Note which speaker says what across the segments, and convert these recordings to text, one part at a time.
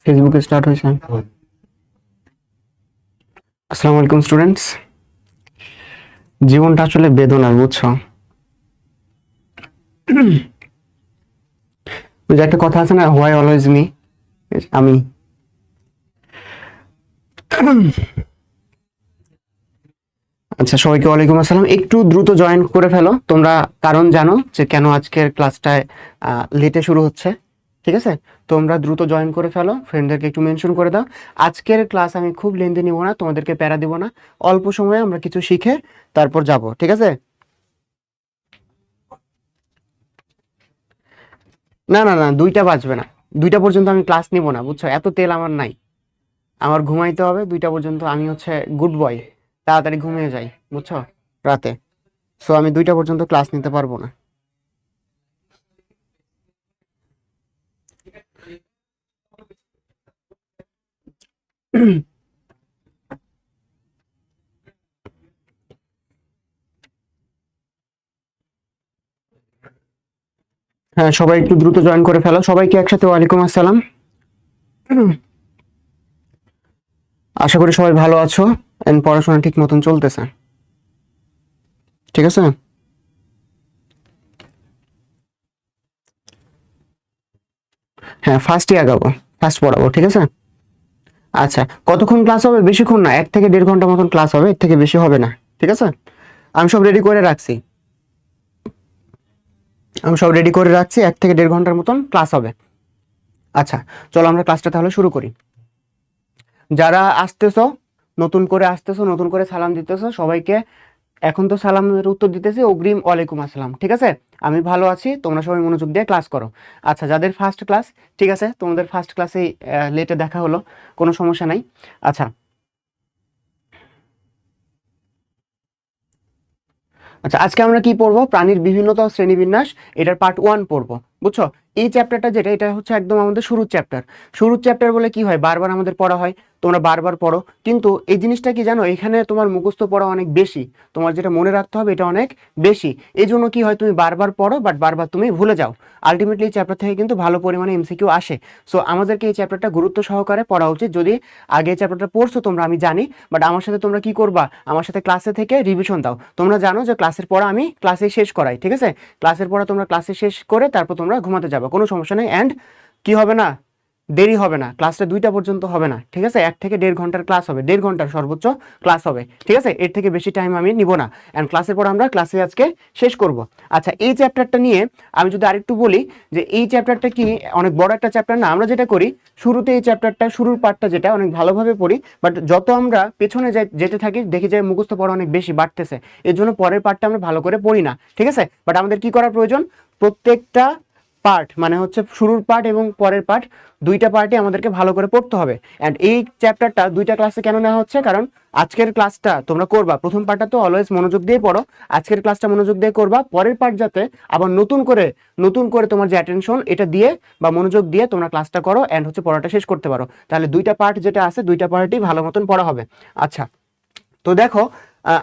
Speaker 1: ফেসবুকে স্টার্ট হয়েছে। আসসালামু আলাইকুম স্টুডেন্টস। জীবনটা আসলে বেদনার, বুঝছো? ওই যে একটা কথা আছে না, হোয়াই অলওয়েজ মি, আমি। আচ্ছা, সবাইকে ওয়ালাইকুম আসসালাম। একটু দ্রুত জয়েন করে ফেলো তোমরা, কারণ জানো যে কেন আজকের ক্লাসটায় লেটে শুরু হচ্ছে। ঠিক আছে, তোমরা দ্রুত জয়েন করে ফেলো, ফ্রেন্ডদেরকে একটু মেনশন করে দাও। আজকের ক্লাস আমি খুব লেন্দি নিব না, তোমাদেরকে প্যারা দিব না, অল্প সময়ে আমরা কিছু শিখে তারপর যাব। ঠিক আছে? না না না, 2টা বাজবে না, 2টা পর্যন্ত আমি ক্লাস নিব না, বুঝছো? এত তেল আমার নাই, আমার ঘুমাইতে হবে 2টা পর্যন্ত। আমি হচ্ছে গুড বয়, তাড়াতাড়ি ঘুমিয়ে যাই, বুঝছো, রাতে। সো আমি 2টা পর্যন্ত ক্লাস নিতে পারবো না। হ্যাঁ, সবাই একটু দ্রুত জয়েন করে ফেলো। সবাইকে একসাথে ওয়ালাইকুম আসসালাম। আশা করি সবাই ভালো আছো এন্ড পড়াশোনা ঠিক মতন চলতেছে। ঠিক আছে? হ্যাঁ, ফার্স্টই আগাবো, ফার্স্ট পড়াবো। ঠিক আছে? আচ্ছা, কতক্ষণ ক্লাস হবে? বেশিক্ষণ না, 1 থেকে 1.5 ঘন্টা মতন ক্লাস হবে, এর থেকে বেশি হবে না। ঠিক আছে? আমি সব রেডি করে রাখছি, 1 থেকে 1.5 ঘন্টার মতন ক্লাস হবে। আচ্ছা, চলো আমরা ক্লাসটা তাহলে শুরু করি। যারা আসতেছো, নতুন করে আসতেছো, নতুন করে সালাম দিতেছো, সবাইকে এখন তো সালামের উত্তর দিতেছি, অগ্রিম ওয়ালাইকুম আসসালাম। ঠিক আছে? আমি ভালো আছি, তোমরা সবাই মনোযোগ দিয়ে ক্লাস করো। আচ্ছা, যাদের ফার্স্ট ক্লাস, ঠিক আছে, তোমাদের ফার্স্ট ক্লাসেই লেটে দেখা হলো, কোনো সমস্যা নাই। আচ্ছা আচ্ছা, আজকে আমরা কি পড়বো? প্রাণীর বিভিন্নতা ও শ্রেণীবিন্যাস, এটার পার্ট 1 পড়বো, বুঝছো? এই চ্যাপ্টারটা যেটা, এটা হচ্ছে একদম আমাদের শুরুর চ্যাপ্টার। শুরুর চ্যাপ্টার বলে কি হয়, বারবার আমাদের পড়া হয়, তোমরা বারবার পড়ো। কিন্তু এই জিনিসটা কি জানো, এখানে তোমার মুখস্থ পড়া অনেক বেশি, তোমার যেটা মনে রাখতে হবে এটা অনেক বেশি। এই জন্য কি হয়, তুমি বারবার পড়ো বাট বারবার তুমি ভুলে যাও। আলটিমেটলি এই চ্যাপ্টার থেকে কিন্তু ভালো পরিমাণে এমসিকিউ আসে। সো আমাদেরকে এই চ্যাপ্টারটা গুরুত্ব সহকারে পড়া উচিত। যদি আগে চ্যাপ্টারটা পড়ছো তোমরা, আমি জানি, বাট আমার সাথে তোমরা কি করবা, আমার সাথে ক্লাসে থেকে রিভিশন দাও। তোমরা জানো যে ক্লাসের পড়া আমি ক্লাসে শেষ করাই। ঠিক আছে? ক্লাসের পড়া তোমরা ক্লাসে শেষ করে তারপর তোমরা ঘুমাতে যাবে, কোনো সমস্যা নেই। অ্যান্ড কি হবে না, দেরি হবে না, ক্লাসটা 2টা পর্যন্ত হবে না। ঠিক আছে? 1 থেকে 1.5 ঘন্টার ক্লাস হবে, 1.5 ঘন্টার সর্বোচ্চ ক্লাস হবে। ঠিক আছে? এর থেকে বেশি টাইম আমি নিব না। অ্যান্ড ক্লাসের পর আমরা ক্লাসে আজকে শেষ করব। আচ্ছা, এই চ্যাপ্টারটা নিয়ে আমি যদি আরেকটু বলি, যে এই চ্যাপ্টারটা কি অনেক বড় একটা চ্যাপ্টার না? আমরা যেটা করি, শুরুতে এই চ্যাপ্টারটা, শুরুর পার্টটা যেটা, অনেক ভালোভাবে পড়ি, বাট যত আমরা পেছনে যেতে থাকি দেখি যে মুখস্থ পড়া অনেক বেশি বাড়তেছে, এর জন্য পরের পার্টটা আমরা ভালো করে পড়ি না। ঠিক আছে? বাট আমাদের কি করার প্রয়োজন, প্রত্যেকটা পার্ট, মানে হচ্ছে শুরুর পার্ট এবং পরের পার্ট, 2টা পার্টই আমাদেরকে ভালো করে পড়তে হবে। অ্যান্ড এই চ্যাপ্টারটা 2টা ক্লাসে কেন নেওয়া হচ্ছে, কারণ আজকের ক্লাসটা তোমরা করবা, প্রথম পার্টটা তো অলওয়েজ মনোযোগ দিয়ে পড়ো, আজকের ক্লাসটা মনোযোগ দিয়ে করবা, পরের পার্ট যাতে আবার নতুন করে তোমার যে অ্যাটেনশন এটা দিয়ে বা মনোযোগ দিয়ে তোমরা ক্লাসটা করো অ্যান্ড হচ্ছে পড়াটা শেষ করতে পারো। তাহলে 2টা পার্ট যেটা আছে, 2টা পার্টই ভালো মতন পড়া হবে। আচ্ছা, তো দেখো,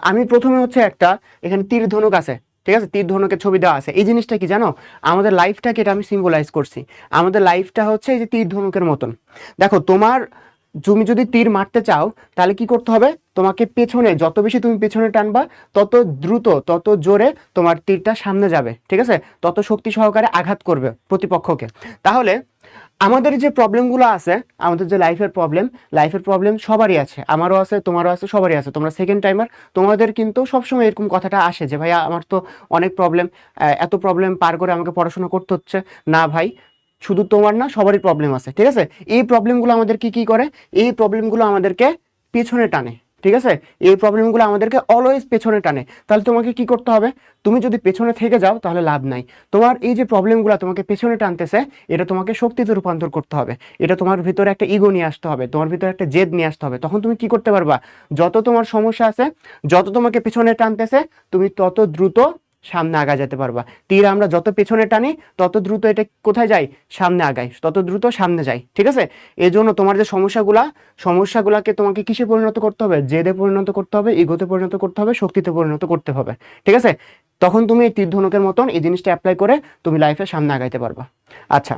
Speaker 1: আমি প্রথমে হচ্ছে একটা, এখানে তীর ধনুক আছে। ঠিক আছে? তীর ধনুকের ছবি দেওয়া আছে। এই জিনিসটা কি জানো, আমাদের লাইফটাকে এটা আমি সিম্বলাইজ করছি। আমাদের লাইফটা হচ্ছে এই যে তীর ধনুকের মতন। দেখো, তুমি যদি তীর মারতে চাও তাহলে কি করতে হবে, তোমাকে পেছনে, যত বেশি তুমি পেছনে টানবা তত দ্রুত, তত জোরে তোমার তীরটা সামনে যাবে। ঠিক আছে? তত শক্তি সহকারে আঘাত করবে প্রতিপক্ষকে। তাহলে আমাদের যে প্রবলেমগুলো আছে, আমাদের যে লাইফের প্রবলেম সবারই আছে, আমারও আছে, তোমারও আছে, সবারই আছে। তোমরা সেকেন্ড টাইমার, তোমাদের কিন্তু সবসময় এরকম কথাটা আসে যে ভাইয়া আমার তো অনেক প্রবলেম, এত প্রবলেম পার করে আমাকে পড়াশোনা করতে হচ্ছে। না ভাই, শুধু তোমার না, সবারই প্রবলেম আছে। ঠিক আছে? এই প্রবলেমগুলো আমাদের কি করে, এই প্রবলেমগুলো আমাদেরকে পিছনে টানে। ঠিক আছে, এই প্রবলেমগুলো আমাদেরকে অলওয়েজ পেছনে টানে। তাহলে তোমাকে কি করতে হবে, তুমি যদি পেছনে থেকে যাও তাহলে লাভ নাই। তোমার এই যে প্রবলেমগুলো তোমাকে পেছনে টানতেছে, এটা তোমাকে শক্তিতে রূপান্তর করতে হবে। এটা তোমার ভিতরে একটা ইগো নিয়ে আসতে হবে, তোমার ভিতরে একটা জেদ নিয়ে আসতে হবে। তখন তুমি কি করতে পারবা, যত তোমার সমস্যা আছে, যত তোমাকে পেছনে টানতেছে, তুমি তত দ্রুত সামনে আগা যেতে পারবা। তীর আমরা যত পেছনে টানি তত দ্রুত এটা কোথায় যায়, সামনে আগায়, তত দ্রুত সামনে যায়। ঠিক আছে, এই জন্য তোমার যে সমস্যাগুলাকে তোমাকে কিসে পরিণত করতে হবে, জেদে পরিণত করতে হবে, ইগোতে পরিণত করতে হবে, শক্তিতে পরিণত করতে হবে। ঠিক আছে, তখন তুমি এই তীর ধনুকের মতন এই জিনিসটা অ্যাপ্লাই করে তুমি লাইফে সামনে আগাইতে পারবা। আচ্ছা,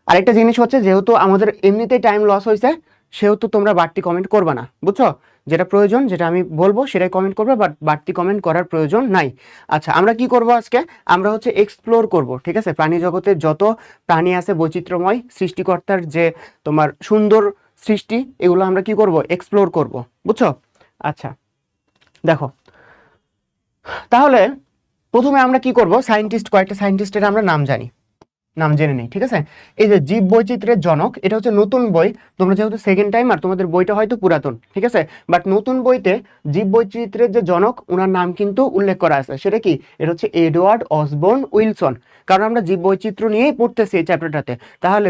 Speaker 1: আরেকটা জিনিস হচ্ছে, যেহেতু আমাদের এমনিতেই টাইম লস হয়েছে, সেহেতু তোমরা বাড়তি কমেন্ট করবে না, বুঝছো? যেটা প্রয়োজন, যেটা আমি বলবো সেটাই কমেন্ট করবে, বাট বাড়তি কমেন্ট করার প্রয়োজন নাই। আচ্ছা, আমরা কি করব আজকে, আমরা হচ্ছে এক্সপ্লোর করব। ঠিক আছে, প্রাণী জগতে যত প্রাণী আছে, বৈচিত্র্যময় সৃষ্টিকর্তার যে তোমার সুন্দর সৃষ্টি, এগুলো আমরা কি করব, এক্সপ্লোর করব, বুঝছো? আচ্ছা, দেখো তাহলে প্রথমে আমরা কি করব, কয়েকটা সায়েন্টিস্টের আমরা নাম জানি, নাম জেনে নেই। ঠিক আছে, এই যে জীব বৈচিত্র্যের জনক, এটা হচ্ছে নতুন বই, তোমরা যেহেতু সেকেন্ড টাইম আর তোমাদের বইটা হয়তো পুরাতন, ঠিক আছে, বাট নতুন বইতে জীব বৈচিত্র্যের যে জনক, ওনার নাম কিন্তু উল্লেখ করা আছে। সেটা কি, এটা হচ্ছে এডওয়ার্ড অসবর্ন উইলসন। কারণ আমরা জীব বৈচিত্র্য নিয়েই পড়তেছি এই চ্যাপ্টারটাতে, তাহলে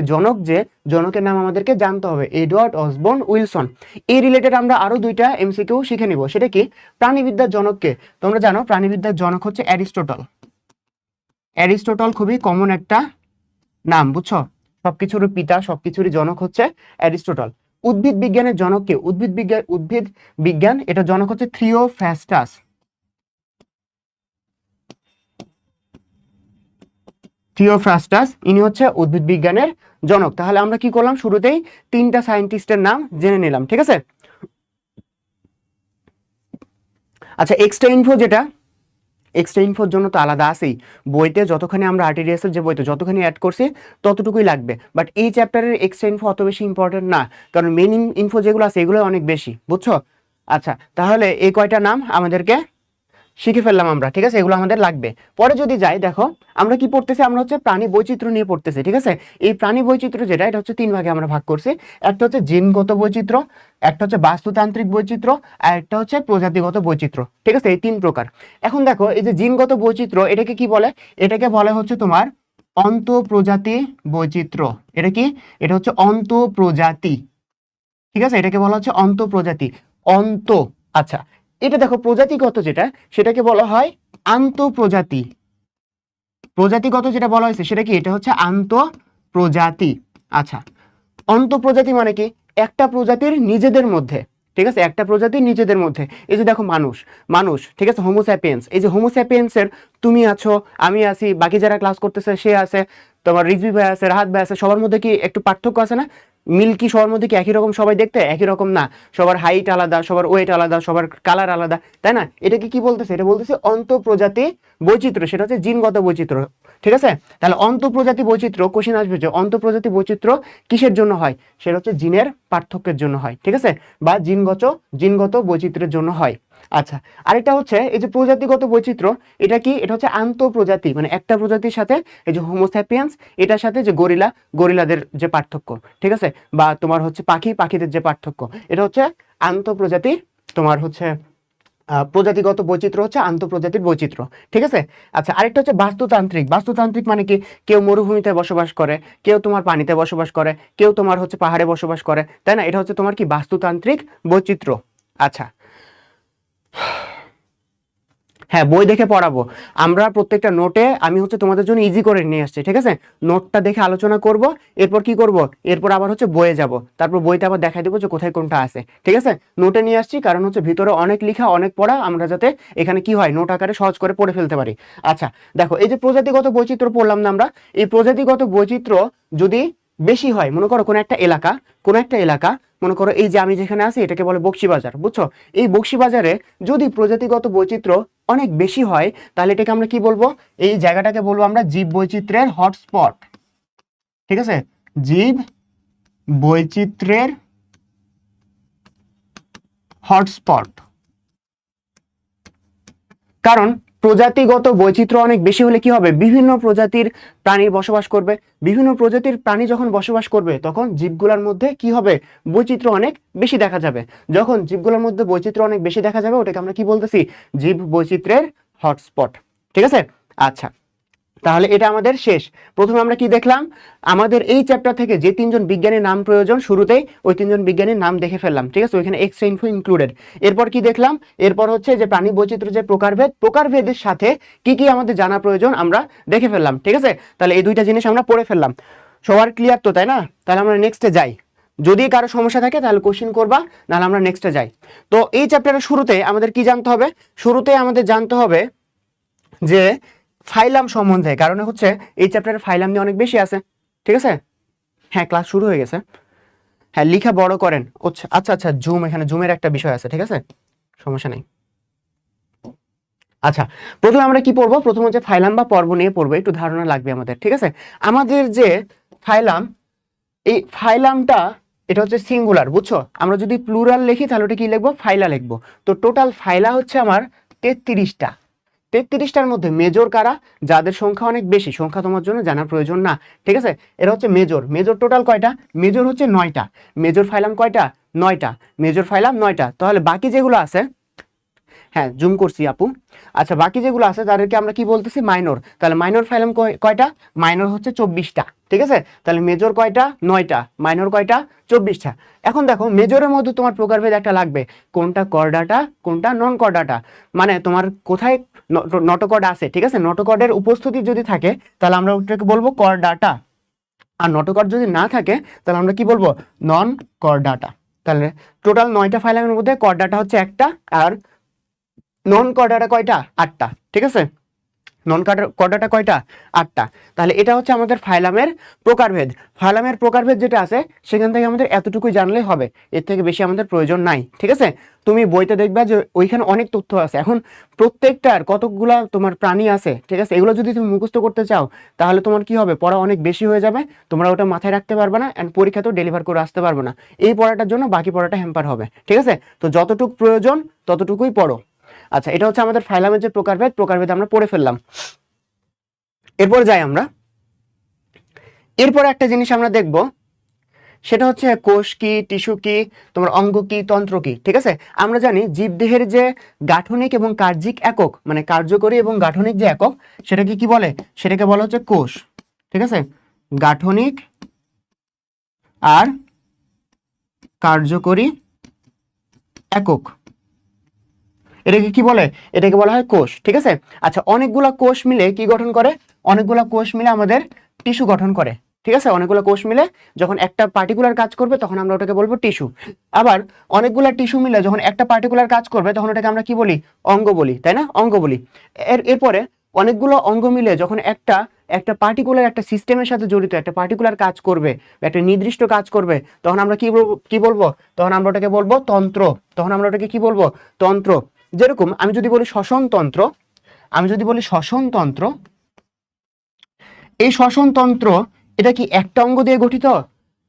Speaker 1: জনকের নাম আমাদেরকে জানতে হবে, এডওয়ার্ড অসবর্ন উইলসন। এই রিলেটেড আমরা আরো দুইটা এমসিকিউ শিখে নিব। সেটা কি, প্রাণীবিদ্যার জনককে, তোমরা জানো প্রাণীবিদ্যার জনক হচ্ছে অ্যারিস্টটল। অ্যারিস্টটল খুবই কমন একটা নাম, বুঝছো? সবকিছুর পিতা, সবকিছুরই জনক হচ্ছে অ্যারিস্টটল। উদ্ভিদ বিজ্ঞানের জনক কে, উদ্ভিদ বিজ্ঞান এটা জনক হচ্ছে থিওফ্রাস্টাস। ইনি হচ্ছে উদ্ভিদ বিজ্ঞানের জনক। তাহলে আমরা কি করলাম, শুরুতেই তিনটা সায়েন্টিস্টের নাম জেনে নিলাম। ঠিক আছে, আচ্ছা এক্সট্রা ইনফোর জন্য তো আলাদা আছেই, বইতে যতখানি আমরা আরটিডিএস এর যে বইতে যতখানি অ্যাড করছি ততটুকুই লাগবে। বাট এই চ্যাপ্টারের এক্সট্রা ইনফো অত বেশি ইম্পর্টেন্ট না, কারণ মেইন ইনফো যেগুলো আছে এগুলো অনেক বেশি, বুঝছো? আচ্ছা, তাহলে এই কয়টা নাম আমাদেরকে শিখে ফেললাম আমরা। ঠিক আছে, এগুলো আমাদের লাগবে। পরে যদি যাই, দেখো আমরা কি পড়তেছি, আমরা হচ্ছে প্রাণী বৈচিত্র্য নিয়ে পড়তেছি। ঠিক আছে, এই প্রাণী বৈচিত্র্য যেটা, এটা হচ্ছে তিন ভাগে আমরা ভাগ করছি। একটা হচ্ছে জিনগত বৈচিত্র্য, একটা হচ্ছে বাস্তুতান্ত্রিক বৈচিত্র্য, আর একটা হচ্ছে প্রজাতিগত বৈচিত্র্য। ঠিক আছে, এই তিন প্রকার। এখন দেখো, এই যে জিনগত বৈচিত্র্য, এটাকে কি বলে, এটাকে বলে হচ্ছে তোমার অন্তঃপ্রজাতি বৈচিত্র্য। এটা কি, এটা হচ্ছে অন্তঃপ্রজাতি। ঠিক আছে, এটাকে বলা হচ্ছে অন্তঃপ্রজাতি, অন্ত। আচ্ছা, এটা দেখো প্রজাতিগত যেটা, সেটাকে বলা হয় আন্তঃপ্রজাতি। প্রজাতিগত যেটা বলা হয়েছে সেটা কি, এটা হচ্ছে আন্তঃপ্রজাতি। আচ্ছা, অন্তঃপ্রজাতি মানে কি, একটা প্রজাতির নিজেদের মধ্যে। ঠিক আছে, একটা প্রজাতির নিজেদের মধ্যে। এই যে দেখো মানুষ, ঠিক আছে, হোমোস্যাপিয়েন্স, এই যে হোমোস্যাপিয়েন্সের তুমি আছো, আমি আছি, বাকি যারা ক্লাস করতেছে সে আছে, তোমার রিজভি ভাই আছে, রাহাত ভাই আছে, সবার মধ্যে কি একটু পার্থক্য আছে না? মিল কি সবার মধ্যে কি একই রকম? সবাই দেখতে একই রকম না, সবার হাইট আলাদা, সবার ওয়েট আলাদা, সবার কালার আলাদা, তাই না? এটাকে কি বলতেছে, এটা বলতেছে অন্তঃপ্রজাতি বৈচিত্র্য, সেটা হচ্ছে জিনগত বৈচিত্র্য। ঠিক আছে, তাহলে অন্তঃপ্রজাতি বৈচিত্র্য, কোশ্চেন আসবে যে অন্তঃপ্রজাতি বৈচিত্র্য কিসের জন্য হয়, সেটা হচ্ছে জিনের পার্থক্যের জন্য হয়। ঠিক আছে, বা জিনগত বৈচিত্র্যের জন্য হয়। আচ্ছা, আরেকটা হচ্ছে এই যে প্রজাতিগত বৈচিত্র্য, এটা কি, এটা হচ্ছে আন্তঃপ্রজাতি, মানে একটা প্রজাতির সাথে এই যে হোমোস্যাপিয়েন্স, এটার সাথে যে গরিলাদের যে পার্থক্য, ঠিক আছে, বা তোমার হচ্ছে পাখিদের যে পার্থক্য, এটা হচ্ছে আন্তঃপ্রজাতি, তোমার হচ্ছে প্রজাতিগত বৈচিত্র্য হচ্ছে আন্তঃপ্রজাতির বৈচিত্র্য। ঠিক আছে, আচ্ছা, আরেকটা হচ্ছে বাস্তুতান্ত্রিক মানে কি, কেউ মরুভূমিতে বসবাস করে, কেউ তোমার পানিতে বসবাস করে, কেউ তোমার হচ্ছে পাহাড়ে বসবাস করে, তাই না? এটা হচ্ছে তোমার কি, বাস্তুতান্ত্রিক বৈচিত্র্য। আচ্ছা, হ্যাঁ, বই দেখে পড়াবো আমরা, প্রত্যেকটা নোটে আমি হচ্ছে তোমাদের জন্য ইজি করে নিয়ে আসছি। ঠিক আছে, নোটটা দেখে আলোচনা করব, এরপর কি করব, এরপর আবার হচ্ছে বইয়ে যাব, তারপর বইতে আবার দেখাই দেবো যে কোথায় কোনটা আছে। ঠিক আছে, নোটে নিয়ে আসছি কারণ হচ্ছে ভিতরে অনেক লেখা, অনেক পড়া, আমরা যাতে এখানে কি হয়, নোট আকারে সহজ করে পড়ে ফেলতে পারি। আচ্ছা, দেখো এই যে প্রজাতিগত বৈচিত্র্য পড়লাম না আমরা, এই প্রজাতিগত বৈচিত্র্য যদি বেশি হয়, মনে করো কোনো একটা এলাকা, মনে করো এই যে আমি যেখানে আছি এটাকে বলে বকশীবাজার, বুঝছো? এই বকশীবাজারে যদি প্রজাতিগত বৈচিত্র্য অনেক বেশি হয়, তাহলে এটাকে আমরা কি বলবো, এই জায়গাটাকে বলবো আমরা জীব বৈচিত্র্যের হটস্পট। ঠিক আছে, জীব বৈচিত্র্যের হটস্পট। কারণ প্রজাতিগত বৈচিত্র্য অনেক বেশি হলে কি হবে, বিভিন্ন প্রজাতির প্রাণী বসবাস করবে। বিভিন্ন প্রজাতির প্রাণী যখন বসবাস করবে তখন জীবগুলোর মধ্যে কি হবে, বৈচিত্র্য অনেক বেশি দেখা যাবে। যখন জীবগুলোর মধ্যে বৈচিত্র্য অনেক বেশি দেখা যাবে ওটাকে আমরা কি বলতেছি, জীব বৈচিত্র্যের হটস্পট। ঠিক আছে, আচ্ছা তাহলে এটা আমাদের শেষ। প্রথমে আমরা কি দেখলাম, আমাদের এই চ্যাপ্টার থেকে যে তিনজন বিজ্ঞানীর নাম প্রয়োজন শুরুতেই ওই তিনজন বিজ্ঞানীর নাম দেখে ফেললাম। ঠিক আছে, ওইখানে এক্সট্রা ইনফো ইনক্লুডেড। এরপর কি দেখলাম, এরপর হচ্ছে যে প্রাণী বৈচিত্র্য যে প্রকারভেদ, প্রকারভেদের সাথে কি কি আমাদের জানা প্রয়োজন আমরা দেখে ফেললাম। ঠিক আছে, তাহলে এই দুইটা জিনিস আমরা পড়ে ফেললাম। সবার ক্লিয়ার তো, তাই না? তাহলে আমরা নেক্সটে যাই। যদি কারো সমস্যা থাকে তাহলে কোশ্চেন করবা, নাহলে আমরা নেক্সটে যাই। তো এই চ্যাপ্টারের শুরুতে আমাদের কি জানতে হবে, শুরুতে আমাদের জানতে হবে যে ফাইলাম সম্বন্ধে, কারণ হচ্ছে এই চ্যাপ্টারে ফাইলাম নিয়ে অনেক বেশি আছে। ঠিক আছে, হ্যাঁ ক্লাস শুরু হয়ে গেছে। হ্যাঁ লিখা বড় করেন। আচ্ছা আচ্ছা, জুম, এখানে জুমের একটা বিষয় আছে। ঠিক আছে, সমস্যা নেই। আচ্ছা, প্রথমে আমরা কি পড়বো, প্রথম হচ্ছে ফাইলাম বা পর্ব নিয়ে পড়বো, একটু ধারণা লাগবে আমাদের। ঠিক আছে, আমাদের যে ফাইলাম, এই ফাইলামটা এটা হচ্ছে সিঙ্গুলার, বুঝছো? আমরা যদি প্লুরাল লিখি তাহলে ওটা কি লিখবো, ফাইলা লিখবো। তো টোটাল ফাইলা হচ্ছে আমার 33টা। 33টার মধ্যে মেজর কারা, যাদের সংখ্যা অনেক বেশি, সংখ্যা তোমার জন্য জানার প্রয়োজন না। ঠিক আছে, এরা হচ্ছে মেজর। মেজর টোটাল কয়টা, মেজর হচ্ছে 9টা। মেজর ফাইলাম কয়টা, 9টা। মেজর ফাইলাম 9টা। তাহলে বাকি যেগুলো আছে, হ্যাঁ জুম করছি আপু। আচ্ছা বাকি যেগুলো আছে তাদেরকে আমরা কি বলতেছি, মাইনর। তাহলে মাইনর ফাইলাম কয়টা, মাইনর হচ্ছে 24টা। ঠিক আছে, তাহলে মেজর কয়টা, 9টা, মাইনর কয়টা, 24টা। এখন দেখো মেজরের মধ্যে তোমার প্রকারভেদ একটা লাগবে, কোনটা করডাটা কোনটা নন করডাটা, মানে তোমার কোথায় নটোকর্ড আছে। ঠিক আছে, নটোকর্ডের উপস্থিতি যদি থাকে তাহলে আমরা ওটাকে বলবো করডাটা, আর নটোকর্ড যদি না থাকে তাহলে আমরা কি বলবো, নন করডাটা। তাহলে টোটাল 9টা ফাইলামের মধ্যে করডাটা হচ্ছে একটা, আর নন কর্ডাটা কয়টা, 8টা। ঠিক আছে, নন কর্ডাটা কয়টা, 8টা। তাহলে এটা হচ্ছে আমাদের ফাইলামের প্রকারভেদ। ফাইলামের প্রকারভেদ যেটা আছে সেখান থেকে আমাদের এতটুকুই জানলেই হবে, এর থেকে বেশি আমাদের প্রয়োজন নাই। ঠিক আছে, তুমি বইতে দেখবা যে ওইখানে অনেক তথ্য আছে। এখন প্রত্যেকটার কতগুলা তোমার প্রাণী আছে। ঠিক আছে, এগুলো যদি তুমি মুখস্থ করতে চাও তাহলে তোমার কি হবে, পড়া অনেক বেশি হয়ে যাবে, তোমরা ওটা মাথায় রাখতে পারবে না, অ্যান্ড পরীক্ষাতেও ডেলিভার করে আসতে পারবে না। এই পড়াটার জন্য বাকি পড়াটা হ্যাম্পার হবে। ঠিক আছে, তো যতটুকু প্রয়োজন ততটুকুই পড়ো। আচ্ছা, এটা হচ্ছে আমাদের ফাইলামের যে প্রকারভেদ, প্রকারভেদ আমরা পড়ে ফেললাম। এরপর যাই আমরা, এরপর একটা জিনিস আমরা দেখব, সেটা হচ্ছে কোষ কি, টিস্যু কি, তোমার অঙ্গ কি, তন্ত্র কি। ঠিক আছে, আমরা জানি জীবদেহের যে গাঠনিক এবং কার্যিক একক, মানে কার্যকরী এবং গাঠনিক যে একক, সেটাকে কি বলে, সেটাকে বলা হচ্ছে কোষ। ঠিক আছে, গাঠনিক আর কার্যকরী একক, এটাকে কি বলে, এটাকে বলা হয় কোষ। ঠিক আছে, আচ্ছা অনেকগুলা কোষ মিলে কি গঠন করে, অনেকগুলা কোষ মিলে আমাদের টিস্যু গঠন করে। ঠিক আছে, অনেকগুলো কোষ মিলে যখন একটা পার্টিকুলার কাজ করবে তখন আমরা ওটাকে বলবো টিস্যু। আবার অনেকগুলা টিস্যু মিলে যখন একটা পার্টিকুলার কাজ করবে তখন ওটাকে আমরা কি বলি, অঙ্গ বলি, তাই না, অঙ্গ বলি। এরপরে অনেকগুলো অঙ্গ মিলে যখন একটা একটা পার্টিকুলার একটা সিস্টেমের সাথে জড়িত একটা পার্টিকুলার কাজ করবে, একটা নির্দিষ্ট কাজ করবে, তখন আমরা কি বলবো, তখন আমরা ওটাকে বলবো তন্ত্র। তখন আমরা ওটাকে কি বলবো, তন্ত্র। যেরকম আমি যদি বলি শ্বসনতন্ত্র, আমি যদি বলি শ্বসনতন্ত্র, এই শ্বসনতন্ত্র এটা কি একটা অঙ্গ দিয়ে গঠিত,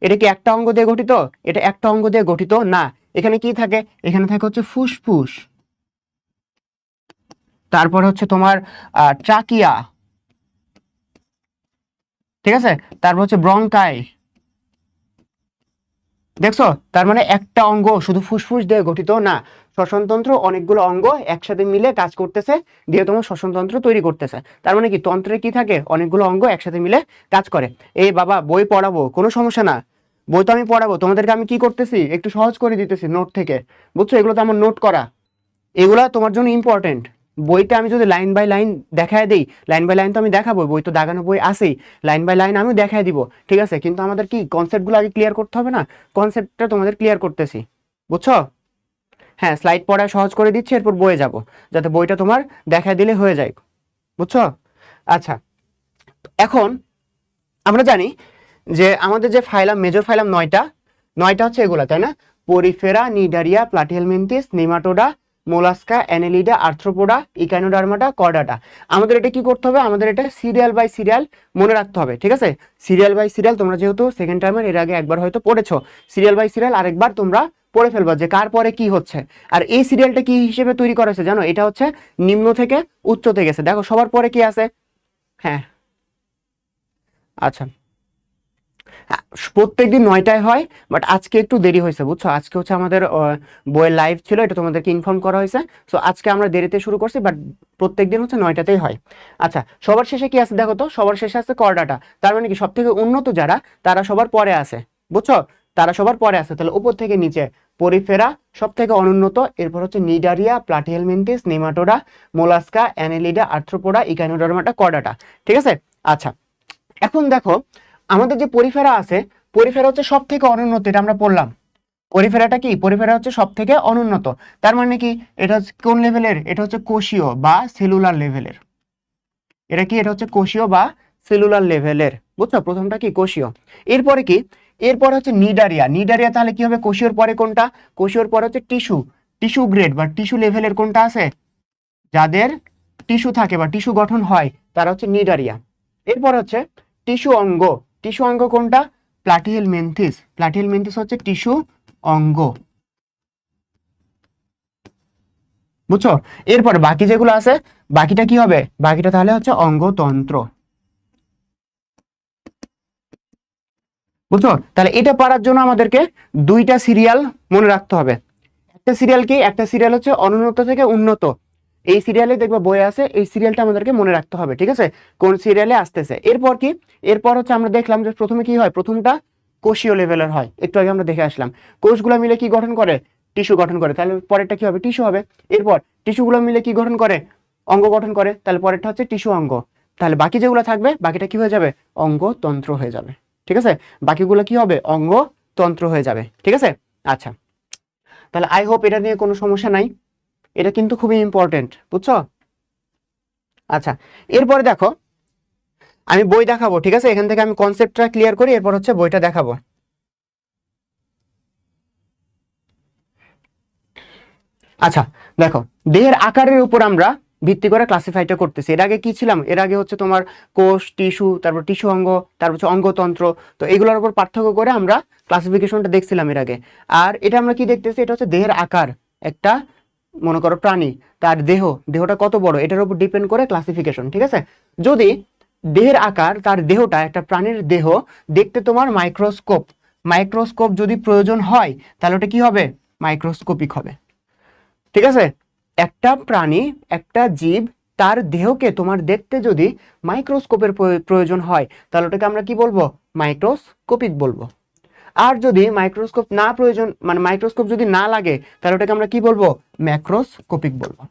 Speaker 1: এটা কি একটা অঙ্গ দিয়ে গঠিত, এটা একটা অঙ্গ দিয়ে গঠিত না। এখানে কি থাকে, এখানে থাকে হচ্ছে ফুসফুস, তারপর হচ্ছে তোমার ট্রাকিয়া, ঠিক আছে, তারপর হচ্ছে ব্রঙ্কাই। দেখছো, তার মানে একটা অঙ্গ শুধু ফুসফুস দিয়ে গঠিত না, শ্বসনতন্ত্র অনেকগুলো অঙ্গ একসাথে মিলে কাজ করতেছে, দিয়ে তোমার শ্বসনতন্ত্র তৈরি করতেছে। তার মানে কি, তন্ত্রে কি থাকে, অনেকগুলো অঙ্গ একসাথে মিলে কাজ করে। এই বাবা বই পড়াবো, কোনো সমস্যা না, বই তো আমি পড়াবো, তোমাদেরকে আমি কি করতেছি, একটু সহজ করে দিতেছি নোট থেকে, বুঝছো? এগুলো তো আমার নোট করা, এগুলা তোমার জন্য ইম্পর্টেন্ট। বইটা আমি যদি লাইন বাই লাইন দেখায় দিই, লাইন বাই লাইন তো আমি দেখাবো, বই তো দাগানো বই আসেই, লাইন বাই লাইন আমি দেখায় দিব। ঠিক আছে, কিন্তু আমাদের কি কনসেপ্টগুলো আগে ক্লিয়ার করতে হবে না, কনসেপ্টটা তোমাদের ক্লিয়ার করতেছি, বুঝছো? হ্যাঁ স্লাইড পড়া সহজ করে দিচ্ছি, এরপর বইয়ে যাব, যাতে বইটা তোমার দেখায় দিলে হয়ে যায়, বুঝছো? আচ্ছা, এখন আমরা জানি যে আমাদের যে ফাইলাম, মেজর ফাইলাম 9টা হচ্ছে এগুলা, তাই না? Porifera, Cnidaria, Platyhelminthes, Nematoda, Mollusca, Annelida, Arthropoda, Echinodermata, Chordata. আমাদের এটা কি করতে হবে, আমাদের এটা সিরিয়াল বাই সিরিয়াল মনে রাখতে হবে। ঠিক আছে, সিরিয়াল বাই সিরিয়াল তোমরা যেহেতু সেকেন্ড টাইমের এর আগে একবার হয়তো পড়েছো, সিরিয়াল বাই সিরিয়াল আরেকবার তোমরা পড়ে ফেলবা যে কার পরে কি হচ্ছে। আর এই সিরিয়ালটা কি হিসেবে তৈরি করা হয়েছে জানো, এটা হচ্ছে নিম্ন থেকে উচ্চতে গেছে। দেখো সবার পরে কি আছে, হ্যাঁ আচ্ছা প্রত্যেকদিন 9টায় হয়, বাট আজকে একটু দেরি হয়েছে বুঝছো, আজকে হচ্ছে আমাদের বইয়ের লাইভ ছিল, এটা তোমাদেরকে ইনফর্ম করা হয়েছে। সো আজকে আমরা দেরিতে শুরু করছি, বাট প্রত্যেকদিন হচ্ছে 9টাতেই হয়। আচ্ছা সবার শেষে কি আছে দেখো তো, সবার শেষে আছে করডাটা, তার মানে কি সব থেকে উন্নত যারা তারা সবার পরে আছে, বুঝছো, তারা সবার পরে আছে। তাহলে উপর থেকে নিচে পরিফেরা সব থেকে অনুন্নত, এরপর হচ্ছে Cnidaria, Platyhelminthes, Nematoda, Mollusca, Annelida, Arthropoda, Echinodermata, Chordata. ঠিক আছে। আচ্ছা এখন দেখো আমাদের যে পরিফেরা আছে, পরিফেরা হচ্ছে সব থেকে অনুন্নত, এটা আমরা পড়লাম। পরিফেরাটা কি, পরিফেরা হচ্ছে সব থেকে অনুন্নত, তার মানে কি এটা হচ্ছে কোন লেভেলের, এটা হচ্ছে কোষীয় বা সেলুলার লেভেলের। এটা কি, এটা হচ্ছে কোষীয় বা সেলুলার লেভেলের, বুঝছো, প্রথমটা কি কোষীয়। এরপরে কি, এরপরে হচ্ছে নিডারিয়া। নিডারিয়া তাহলে কি হবে, কোষীয়র পরে কোনটা, কোষীয়র পরে হচ্ছে টিস্যু, টিস্যু গ্রেড বা টিস্যু লেভেলের কোনটা আছে, যাদের টিস্যু থাকে বা টিস্যু গঠন হয় তারা হচ্ছে নিডারিয়া। এরপর হচ্ছে টিস্যু অঙ্গ, টিস্যু অঙ্গ কোনটা, প্লাটিহেলমিনথিস, প্লাটিহেলমিনথিস হচ্ছে টিস্যু অঙ্গ, বুঝছো। এরপর বাকি যেগুলো আছে, বাকিটা কি হবে, বাকিটা তাহলে হচ্ছে অঙ্গতন্ত্র, বুঝছো। তাহলে এটা পারার জন্য আমাদেরকে দুইটা সিরিয়াল মনে রাখতে হবে। একটা সিরিয়াল কি, একটা সিরিয়াল হচ্ছে অনুন্নত থেকে উন্নত, এই সিরিয়ালে দেখবা বই আছে, এই সিরিয়ালটা আমাদেরকে মনে রাখতে হবে, ঠিক আছে, কোন সিরিয়ালে আসতেছে। এরপর কি, এরপর হচ্ছে আমরা দেখলাম যে প্রথমে কি হয়, প্রথমটা কোষীয় লেভেলের হয়, একটু আগে আমরা দেখে আসলাম। কোষগুলো মিলে কি গঠন করে, টিস্যু গঠন করে, তাহলে পরেরটা কি হবে, টিস্যু হবে। এরপর টিস্যুগুলো মিলে কি গঠন করে, অঙ্গ গঠন করে, তাহলে পরেরটা হচ্ছে টিস্যু অঙ্গ। তাহলে বাকি যেগুলো থাকবে, বাকিটা কি হয়ে যাবে, অঙ্গতন্ত্র হয়ে যাবে, ঠিক আছে, বাকিগুলো কি হবে, অঙ্গতন্ত্র হয়ে যাবে, ঠিক আছে। আচ্ছা তাহলে আই হোপ এটা নিয়ে কোনো সমস্যা নাই, এটা কিন্তু খুবই ইম্পর্টেন্ট, বুঝছো। আচ্ছা এরপরে দেখো আমি বই দেখাবো, ঠিক আছে, এখান থেকে আমি কনসেপ্টটা ক্লিয়ার করি, এরপর হচ্ছে বইটা দেখাবো। আচ্ছা দেখো দেহের আকারের উপর আমরা ভিত্তি করে ক্লাসিফাইটা করতেছি। এর আগে কি ছিলাম, এর আগে হচ্ছে তোমার কোষ, টিস্যু, তারপর টিস্যু অঙ্গ, তারপর হচ্ছে অঙ্গতন্ত্র, তো এগুলোর উপর পার্থক্য করে আমরা ক্লাসিফিকেশনটা দেখছিলাম এর আগে। আর এটা আমরা কি দেখতেছি, এটা হচ্ছে দেহের আকার, একটা মনে করো প্রাণী, তার দেহটা কত বড় এটার উপর ডিপেন্ড করে ক্লাসিফিকেশন, ঠিক আছে। যদি দেহের আকার, তার দেহটা, একটা প্রাণীর দেহ দেখতে তোমার মাইক্রোস্কোপ, মাইক্রোস্কোপ যদি প্রয়োজন হয় তাহলে ওটা কি হবে, মাইক্রোস্কোপিক হবে, ঠিক আছে। একটা প্রাণী, একটা জীব, তার দেহকে তোমার দেখতে যদি মাইক্রোস্কোপের প্রয়োজন হয় তাহলে ওটাকে আমরা কি বলবো, মাইক্রোস্কোপিক বলবো। আর যদি মাইক্রোস্কোপ না প্রয়োজন, মানে মাইক্রোস্কোপ যদি না লাগে তাহলে ওটাকে আমরা কি বলবো, ম্যাক্রোস্কোপিক বলবো,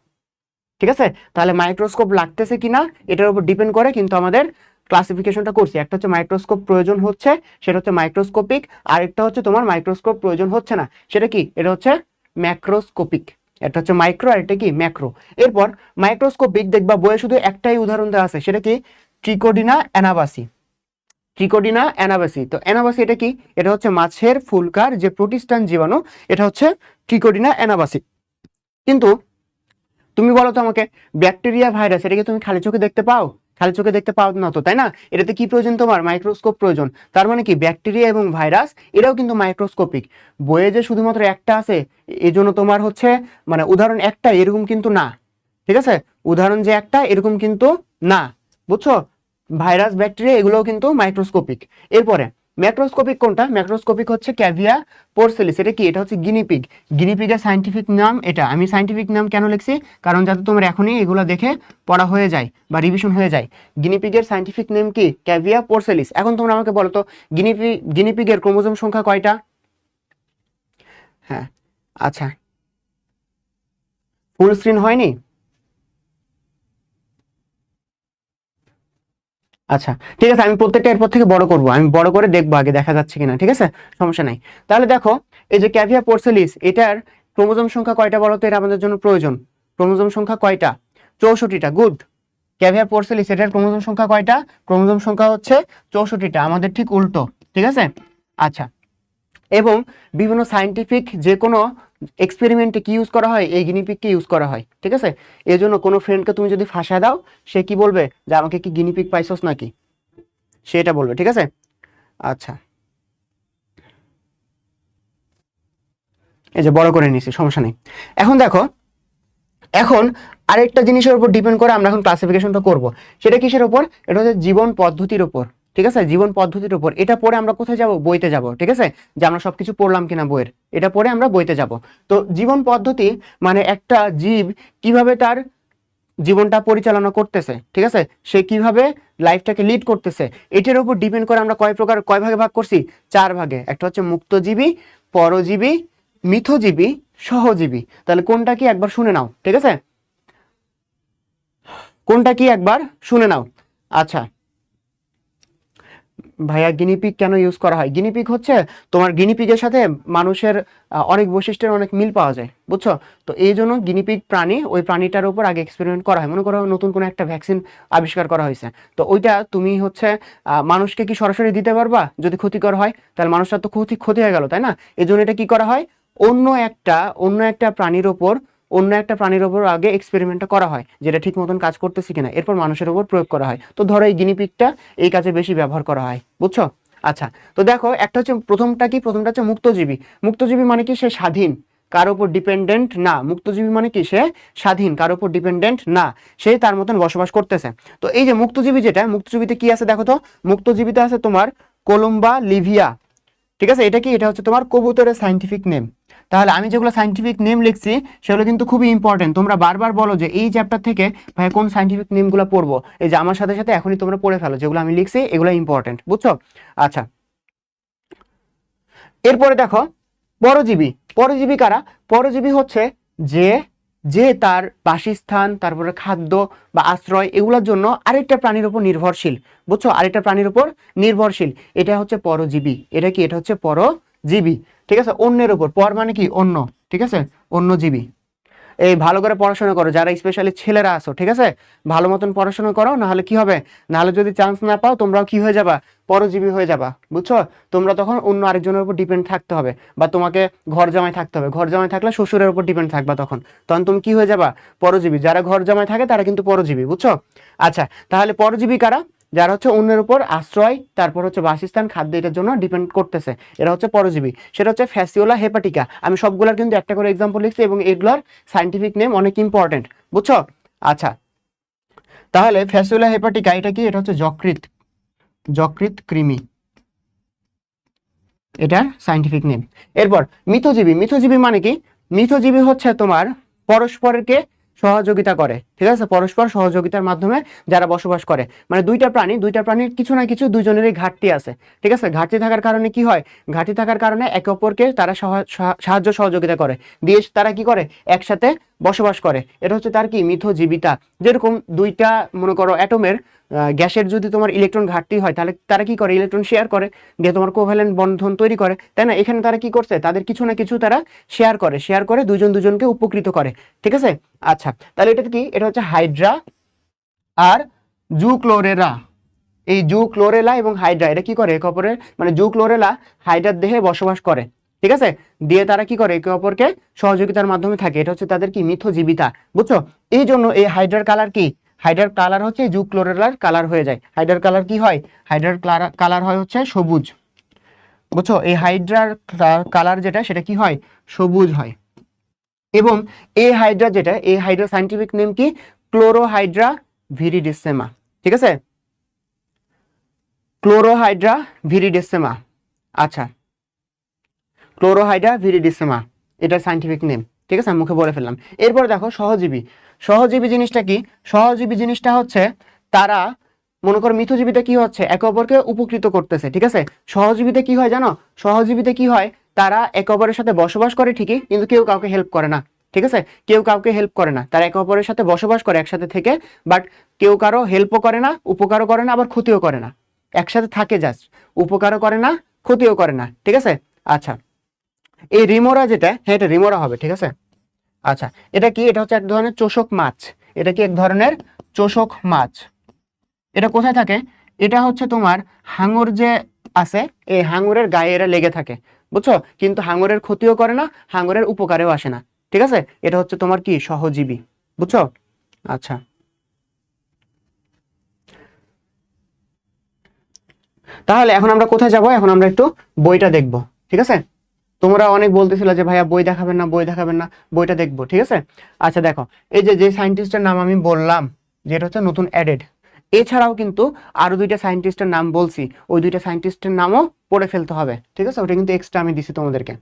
Speaker 1: ঠিক আছে। তাহলে মাইক্রোস্কোপ লাগতেছে কিনা এটার উপর ডিপেন্ড করে কিন্তু আমাদের ক্লাসিফিকেশনটা করছি। একটা হচ্ছে মাইক্রোস্কোপ প্রয়োজন হচ্ছে, সেটা হচ্ছে মাইক্রোস্কোপিক, আর একটা হচ্ছে তোমার মাইক্রোস্কোপ প্রয়োজন হচ্ছে না, সেটা কি, এটা হচ্ছে ম্যাক্রোস্কোপিক। এটা হচ্ছে মাইক্রো আর এটা কি ম্যাক্রো। এরপর মাইক্রোস্কোপিক দেখবা বইয়ে শুধু একটাই উদাহরণ দেওয়া আছে, সেটা কি, ট্রিকোডিনা অ্যানাবাসি, ট্রিকোডিনা অ্যানাবাসি। তো অ্যানাবাসি এটা কি, এটা হচ্ছে মাছের ফুলকার যে প্রোটিস্টান জীবাণু, এটা হচ্ছে ট্রিকোডিনা অ্যানাবাসি। কিন্তু তুমি বলো তো আমাকে, ব্যাকটেরিয়া, ভাইরাস, এটাকে তুমি খালি চোখে দেখতে পাও, খালি চোখে দেখতে পাও না তো, তাই না, এটাতে কি প্রয়োজন, তোমার মাইক্রোস্কোপ প্রয়োজন। তার মানে কি ব্যাকটেরিয়া এবং ভাইরাস এটাও কিন্তু মাইক্রোস্কোপিক। বইয়ে যে শুধুমাত্র একটা আছে এই জন্য তোমার হচ্ছে মানে উদাহরণ একটা এরকম কিন্তু না, ঠিক আছে, উদাহরণ যে একটা এরকম কিন্তু না, বুঝছো। ভাইরাস, ব্যাকটেরিয়া এগুলোও কিন্তু মাইক্রোস্কোপিক। এরপরে ম্যাক্রোস্কোপিক কোনটা, ম্যাক্রোস্কোপিক হচ্ছে ক্যাভিয়া পোর্সেলিস, এটা কি, এটা হচ্ছে গিনিপিগ। গিনিপিগের সাইন্টিফিক নাম এটা, আমি সাইন্টিফিক নাম কেন লিখছি, কারণ যাতে তোমার এখনই এগুলো দেখে পড়া হয়ে যায় বা রিভিশন হয়ে যায়। গিনিপিগের সাইন্টিফিক নেম কি, ক্যাভিয়া পোর্সেলিস। এখন তোমরা আমাকে বলো তো গিনিপিগের ক্রোমোজোম সংখ্যা কয়টা, হ্যাঁ আচ্ছা ফুল স্ক্রিন হয়নি, আচ্ছা ঠিক আছে, আমি প্রত্যেকটা এরপর থেকে বড় করব, আমি বড় করে দেখবো আগে দেখা যাচ্ছে কিনা, ঠিক আছে, সমস্যা নাই। তাহলে দেখো এই যে ক্যাভিয়া পোর্সেলিস, এটার ক্রোমোজোম সংখ্যা কয়টা বলো তো, এটা আমাদের জন্য প্রয়োজন, ক্রোমোজোম সংখ্যা কয়টা, 64টা, গুড। ক্যাভিয়া পোর্সেলিস এটার ক্রোমোজোম সংখ্যা কয়টা, ক্রোমোজোম সংখ্যা হচ্ছে 64টা, আমাদের ঠিক উল্টো, ঠিক আছে। আচ্ছা এবং বিভিন্ন সায়েন্টিফিক যে কোনো এক্সপেরিমেন্টে কি ইউজ করা হয়, এই গিনিপিগকে ইউজ করা হয়, ঠিক আছে। এই জন্য কোনো ফ্রেন্ডকে তুমি যদি ফাঁসা দাও, সে কি বলবে যে আমাকে কি গিনিপিগ পাইছস নাকি, সেটা বলবে, ঠিক আছে। আচ্ছা এই যে বড় করে নিছি, সমস্যা নেই। এখন দেখো, এখন আরেকটা জিনিসের উপর ডিপেন্ড করে আমরা এখন ক্লাসিফিকেশনটা করব। সেটা কিসের উপর? এটা হচ্ছে জীবন পদ্ধতির উপর, ঠিক আছে? জীবন পদ্ধতির উপর। এটা পরে আমরা কোথায় যাব? বইতে যাব, ঠিক আছে? যে আমরা সবকিছু পড়লাম কিনা বইয়ের, এটা পরে আমরা বইতে যাব। তো জীবন পদ্ধতি মানে একটা জীব কিভাবে তার জীবনটা পরিচালনা করতেছে, ঠিক আছে? সে কিভাবে লাইফটাকে লিড করতেছে, এটার উপর ডিপেন্ড করে আমরা কয় ভাগে ভাগ করছি? 4 ভাগে। একটা হচ্ছে মুক্তজীবী, পরজীবী, মিথজীবী, সহজীবী। তাহলে কোনটা কি একবার শুনে নাও, ঠিক আছে? কোনটা কি একবার শুনে নাও। আচ্ছা ভাইয়া, গিনিপিগ কেন ইউজ করা হয়? গিনিপিগ হচ্ছে তোমার, গিনিপিগের সাথে মানুষের অনেক বৈশিষ্ট্যের অনেক মিল পাওয়া যায়, বুঝছো? তো এই জন্য গিনিপিগ প্রাণী, ওই প্রাণীটার উপর আগে এক্সপেরিমেন্ট করা হয়। মনে করো নতুন কোনো একটা ভ্যাকসিন আবিষ্কার করা হয়েছে, তো ওইটা তুমি হচ্ছে মানুষকে কি সরাসরি দিতে পারবা? যদি ক্ষতিকর হয় তাহলে মানুষটার তো ক্ষতি হয়ে গেল, তাই না? এই জন্য এটা কি করা হয়, অন্য একটা প্রাণীর ওপর আগে এক্সপেরিমেন্টটা করা হয়, যেটা ঠিক মতন কাজ করতেছে কিনা, এরপর মানুষের উপর প্রয়োগ করা হয়। তো ধরো এই গিনিপিগটা এই কাজে বেশি ব্যবহার করা হয়, বুঝছো? আচ্ছা, তো দেখো একটা হচ্ছে প্রথমটা হচ্ছে মুক্তজীবী। মুক্তজীবী মানে কি? সে স্বাধীন, কার উপর ডিপেন্ডেন্ট না। মুক্তজীবী মানে কি? সে স্বাধীন, কার উপর ডিপেন্ডেন্ট না, সে তার মতন বসবাস করতেছে। তো এই যে মুক্তজীবী, যেটা মুক্তজীবীতে কি আছে দেখো তো, মুক্তজীবীতে আছে তোমার কোলম্বা লিভিয়া, ঠিক আছে? এটা কি? এটা হচ্ছে তোমার কবুতরের সাইন্টিফিক নেম। তাহলে আমি যেগুলো সাইন্টিফিক নেম লিখছি সেগুলো কিন্তু খুবই ইম্পর্টেন্ট। তোমরা বারবার বলো যে এই চ্যাপ্টার থেকে ভাই কোন সাইন্টিফিক নেমগুলো পড়বো, এই যে আমার সাথে সাথে এখনই তোমরা পড়ে ফেলো, যেগুলো আমি লিখছি এগুলো ইম্পর্টেন্ট, বুঝছো? আচ্ছা, এরপরে দেখো পরজীবী। পরজীবী কারা? পরজীবী হচ্ছে যে যে তার বাসস্থান, তারপরে খাদ্য বা আশ্রয়, এগুলোর জন্য আরেকটা প্রাণীর উপর নির্ভরশীল, বুঝছো? আরেকটা প্রাণীর উপর নির্ভরশীল, এটা হচ্ছে পরজীবী। এটা কি? এটা হচ্ছে পরজীবী, ঠিক আছে? অন্যের উপর, পর মানে কি? অন্য, ঠিক আছে? অন্যজীবী। এই ভালো করে পড়াশোনা করো, যারা স্পেশালি ছেলেরা আছো, ঠিক আছে? ভালো মতন পড়াশোনা করো, না হলে কি হবে, না হলে যদি চান্স না পাও তোমরাও কি হয়ে যাবা? পরজীবী হয়ে যাবা, বুঝছো? তোমরা তখন অন্য আরেকজনের উপর ডিপেন্ড থাকতে হবে, বা তোমাকে ঘর জামাই থাকতে হবে। ঘর জামাই থাকলে শ্বশুরের উপর ডিপেন্ড থাকবা, তখন তখন তুমি কি হয়ে যাবা? পরজীবী। যারা ঘর জামাই থাকে তারা কিন্তু পরজীবী, বুঝছো? আচ্ছা, তাহলে পরজীবী কারা? যারা হচ্ছে অন্যের উপর আশ্রয়, তারপর হচ্ছে বাসস্থান, খাদ্য, এটার জন্য ডিপেন্ড করতেছে, এরা হচ্ছে পরজীবী। সেটা হচ্ছে ফ্যাসিওলা হেপাটিকা। আমি সবগুলোর কিন্তু একটা করে এক্সাম্পল লিখছি, এবং এগুলোর সাইন্টিফিক নেম অনেক ইম্পর্টেন্ট, বুঝছো? আচ্ছা, তাহলে ফ্যাসিওলা হেপাটিকা এটা কি? এটা হচ্ছে যকৃৎ কৃমি, এটা সাইন্টিফিক নেম। এরপর মিথজীবী। মিথজীবী মানে কি? মিথজীবী হচ্ছে তোমার পরস্পরকে সহযোগিতা করে, ঠিক আছে? পরস্পর সহযোগিতার মাধ্যমে যারা বসবাস করে, মানে দুইটা প্রাণীর কিছু না কিছু দুইজনেরই ঘাটতি আছে, ঠিক আছে? ঘাটতি থাকার কারণে কি হয়? ঘাটতি থাকার কারণে একে অপরকে তারা সাহায্য সহযোগিতা করে, দিয়ে তারা কি করে? একসাথে বসবাস করে। এটা হচ্ছে তার কি? মিথজীবিতা। যেরকম দুইটা মনে করো অ্যাটমের গ্যাসের যদি তোমার ইলেকট্রন ঘাটতি হয়, তাহলে তারা কি করে? ইলেকট্রন শেয়ার করে, দিয়ে তোমার কোভ্যালেন্ট বন্ধন তৈরি করে, তাই না? এখানে তারা কি করছে? তাদের কিছু না কিছু তারা শেয়ার করে দুজন দুজনকে উপকৃত করে, ঠিক আছে? আচ্ছা, তাহলে এটা কি? এটা হচ্ছে হাইড্রা আর জুক্লোরেলা। এই জুক্লোরেলা এবং হাইড্রা এটা কি করে? একে অপরের, মানে জুক্লোরেলা হাইড্রার দেহে বসবাস করে, ঠিক আছে? দিয়ে তারা কি করে? একে অপরকে সহযোগিতার মাধ্যমে থাকে। এটা হচ্ছে তাদের কি? মিথজীবিতা, বুঝছো? এই জন্য এই হাইড্রার কালার কি? হাইড্রার কালার হচ্ছে জুক্লোরেলার কালার হয়ে যায়। হাইড্রার কালার কি হয়? হাইড্রার কালার হয় হচ্ছে সবুজ, বুঝছো? এই হাইড্রার কালার যেটা, সেটা কি হয়? সবুজ হয়। এবং এই হাইড্রা যেটা, এই হাইড্রা সাইন্টিফিক নেম কি? ক্লোরোহাইড্রা ভিরিডিসেমা, ঠিক আছে? ক্লোরোহাইড্রা ভিরিডিসেমা। আচ্ছা, ক্লোরোহাইড্রা ভিরিডিসেমা এটা সাইন্টিফিক নেম, ঠিক আছে? আমি মুখে বলে ফেললাম। এরপর দেখো সহজীবী। সহজীবী জিনিসটা কি? সহজীবী জিনিসটা হচ্ছে তারা, মনে করো মিথজীবীতে কি হচ্ছে? একে অপরকে উপকৃত করতেছে, ঠিক আছে? সহজীবীতে কি হয় জানো? সহজীবীতে কি হয়? তারা একে অপরের সাথে বসবাস করে ঠিকই, কিন্তু কেউ কাউকে হেল্প করে না, ঠিক আছে? কেউ কাউকে হেল্প করে না, তারা একে অপরের সাথে বসবাস করে একসাথে থেকে, বাট কেউ কারো হেল্পও করে না, উপকারও করে না, আবার ক্ষতিও করে না। একসাথে থাকে জাস্ট, উপকারও করে না, ক্ষতিও করে না, ঠিক আছে? আচ্ছা, এই রিমোরা যেটা, হ্যাঁ এটা রিমোরা হবে, ঠিক আছে? আচ্ছা, এটা কি? এটা হচ্ছে এক ধরনের চোষক মাছ। এটা কি? এক ধরনের চোষক মাছ। এটা কোথায় থাকে? এটা হচ্ছে তোমার হাঙর যে আছে, এই হাঙরের গায়ে এরা লেগে থাকে, বুঝছো? কিন্তু হাঙরের ক্ষতিও করে না, হাঙরের উপকারেও আসে না, ঠিক আছে? এটা হচ্ছে তোমার কি? সহজীবী, বুঝছো? আচ্ছা, তাহলে এখন আমরা কোথায় যাব? এখন আমরা একটু বইটা দেখব, ঠিক আছে? তোমরা অনেক বলতেছিলে যে ভাইয়া বই দেখাবেন না, বই দেখাবেন না, বইটা দেখবো, ঠিক আছে। আচ্ছা দেখো, এই যে সায়েন্টিস্টের নাম আমি বললাম, যেটা হচ্ছে নতুন অ্যাডেড, এছাড়াও কিন্তু আরো 2টা সায়েন্টিস্টের নাম বলছি, ওই 2টা সায়েন্টিস্টের নামও পড়ে ফেলতে হবে, ঠিক আছে, ওটা কিন্তু এক্সট্রা আমি দিছি তোমাদেরকে।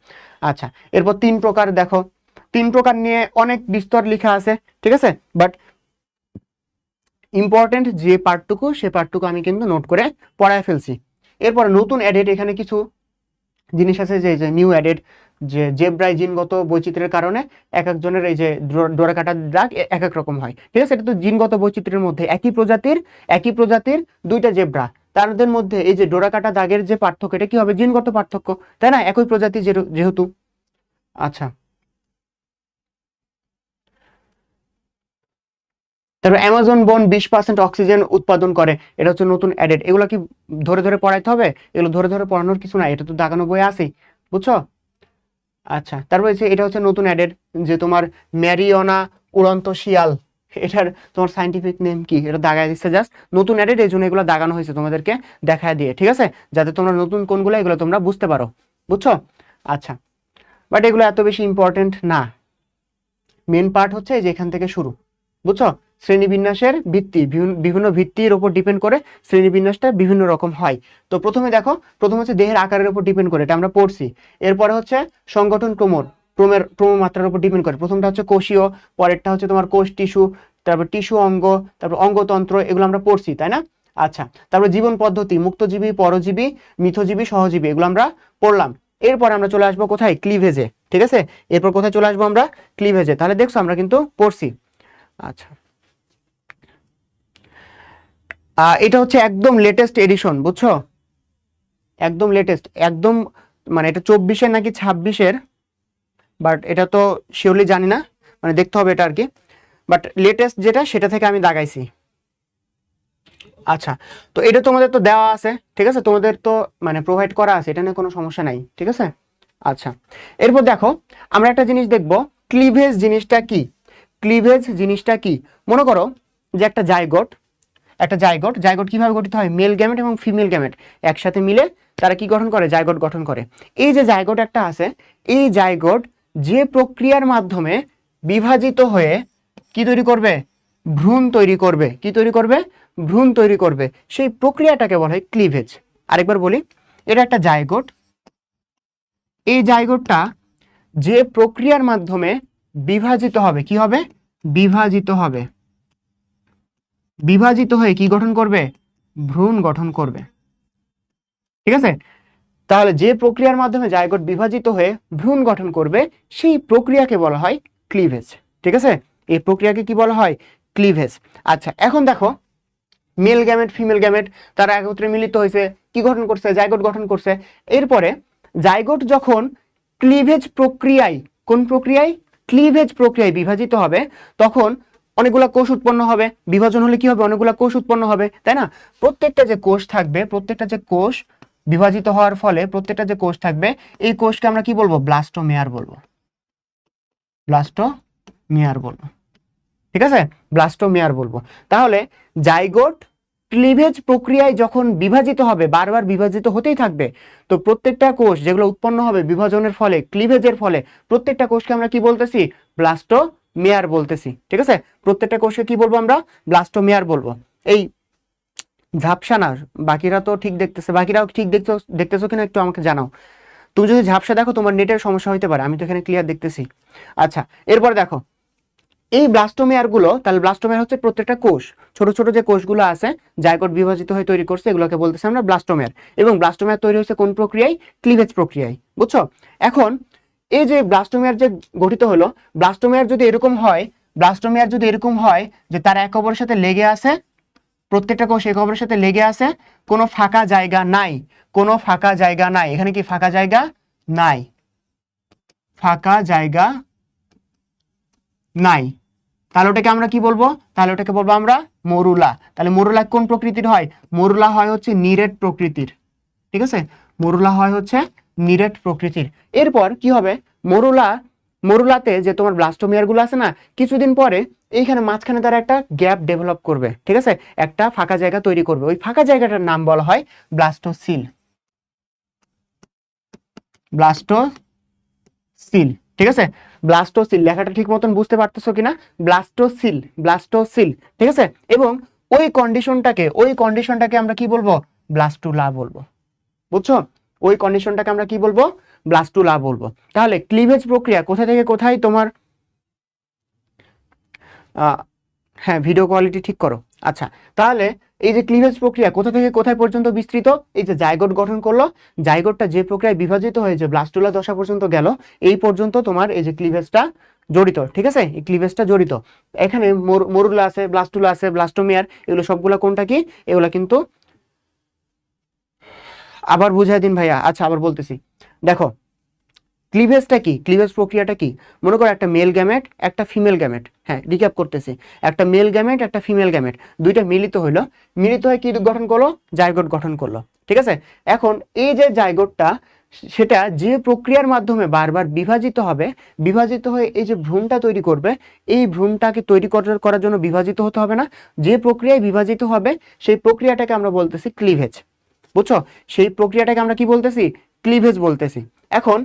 Speaker 1: আচ্ছা, এরপর 3 প্রকার, দেখো 3 প্রকার নিয়ে অনেক বিস্তর লেখা আছে, ঠিক আছে, বাট ইম্পর্টেন্ট যে পার্টটুকু, সে পার্টটুকু আমি কিন্তু নোট করে পড়ায় ফেলছি। এরপর নতুন অ্যাডেড, এখানে কিছু জিনিস আছে যে নিউ অ্যাডেড, যে জেব্রায় জিনগত বৈচিত্র্যের কারণে এক একজনের এই যে ডোরা কাটার দাগ এক এক রকম হয়, ঠিক আছে, এটা তো জিনগত বৈচিত্র্যের মধ্যে একই প্রজাতির 2টা জেব্রা, তাদের মধ্যে এই যে ডোরা কাটা দাগের যে পার্থক্য, এটা কি হবে? জিনগত পার্থক্য, তাই না, একই প্রজাতি যেহেতু। আচ্ছা, তারপর অ্যামাজন বন 20% অক্সিজেন উৎপাদন করে, এটা হচ্ছে নতুন অ্যাডেড। এগুলো কি ধরে ধরে পড়াইতে হবে? এগুলো ধরে ধরে পড়ানোর কিছু নাই, এটা তো দাগানো বই আছেই, বুঝছো। আচ্ছা, তারপর এটা হচ্ছে নতুন অ্যাডেড, যে তোমার ম্যারিওনা উড়ন্ত শিয়াল, এটার তোমার সাইন্টিফিক নেম কি, এটা দাগায় দিচ্ছে জাস্ট, নতুন অ্যাডেড, এই জন্য এগুলো দাগানো হয়েছে তোমাদেরকে দেখায় দিয়ে, ঠিক আছে, যাতে তোমরা নতুন কোনগুলো এগুলো তোমরা বুঝতে পারো, বুঝছো। আচ্ছা, বাট এগুলো এত বেশি ইম্পর্টেন্ট না, মেন পার্ট হচ্ছে যে এখান থেকে শুরু, বুঝছো। শ্রেণীবিন্যাসের ভিত্তি, বিভিন্ন ভিত্তির উপর ডিপেন্ড করে শ্রেণীবিন্যাসটা বিভিন্ন রকম হয়। তো প্রথমে দেখো, প্রথম হচ্ছে দেহের আকারের উপর ডিপেন্ড করে, এটা আমরা পড়ছি। এরপরে হচ্ছে সংগঠন ক্রমমাত্রার উপর ডিপেন্ড করে, প্রথমটা হচ্ছে কোষীয়, পরেরটা হচ্ছে তোমার কোষ টিস্যু, তারপর টিস্যু অঙ্গ, তারপর অঙ্গতন্ত্র, এগুলো আমরা পড়ছি, তাই না। আচ্ছা, তারপর জীবন পদ্ধতি, মুক্তজীবী, পরজীবী, মিথজীবী, সহজীবী, এগুলো আমরা পড়লাম। এরপর আমরা চলে আসবো কোথায়? ক্লিভেজে, ঠিক আছে, এরপর কোথায় চলে আসবো আমরা? ক্লিভেজে। তাহলে দেখছো আমরা কিন্তু পড়ছি। আচ্ছা, এটা হচ্ছে একদম লেটেস্ট এডিশন, বুঝছো, একদম লেটেস্ট, একদম মানে এটা 24-এর নাকি 26-এর, বাট এটা তো শিওরলি জানি না, মানে দেখতে হবে এটা আর কি, বাট লেটেস্ট যেটা সেটা থেকে আমি দাগাইছি। আচ্ছা, তো এটা তোমাদের তো দেওয়া আছে, ঠিক আছে, তোমাদের তো মানে প্রোভাইড করা আছে, এটা নিয়ে কোনো সমস্যা নাই, ঠিক আছে। আচ্ছা, এরপর দেখো আমরা একটা জিনিস দেখব, ক্লিভেজ জিনিসটা কি। ক্লিভেজ জিনিসটা কি? মনে করো যে একটা জাইগোট কিভাবে গঠিত হয়? মেল গ্যামেট এবং ফিমেল গ্যামেট একসাথে মিলে তারা কি গঠন করে? জাইগোট গঠন করে। এই যে জাইগোট একটা আছে, এই জাইগোট যে প্রক্রিয়ার মাধ্যমে বিভাজিত হয়ে কি তৈরি করবে? ভ্রূণ তৈরি করবে। কি তৈরি করবে? ভ্রূণ তৈরি করবে। সেই প্রক্রিয়াটাকে বলা হয় ক্লিভেজ। আরেকবার বলি, এটা একটা জাইগোট, এই জাইগোটটা যে প্রক্রিয়ার মাধ্যমে বিভাজিত হবে, কি হবে? বিভাজিত হবে, বিভাজিত হয়ে কি গঠন করবে? ভ্রূণ গঠন করবে, ঠিক আছে। তাহলে যে প্রক্রিয়ার মাধ্যমে জাইগোট বিভাজিত হয়ে ভ্রূণ গঠন করবে, সেই প্রক্রিয়াকে বলা হয় ক্লিভেজ, ঠিক আছে। এই প্রক্রিয়াকে কি বলা হয়? ক্লিভেজ। আচ্ছা, এখন দেখো মেল গ্যামেট ফিমেল গ্যামেট তারা একত্রে মিলিত হয়েছে, কি গঠন করছে? জাইগোট গঠন করছে। এরপরে জাইগোট যখন ক্লিভেজ প্রক্রিয়ায়, কোন প্রক্রিয়ায়? ক্লিভেজ প্রক্রিয়ায় বিভাজিত হবে, তখন অনেকগুলা কোষ উৎপন্ন হবে। বিভাজন হলে কি হবে? অনেকগুলা কোষ উৎপন্ন হবে, তাই না। প্রত্যেকটা যে কোষ থাকবে, প্রত্যেকটা যে কোষ বিভাজিত হওয়ার ফলে প্রত্যেকটা যে কোষ থাকবে, এই কোষকে আমরা কি বলবো? ব্লাস্টোমেয়ার বলবো, ব্লাস্টোমেয়ার বলবো, ঠিক আছে, ব্লাস্টোমেয়ার বলবো। তাহলে জাইগোট ক্লিভেজ প্রক্রিয়ায় যখন বিভাজিত হবে, বারবার বিভাজিত হতেই থাকবে, তো প্রত্যেকটা কোষ যেগুলো উৎপন্ন হবে বিভাজনের ফলে, ক্লিভেজের ফলে, প্রত্যেকটা কোষকে আমরা কি বলতেছি? ব্লাস্টোমেয়ার বলতেছি, ঠিক আছে। প্রত্যেকটা কোষকে কি বলবো আমরা? ব্লাস্টোমেয়ার বলবো। এই ঝাপসা না, বাকিরা তো ঠিক দেখতেছে, বাকিরাও ঠিক দেখতেছো কিনা একটু আমাকে জানাও। তুমি যদি ঝাপসা দেখো তোমার নেটের সমস্যা হতে পারে, আমি তো এখানে ক্লিয়ার দেখতেছি। আচ্ছা, এরপর দেখো এই ব্লাস্টোমেয়ার গুলো, তাহলে ব্লাস্টোমেয়ার হচ্ছে প্রত্যেকটা কোষ, ছোট ছোট যে কোষগুলো আছে জাইগোট বিভাজিত হয়ে তৈরি করছে, এগুলোকে বলতেছি আমরা ব্লাস্টোমেয়ার। এবং ব্লাস্টোমেয়ার তৈরি হচ্ছে কোন প্রক্রিয়ায়? ক্লিভেজ প্রক্রিয়ায়, বুঝছো। এখন এই যে ব্লাস্টোমেয়ার যে গঠিত হলো, ব্লাস্টোমেয়ার যদি এরকম হয়, ব্লাস্টোমেয়ার যদি এরকম হয় যে তারা একে অপরের সাথে লেগে আছে, প্রত্যেকটা কোষ একে অপরের সাথে লেগে আছে, কোনো ফাঁকা জায়গা নাই, কোনো ফাঁকা জায়গা নাই, এখানে কি ফাঁকা জায়গা নাই? ফাঁকা জায়গা নাই, তাহলে ওটাকে আমরা কি বলবো? তাহলে ওটাকে বলবো আমরা মরুলা। তাহলে মরুলা কোন প্রকৃতির হয়? মরুলা হয় হচ্ছে নিরেট প্রকৃতির, ঠিক আছে, মরুলা হয় হচ্ছে নিরেট প্রকৃতির। এরপর কি হবে? মরুলাতে যে তোমার ব্লাস্টোমিয়ার গুলো আছে না, কিছুদিন পরে এইখানে মাঝখানে তারা একটা গ্যাপ ডেভেলপ করবে, ঠিক আছে, একটা ফাঁকা জায়গা তৈরি করবে, ওই ফাঁকা জায়গাটার নাম বলা হয় ব্লাস্টোসিল, ব্লাস্টোসিল, সিল, ঠিক আছে? ব্লাস্টোসিল লেখাটা ঠিক মতন বুঝতে পারতেছো কিনা? ব্লাস্টোসিল, ব্লাস্টোসিল, ঠিক আছে? এবং ওই কন্ডিশনটাকে আমরা কি বলবো? ব্লাস্টুলা বলবো, বুঝছো? ওই কন্ডিশনটাকে আমরা কি বলবো? ব্লাস্টুলা বলবো। তাহলে ক্লিভেজ প্রক্রিয়া কোথা থেকে কোথায় তোমার হ্যাঁ, ভিডিও কোয়ালিটি ঠিক করো। আচ্ছা, তাহলে এই যে ক্লিভেজ প্রক্রিয়া কোথা থেকে কোথায় পর্যন্ত বিস্তৃত? এই যে জাইগোট গঠন করলো, জাইগোটটা যে প্রক্রিয়ায় বিভাজিত হয়ে যে ব্লাস্টুলা দশা পর্যন্ত গেল, এই পর্যন্ত তোমার এই যে ক্লিভেজটা জড়িত, ঠিক আছে? এই ক্লিভেজটা জড়িত। এখানে মরুলা আছে, ব্লাস্টুলা আছে, ব্লাস্টোমিয়ার, এগুলো সবগুলা কোনটা কি? এগুলা কিন্তু আবার বুঝাই দিন ভাইয়া। আচ্ছা, আবার বলতেছি, দেখো ক্লিভেজটা কি, ক্লিভেজ প্রক্রিয়াটা কি? মনে করো একটা মেল গ্যামেট, একটা ফিমেল গ্যামেট, হ্যাঁ রিক্যাপ করতেছি, একটা মেল গ্যামেট, একটা ফিমেল গ্যামেট, দুইটা মিলিত হইলো, মিলিত হয়ে কি গঠন করলো? জাইগোট গঠন করলো, ঠিক আছে? এখন এই যে জাইগোটটা, সেটা যে প্রক্রিয়ার মাধ্যমে বারবার বিভাজিত হবে, বিভাজিত হয়ে এই যে ভ্রূণটা তৈরি করবে, এই ভ্রূণটাকে তৈরি করার জন্য বিভাজিত হতে হবে না? যে প্রক্রিয়ায় বিভাজিত হবে সেই প্রক্রিয়াটাকে আমরা বলতেছি ক্লিভেজ, বুঝছো? সেই প্রক্রিয়াটাকে আমরা কি বলতেছি? ক্লিভেজ বলতেছি। এখন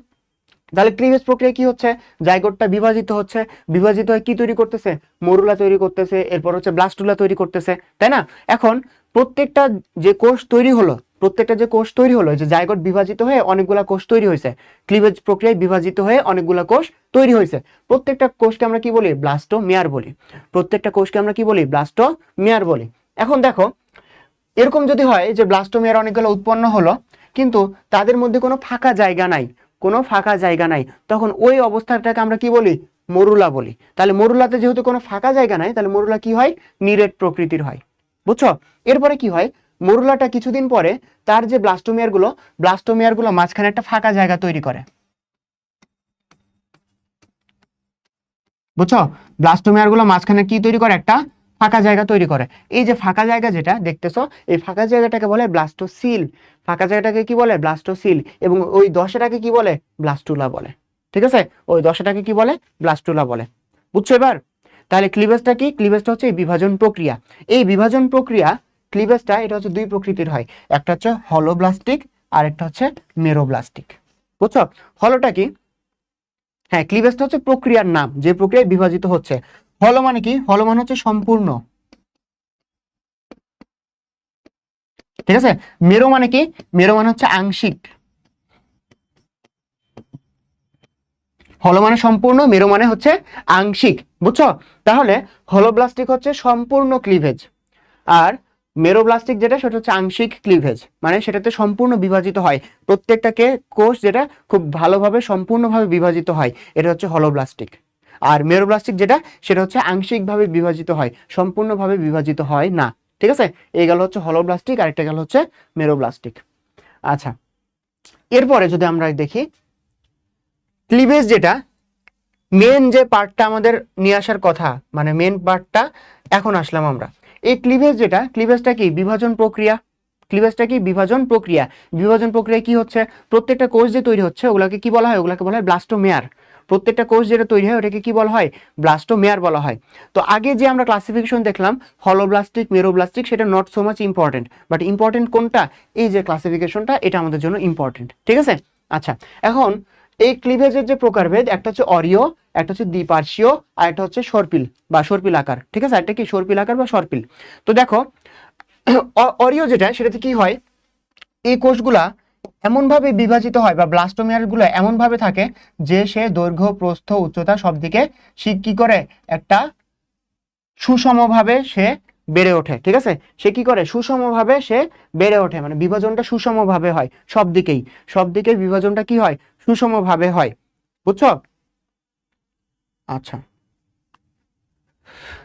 Speaker 1: তাহলে ক্লিভেজ প্রক্রিয়া কি হচ্ছে? জাইগোটটা বিভাজিত হচ্ছে, বিভাজিত হয়ে কি তৈরি করতেছে? মরুলা তৈরি করতেছে, এরপর হচ্ছে ব্লাস্টুলা তৈরি করতেছে, তাই না? এখন প্রত্যেকটা যে কোষ তৈরি হলো, প্রত্যেকটা যে কোষ তৈরি হলো, যে জাইগোট বিভাজিত হয়ে অনেকগুলা কোষ তৈরি হয়েছে, ক্লিভেজ প্রক্রিয়ায় বিভাজিত হয়ে অনেকগুলা কোষ তৈরি হয়েছে, প্রত্যেকটা কোষকে আমরা কি বলি? ব্লাস্টোমিয়ার বলি। প্রত্যেকটা কোষকে আমরা কি বলি? ব্লাস্টোমিয়ার বলি। এখন দেখো, এরকম যদি হয় যে ব্লাস্টোমিয়ার অনেকগুলো উৎপন্ন হলো, কিন্তু তাদের মধ্যে কোনো ফাঁকা জায়গা নাই, কোনো ফাঁকা জায়গা নাই, তখন ওই অবস্থাটাকে আমরা কি বলি? মরুলা বলি। তাহলে মরুলাতে যেহেতু কোনো ফাঁকা জায়গা নাই, তাহলে মরুলা কি হয়? নিরেট প্রকৃতির হয়, বুঝছো? এরপরে কি হয়? মরুলাটা কিছুদিন পরে তার যে ব্লাস্টোমিয়ার গুলো মাঝখানে একটা ফাঁকা জায়গা তৈরি করে, বুঝছো? ব্লাস্টোমিয়ার গুলো মাঝখানে কি তৈরি করে? একটা ফাঁকা জায়গা তৈরি করে। এই যে ফাঁকা জায়গা যেটা দেখতেছো, এই ফাঁকা জায়গাটাকে বলে ব্লাস্টোসিল। ফাঁকা জায়গাটাকে কি বলে? ব্লাস্টোসিল। এবং ওই দশাটাকে কি বলে? ব্লাস্টুলা বলে, ঠিক আছে? ওই দশাটাকে কি বলে? ব্লাস্টুলা বলে, বুঝছো এবার? তাহলে ক্লিভেজটা কি? ক্লিভেজটা হচ্ছে এই বিভাজন প্রক্রিয়া। এই বিভাজন প্রক্রিয়া, ক্লিভেজটা এটা হচ্ছে দুই প্রকৃতির হয়, একটা হচ্ছে হলোব্লাস্টিক আর একটা হচ্ছে মেরোব্লাস্টিক, বুঝছো? হলোটা কি? হ্যাঁ, ক্লিভেজটা হচ্ছে প্রক্রিয়ার নাম, যে প্রক্রিয়ায় বিভাজিত হচ্ছে। হলো মানে কি? হলো মানে হচ্ছে সম্পূর্ণ, ঠিক আছে? মেরো মানে কি? মেরো মানে হচ্ছে আংশিক। হলো মানে সম্পূর্ণ, মেরো মানে হচ্ছে আংশিক, বুঝছো? তাহলে হলোব্লাস্টিক হচ্ছে সম্পূর্ণ ক্লিভেজ, আর মেরোব্লাস্টিক যেটা, সেটা হচ্ছে আংশিক ক্লিভেজ, মানে সেটাতে সম্পূর্ণ বিভাজিত হয়, প্রত্যেকটাকে কোষ যেটা খুব ভালোভাবে সম্পূর্ণভাবে বিভাজিত হয়, এটা হচ্ছে হলোব্লাস্টিক। আর মেরোব্লাস্টিক যেটা, সেটা হচ্ছে আংশিকভাবে বিভাজিত হয়, সম্পূর্ণভাবে বিভাজিত হয় না, ঠিক আছে? এই গেল হচ্ছে হলোব্লাস্টিক, আর একটা গেল হচ্ছে মেরোব্লাস্টিক। আচ্ছা, এরপরে যদি আমরা দেখি ক্লিভেজ যেটা, মেন যে পার্টটা আমাদের নিয়ে আসার কথা, মানে মেন পার্টটা এখন আসলাম আমরা। এই ক্লিভেজ যেটা, ক্লিভেজটা কি? বিভাজন প্রক্রিয়া। ক্লিভেজটা কি? বিভাজন প্রক্রিয়া। বিভাজন প্রক্রিয়া কি হচ্ছে? প্রত্যেকটা কোষ যে তৈরি হচ্ছে, ওগুলাকে কি বলা হয়? ওগুলাকে বলা হয় ব্লাস্টোমেয়ার। প্রত্যেকটা কোষ যেটা তৈরি হয়, ওটাকে কি বলা হয়? ব্লাস্টোমেয়ার বলা হয়। তো আগে যে আমরা ক্লাসিফিকেশন দেখলাম, হলোব্লাস্টিক, মেরোব্লাস্টিক, সেটা not so much important, but important কোনটা? এই যে ক্লাসিফিকেশনটা, এটা আমাদের জন্য ইম্পর্টেন্ট, ঠিক আছে? আচ্ছা, এখন এই ক্লিভেজের যে প্রকারভেদ, একটা হচ্ছে অরিও, একটা হচ্ছে দ্বিপার্শ্বীয়, আর একটা হচ্ছে সর্পিল বা সর্পিল আকার, ঠিক আছে? একটা কি? সর্পিল আকার বা সর্পিল। তো দেখো, অরিও যেটা, সেটাতে কি হয়? এই কোষগুলা এমনভাবে বিভাজিত হয়, বা ব্লাস্টোমিয়ার গুলো এমনভাবে থাকে যে সে দৈর্ঘ্য, প্রস্থ, উচ্চতা সব দিকে সে কি করে? একটা সুষমভাবে সে বেড়ে ওঠে, ঠিক আছে? সে কি করে? সুষমভাবে সে বেড়ে ওঠে, মানে বিভাজনটা সুষমভাবে হয় সব দিকেই, সব দিকে বিভাজনটা কি হয়? সুষমভাবে হয়, বুঝছো? আচ্ছা,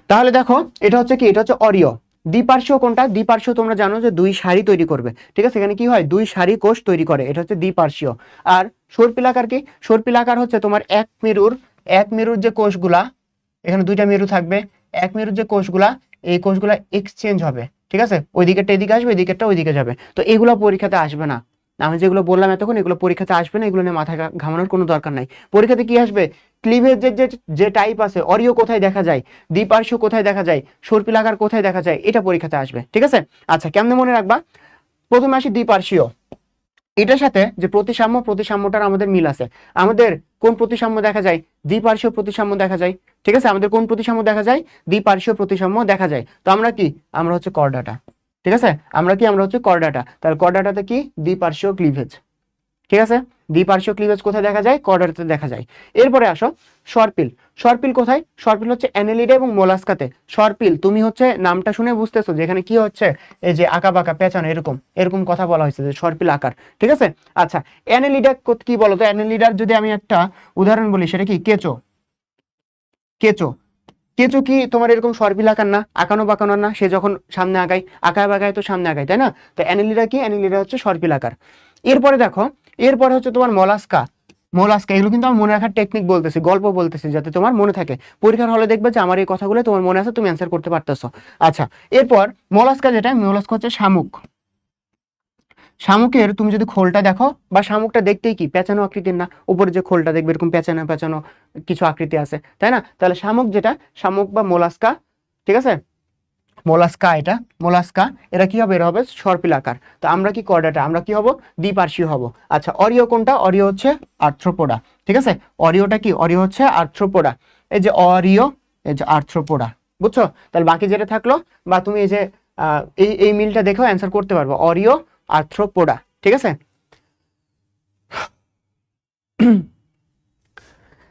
Speaker 1: তাহলে দেখো, এটা হচ্ছে কি? এটা হচ্ছে অরিও। দ্বিপার্শ্বীয় কোনটা? দ্বিপার্শ্বীয় তোমরা জানো যে দুই সারি তৈরি করবে, ঠিক আছে? এখানে কি হয়? দুই সারি কোষ তৈরি করে, এটা হচ্ছে দ্বিপার্শ্বীয়। আর সর্পিলাকার কি? সর্পিলাকার হচ্ছে তোমার এক মেরুর যে কোষগুলা, এখানে দুইটা মেরু থাকবে, এক মেরুর যে কোষগুলা, এই কোষগুলা এক্সচেঞ্জ হবে, ঠিক আছে? ওই দিকেরটা এদিকে আসবে, এদিকেরটা ওইদিকে যাবে। তো এগুলো পরীক্ষাতে আসবে না, আমি যেগুলো বললাম এতক্ষণ, এগুলো পরীক্ষাতে আসবে না, এগুলো নিয়ে মাথা ঘামানোর কোনো দরকার নাই। পরীক্ষাতে কি আসবে? ক্লিভেজের যে যে টাইপ আছে, অরিও কোথায় দেখা যায়, দ্বিপার্শ্বীয় কোথায় দেখা যায়, সর্পিলাকার কোথায় দেখা যায়, এটা পরীক্ষাতে আসবে, ঠিক আছে? আচ্ছা, কেমনে মনে রাখবা? প্রথমে আসি দ্বিপার্শ্বীয়। এটার সাথে যে প্রতিসাম্যটার আমাদের মিল আছে। আমাদের কোন প্রতিসাম্য দেখা যায়? দ্বিপার্শ্বীয় প্রতিসাম্য দেখা যায়। ঠিক আছে, আমাদের কোন প্রতিসাম্য দেখা যায়? দ্বিপার্শ্বীয় প্রতিসাম্য দেখা যায়। তো আমরা কি, আমরা হচ্ছে করডাটা। ঠিক আছে, আমরা হচ্ছে করডাটা। তাহলে করডাটাতে কি? দ্বিপার্শ্বীয় ক্লিভেজ। ঠিক আছে, দ্বিপার্শ্বীয় ক্লিভেজ কোথায় দেখা যায়? কর্ডাটাতে দেখা যায়। এরপরে আসো সরপিল। সরপিল কোথায়? সরপিল হচ্ছে অ্যানেলিডা এবং মোলাস্কাতে। সরপিল, তুমি হচ্ছে নামটা শুনে বুঝতেছো যে এখানে কি হচ্ছে, এই যে আঁকা বাঁকা পেঁচানো এরকম এরকম কথা বলা হয়েছে যে সরপিল আকার। ঠিক আছে, আচ্ছা অ্যানেলিডা কি বলো তো? অ্যানেলিডার যদি আমি একটা উদাহরণ বলি, সেটা কি? কেঁচো। কেঁচো, কেঁচো কি তোমার এরকম সরপিল আকার না? আঁকানো বাঁকানো না? সে যখন সামনে আগায়, আঁকায় বাঁকায় তো সামনে আগায়, তাই না? তো অ্যানেলিডা কি? অ্যানেলিডা হচ্ছে সরপিল আকার। এরপরে দেখো, এরপরে হচ্ছে তোমার মলাস্কা। মলাস্কা, এগুলো কিন্তু আমার মনে রাখার টেকনিক বলতেছি, গল্প বলতেছি, যাতে তোমার মনে থাকে। পরীক্ষার হলে দেখবে যে আমার এই কথাগুলো তোমার মনে আছে, তুমি অ্যান্সার করতে পারতেছো। আচ্ছা, এরপর মলাস্কা যেটা, মলাস্কা হচ্ছে শামুক। শামুকের তুমি যদি খোলটা দেখো, বা শামুকটা দেখতেই কি পেঁচানো আকৃতির না? উপরে যে খোলটা দেখবে এরকম পেঁচানো পেঁচানো কিছু আকৃতি আছে, তাই না? তাহলে শামুক যেটা, শামুক বা মোলাস্কা, ঠিক আছে, মোলাস্কা, এটা মোলাস্কা, এরা কি হবে? এরা হবে সর্পিল আকার। তো আমরা কি করডাটা, আমরা কি হব? দ্বিপার্শ্বীয় হব। আচ্ছা, অরিও কোনটা? অরিও হচ্ছে আর্থ্রোপোডা। ঠিক আছে, অরিওটা কি? অরিও হচ্ছে আর্থ্রোপোডা। এই যে অরিও, এই যে আর্থ্রোপোডা, বুঝছো? তাহলে বাকি যেটা থাকলো, বা তুমি এই যে এই এই মিলটা দেখো অ্যান্সার করতে পারবো, অরিও আর্থ্রোপোডা। ঠিক আছে,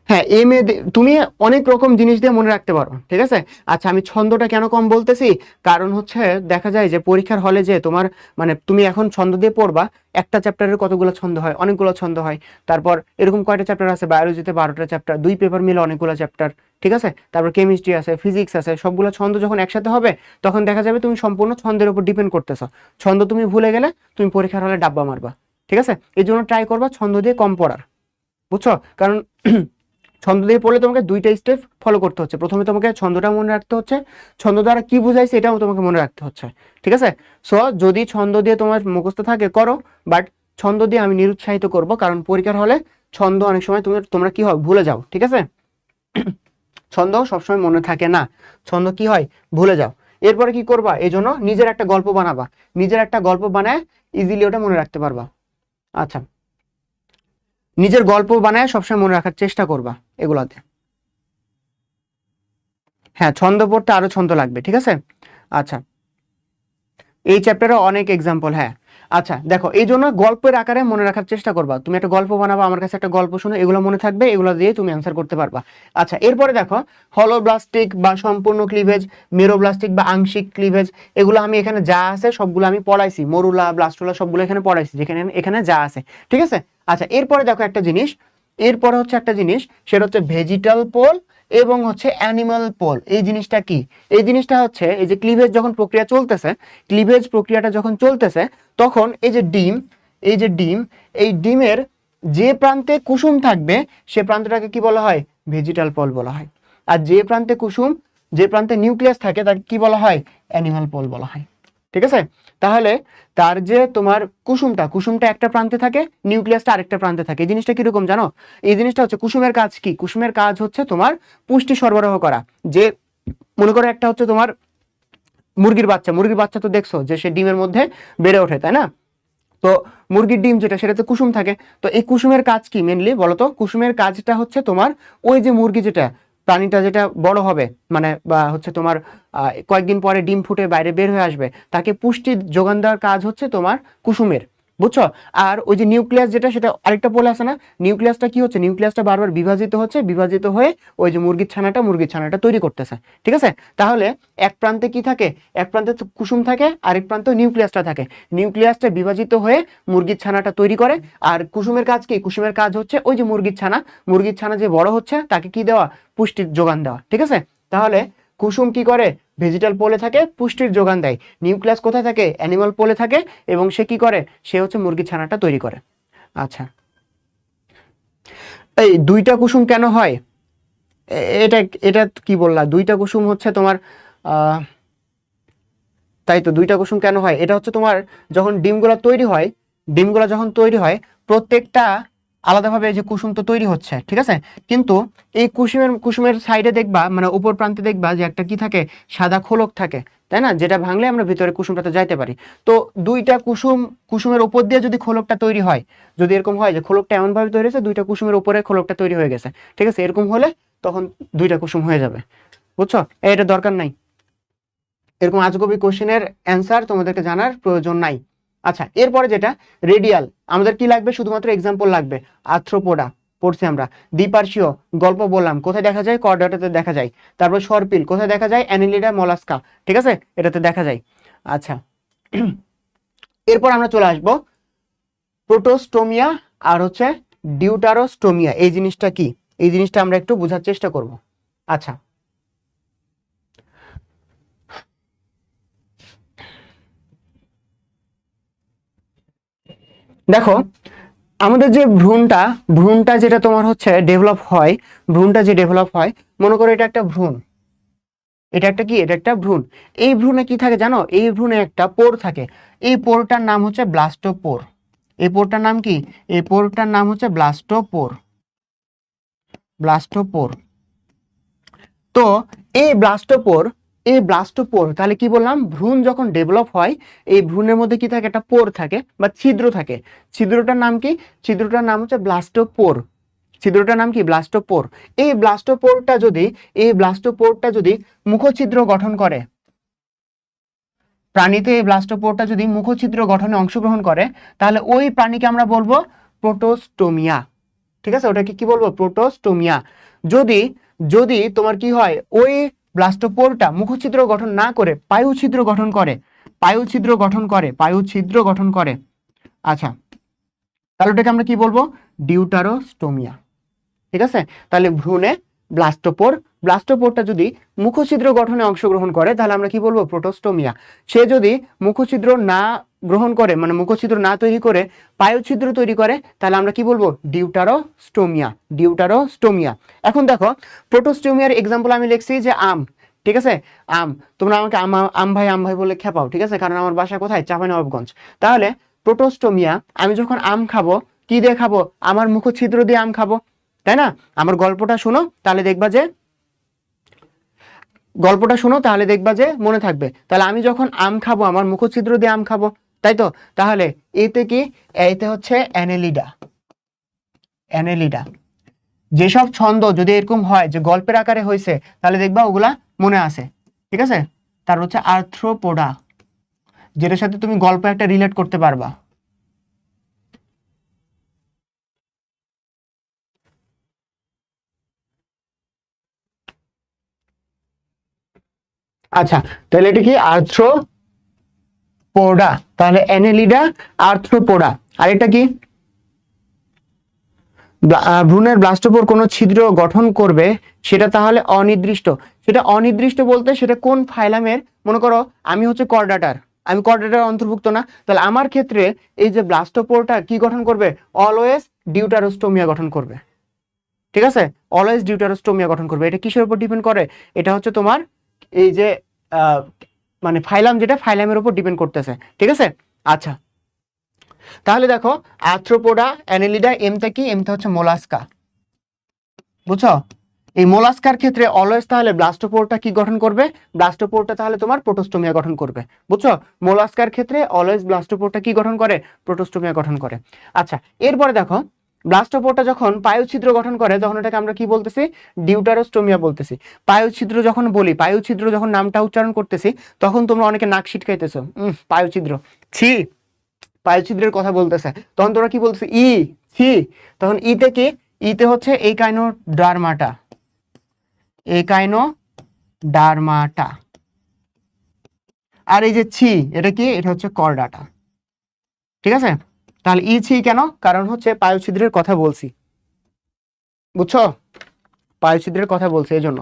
Speaker 1: হ্যাঁ, এম এ তুমি অনেক রকম জিনিস দিয়ে মনে রাখতে পারো। ঠিক আছে, আচ্ছা আমি ছন্দটা কেন কম বলতেছি, কারণ হচ্ছে দেখা যায় যে পরীক্ষার হলে যে তোমার, মানে তুমি এখন ছন্দ দিয়ে পড়বা, একটা চ্যাপ্টারের কতগুলো ছন্দ হয়? অনেকগুলো ছন্দ হয়। তারপর এরকম কয়টা চ্যাপ্টার আছে? বায়োলজিতে 12টা চ্যাপ্টার, 2 পেপার মিলে অনেকগুলো চ্যাপ্টার। ঠিক আছে, তারপর কেমিস্ট্রি আছে, ফিজিক্স আছে, সবগুলো ছন্দ যখন একসাথে হবে, তখন দেখা যাবে তুমি সম্পূর্ণ ছন্দের উপর ডিপেন্ড করতেছো। ছন্দ তুমি ভুলে গেলে তুমি পরীক্ষার হলে ডাব্বা মারবা। ঠিক আছে, এই জন্য ট্রাই করবা ছন্দ দিয়ে কম পড়ার, বুঝছো? কারণ ছন্দ দিয়ে পড়লে তোমাকে 2টা স্টেপ ফলো করতে হচ্ছে। প্রথমে তোমাকে ছন্দটা মনে রাখতে হচ্ছে, ছন্দ দ্বারা কি বুঝাইছে এটাও তোমাকে মনে রাখতে হচ্ছে। ঠিক আছে, সো যদি ছন্দ দিয়ে তোমার মুখস্থ থাকে করো, বাট ছন্দ দিয়ে আমি নিরুৎসাহিত করব, কারণ পরীক্ষার হলে ছন্দ অনেক সময় তোমরা কি হয়? ভুলে যাও। ঠিক আছে, ছন্দ সবসময় মনে থাকে না, ছন্দ কি হয়? ভুলে যাও। এরপরে কি করবা? এই জন্য নিজের একটা গল্প বানাবা, নিজের একটা গল্প বানায় ইজিলি ওটা মনে রাখতে পারবা। আচ্ছা, নিজের গল্প বানায় সবসময় মনে রাখার চেষ্টা করবা এগুলাতে। হ্যাঁ, ছন্দ পড়তে আরো ছন্দ লাগবে। ঠিক আছে, আচ্ছা এই চ্যাপ্টারে অনেক এক্সাম্পল। হ্যাঁ, আচ্ছা দেখো, এই জন্য গল্পের আকারে মনে রাখার চেষ্টা করবা। তুমি একটা গল্প বানাবা, আমার কাছে একটা গল্প শুনো, এগুলো মনে থাকবে, এগুলো দিয়ে তুমি অ্যান্সার করতে পারবা। আচ্ছা, এরপরে দেখো হলোব্লাস্টিক বা সম্পূর্ণ ক্লিভেজ, মেরোব্লাস্টিক বা আংশিক ক্লিভেজ, এগুলো আমি এখানে যা আছে সবগুলো আমি পড়াইছি, মরুলা ব্লাস্টুলা সবগুলো এখানে পড়াইছি, যেখানে এখানে যা আছে। ঠিক আছে, আচ্ছা এরপরে দেখো একটা জিনিস, এরপরে হচ্ছে একটা জিনিস, সেটা হচ্ছে ভেজিটাল পোল এবং হচ্ছে অ্যানিমাল পোল। এই জিনিসটা কি? এই জিনিসটা হচ্ছে, এই যে ক্লিভেজ যখন প্রক্রিয়া চলতেছে, ক্লিভেজ প্রক্রিয়াটা যখন চলতেছে, তখন এই যে ডিম, এই যে ডিম, এই ডিমের যে প্রান্তে কুসুম থাকবে, সে প্রান্তটাকে কি বলা হয়? ভেজিটাল পোল বলা হয়। আর যে প্রান্তে কুসুম, যে প্রান্তে নিউক্লিয়াস থাকে, তাকে কি বলা হয়? অ্যানিমাল পোল বলা হয়। ঠিক আছে, তাহলে তার যে তোমার কুসুমটা, কুসুমটা একটা প্রান্তে থাকে, নিউক্লিয়াসটা আরেকটা প্রান্তে থাকে। এই জিনিসটা কিরকম জানো? এই জিনিসটা হচ্ছে, কুসুমের কাজ কি? কুসুমের কাজ হচ্ছে তোমার পুষ্টি সরবরাহ করা। যে মনে করো একটা হচ্ছে তোমার মুরগির বাচ্চা, মুরগির বাচ্চা তো দেখছো যে সে ডিমের মধ্যে বেড়ে ওঠে, তাই না? তো মুরগির ডিম যেটা, সেটাতে কুসুম থাকে। তো এই কুসুমের কাজ কি মেনলি বলতো? কুসুমের কাজটা হচ্ছে তোমার ওই যে মুরগি যেটা, প্রাণীটা যেটা বড় হবে, মানে বা হচ্ছে তোমার কয়েকদিন পরে ডিম ফুটে বাইরে বের হয়ে আসবে, তাকে পুষ্টি যোগান দেওয়ার কাজ হচ্ছে তোমার কুসুমের, বুঝছো? আর ওই যে নিউক্লিয়াস যেটা, সেটা আরেকটা পোল আছে না? নিউক্লিয়াসটা কি হচ্ছে? নিউক্লিয়াসটা বারবার বিভাজিত হচ্ছে, বিভাজিত হয়ে ওই যে মুরগির ছানাটা তৈরি করতেছে। ঠিক আছে, তাহলে এক প্রান্তে কি থাকে? এক প্রান্তে কুসুম থাকে, আরেক প্রান্তে নিউক্লিয়াসটা থাকে। নিউক্লিয়াসটা বিভাজিত হয়ে মুরগির ছানাটা তৈরি করে। আর কুসুমের কাজ কি? কুসুমের কাজ হচ্ছে ওই যে মুরগির ছানা যে বড় হচ্ছে, তাকে কি দেওয়া? পুষ্টির যোগান দেওয়া। ঠিক আছে, তাহলে কুসুম কি করে? ভেজিটাল পোলে থাকে, পুষ্টির যোগান দেয়। নিউক্লিয়াস কোথায় থাকে? অ্যানিমাল পোলে থাকে, এবং সে কি করে? সে হচ্ছে মুরগির ছানাটা তৈরি করে। আচ্ছা, এই 2টা কুসুম কেন হয়? এটা এটা কি বললা? 2টা কুসুম হচ্ছে তোমার আহ তাই তো, 2টা কুসুম কেন হয়? এটা হচ্ছে তোমার যখন ডিমগুলা তৈরি হয়, ডিমগুলা যখন তৈরি হয়, প্রত্যেকটা আলাদাভাবে এই যে কুসুম তো তৈরি হচ্ছে, ঠিক আছে, কিন্তু এই কুসুমের সাইডে দেখবা মানে উপর প্রান্তে দেখবা যে একটা কি থাকে, সাদা খোলক থাকে, তাই না, যেটা ভাঙলে আমরা ভিতরে কুসুমটাতে যাইতে পারি। তো দুইটা কুসুমের উপর দিয়ে যদি খোলকটা তৈরি হয়, যদি এরকম হয় যে খোলকটা এমন ভাবে তৈরি হয়েছে দুইটা কুসুমের উপরে খোলকটা তৈরি হয়ে গেছে, ঠিক আছে, এরকম হলে তখন দুইটা কুসুম হয়ে যাবে, বুঝছো, এটা দরকার নাই, এরকম আজগবি কোশ্চেনের অ্যান্সার তোমাদেরকে জানার প্রয়োজন নাই। আচ্ছা, এরপরে যেটা রেডিয়াল, আমাদের কি লাগবে, শুধুমাত্র এক্সাম্পল লাগবে। আর্থ্রোপোডা পড়ছি আমরা, দ্বিপার্শ্বীয় গল্প বললাম, কোথায় দেখা যায়, কর্ডাটাতে দেখা যায়। তারপর সরপিল কোথায় দেখা যায়, অ্যানিলিডা মলাস্কা, ঠিক আছে, এটাতে দেখা যায়। আচ্ছা, এরপর আমরা চলে আসবো প্রোটোস্টোমিয়া আর হচ্ছে ডিউটারোস্টোমিয়া। এই জিনিসটা কি, এই জিনিসটা আমরা একটু বোঝার চেষ্টা করব। আচ্ছা, দেখো আমাদের যে ভ্রূণটা যেটা তোমার হচ্ছে ডেভেলপ হয়, ভ্রূণটা যে ডেভেলপ হয়, মনে করো এটা একটা ভ্রূণ, এটা একটা কি, এটা একটা ভ্রূণ। এই ভ্রূণে কি থাকে জানো, এই ভ্রূণে একটা পোর থাকে, এই পোরটার নাম হচ্ছে ব্লাস্টোপোর। এই পোরটার নাম কি, এই পোরটার নাম হচ্ছে ব্লাস্টোপোর, ব্লাস্টোপোর। তো এই ব্লাস্টোপোর তাহলে কি বললাম, ভ্রূণ যখন ডেভেলপ হয় এই ভ্রূণের মধ্যে কি থাকে, একটা পোর থাকে বা ছিদ্র থাকে। ছিদ্রটার নাম কি, ছিদ্রটার নাম হচ্ছে ব্লাস্টোপোর, ছিদ্রটার নাম কি, ব্লাস্টোপোর। এই ব্লাস্টোপোরটা যদি মুখছিদ্র গঠন করে, প্রাণীতে এই ব্লাস্টোপোরটা যদি মুখছিদ্র গঠনে অংশগ্রহণ করে, তাহলে ওই প্রাণীকে আমরা বলবো প্রোটোস্টোমিয়া, ঠিক আছে, ওটাকে কি বলবো, প্রোটোস্টোমিয়া। যদি যদি তোমার কি হয়, ওই ব্লাস্টোপোরটা মুখছিদ্র গঠন না করে পায়ুছিদ্র গঠন করে, পায়ুছিদ্র গঠন করে, আচ্ছা, তাহলে ওটাকে আমরা কি বলবো, ডিউটারোস্টোমিয়া, ঠিক আছে। তাহলে ভ্রূণে ব্লাস্টোপোরটা যদি মুখছিদ্র গঠনে অংশগ্রহণ করে তাহলে আমরা কি বলবো, প্রোটোস্টোমিয়া। সে যদি মুখছিদ্র না গ্রহণ করে, মানে মুখছিদ্র না তৈরি করে পায়ুছিদ্র তৈরি করে, তাহলে আমরা কি বলবো, ডিউটারোস্টোমিয়া। এখন দেখো প্রোটোস্টোমিয়ার এক্সাম্পল আমি লিখছি যে আম, ঠিক আছে, আম। তোমরা আমাকে আম ভাই বলে খেপাও, ঠিক আছে, কারণ আমার বাসা কোথায়, চাঁপাইনবাবগঞ্জ। তাহলে প্রোটোস্টোমিয়া, আমি যখন আম খাবো কি দিয়ে খাবো, আমার মুখছিদ্র দিয়ে আম খাবো, তাই না। আমার গল্পটা শোনো তাহলে দেখবা যে মনে থাকবে। তাহলে আমি যখন আম খাবো আমার মুখছিদ্র দিয়ে আম খাবো, তাই তো। তাহলে এতে হচ্ছে অ্যানেলিডা। যেসব ছন্দ যদি এরকম হয় যে গল্পের আকারে হয়েছে তাহলে দেখবা ওগুলা মনে আছে, ঠিক আছে। তার হচ্ছে আর্থ্রোপোডা, যেটার সাথে তুমি গল্প একটা রিলেট করতে পারবা। আচ্ছা, তাহলে এটা কি, আর্থ্রোপোডা, তাহলে অ্যানেলিডা, আর্থ্রোপোডা। আর এটা কি, ভ্রূণের ব্লাস্টোপোর কোনো ছিদ্র গঠন করবে, সেটা তাহলে অনির্দিষ্ট। সেটা অনির্দিষ্ট বলতে সেটা কোন ফাইলামের, মনে করো আমি হচ্ছে কর্ডাটার, আমি কর্ডাটার অন্তর্ভুক্ত না, তাহলে আমার ক্ষেত্রে এই যে ব্লাস্টোপোরটা কি গঠন করবে, অলওয়েজ ডিউটারোস্টোমিয়া গঠন করবে, ঠিক আছে, অলওয়েজ ডিউটারোস্টোমিয়া গঠন করবে। এটা কিসের উপর ডিপেন্ড করে, এটা হচ্ছে তোমার এই যে মানে ফাইলাম, যেটা ফাইলামের উপর ডিপেন্ড করতেছে, ঠিক আছে। আচ্ছা, তাহলে দেখো আর্থ্রোপোডা, অ্যানেলিডা, এমটা কি, এমটা হচ্ছে মোলাস্কা, বুঝছো। এই মোলাস্কার ক্ষেত্রে অলওয়েজ তাহলে ব্লাস্টোপোরটা কি গঠন করবে, ব্লাস্টোপোরটা তাহলে তোমার প্রোটোস্টোমিয়া গঠন করবে, বুঝছো। মোলাস্কার ক্ষেত্রে অলওয়েজ ব্লাস্টোপোরটা কি গঠন করে, প্রোটোস্টোমিয়া গঠন করে। আচ্ছা, এরপরে দেখো ব্লাস্টোপোরটা যখন পায়ুছিদ্র গঠন করে তখন এটাকে আমরা কি বলতেছি, ডিউটারোস্টোমিয়া বলতেছি। পায়ুছিদ্র যখন বলি, পায়ুছিদ্র যখন নামটা উচ্চারণ করতেছি তখন তোমরা অনেকে নাক ছিটকাইতেছো, পায়ুছিদ্র, ছি, পায়ুছিদ্রের কথা বলতেছে, তখন তোমরা কি বলতেছে, ছি। তখন ইতে কি, ইতে হচ্ছে এইকাইনোডার্মাটা, আর এই যে ছি, এটা কি, এটা হচ্ছে কর্ডাটা, ঠিক আছে। তাহলে ছি কেন, কারণ হচ্ছে পায়ুছিদ্রের কথা বলছি, বুঝছো, পায়ুছিদ্রের কথা বলছি এই জন্য।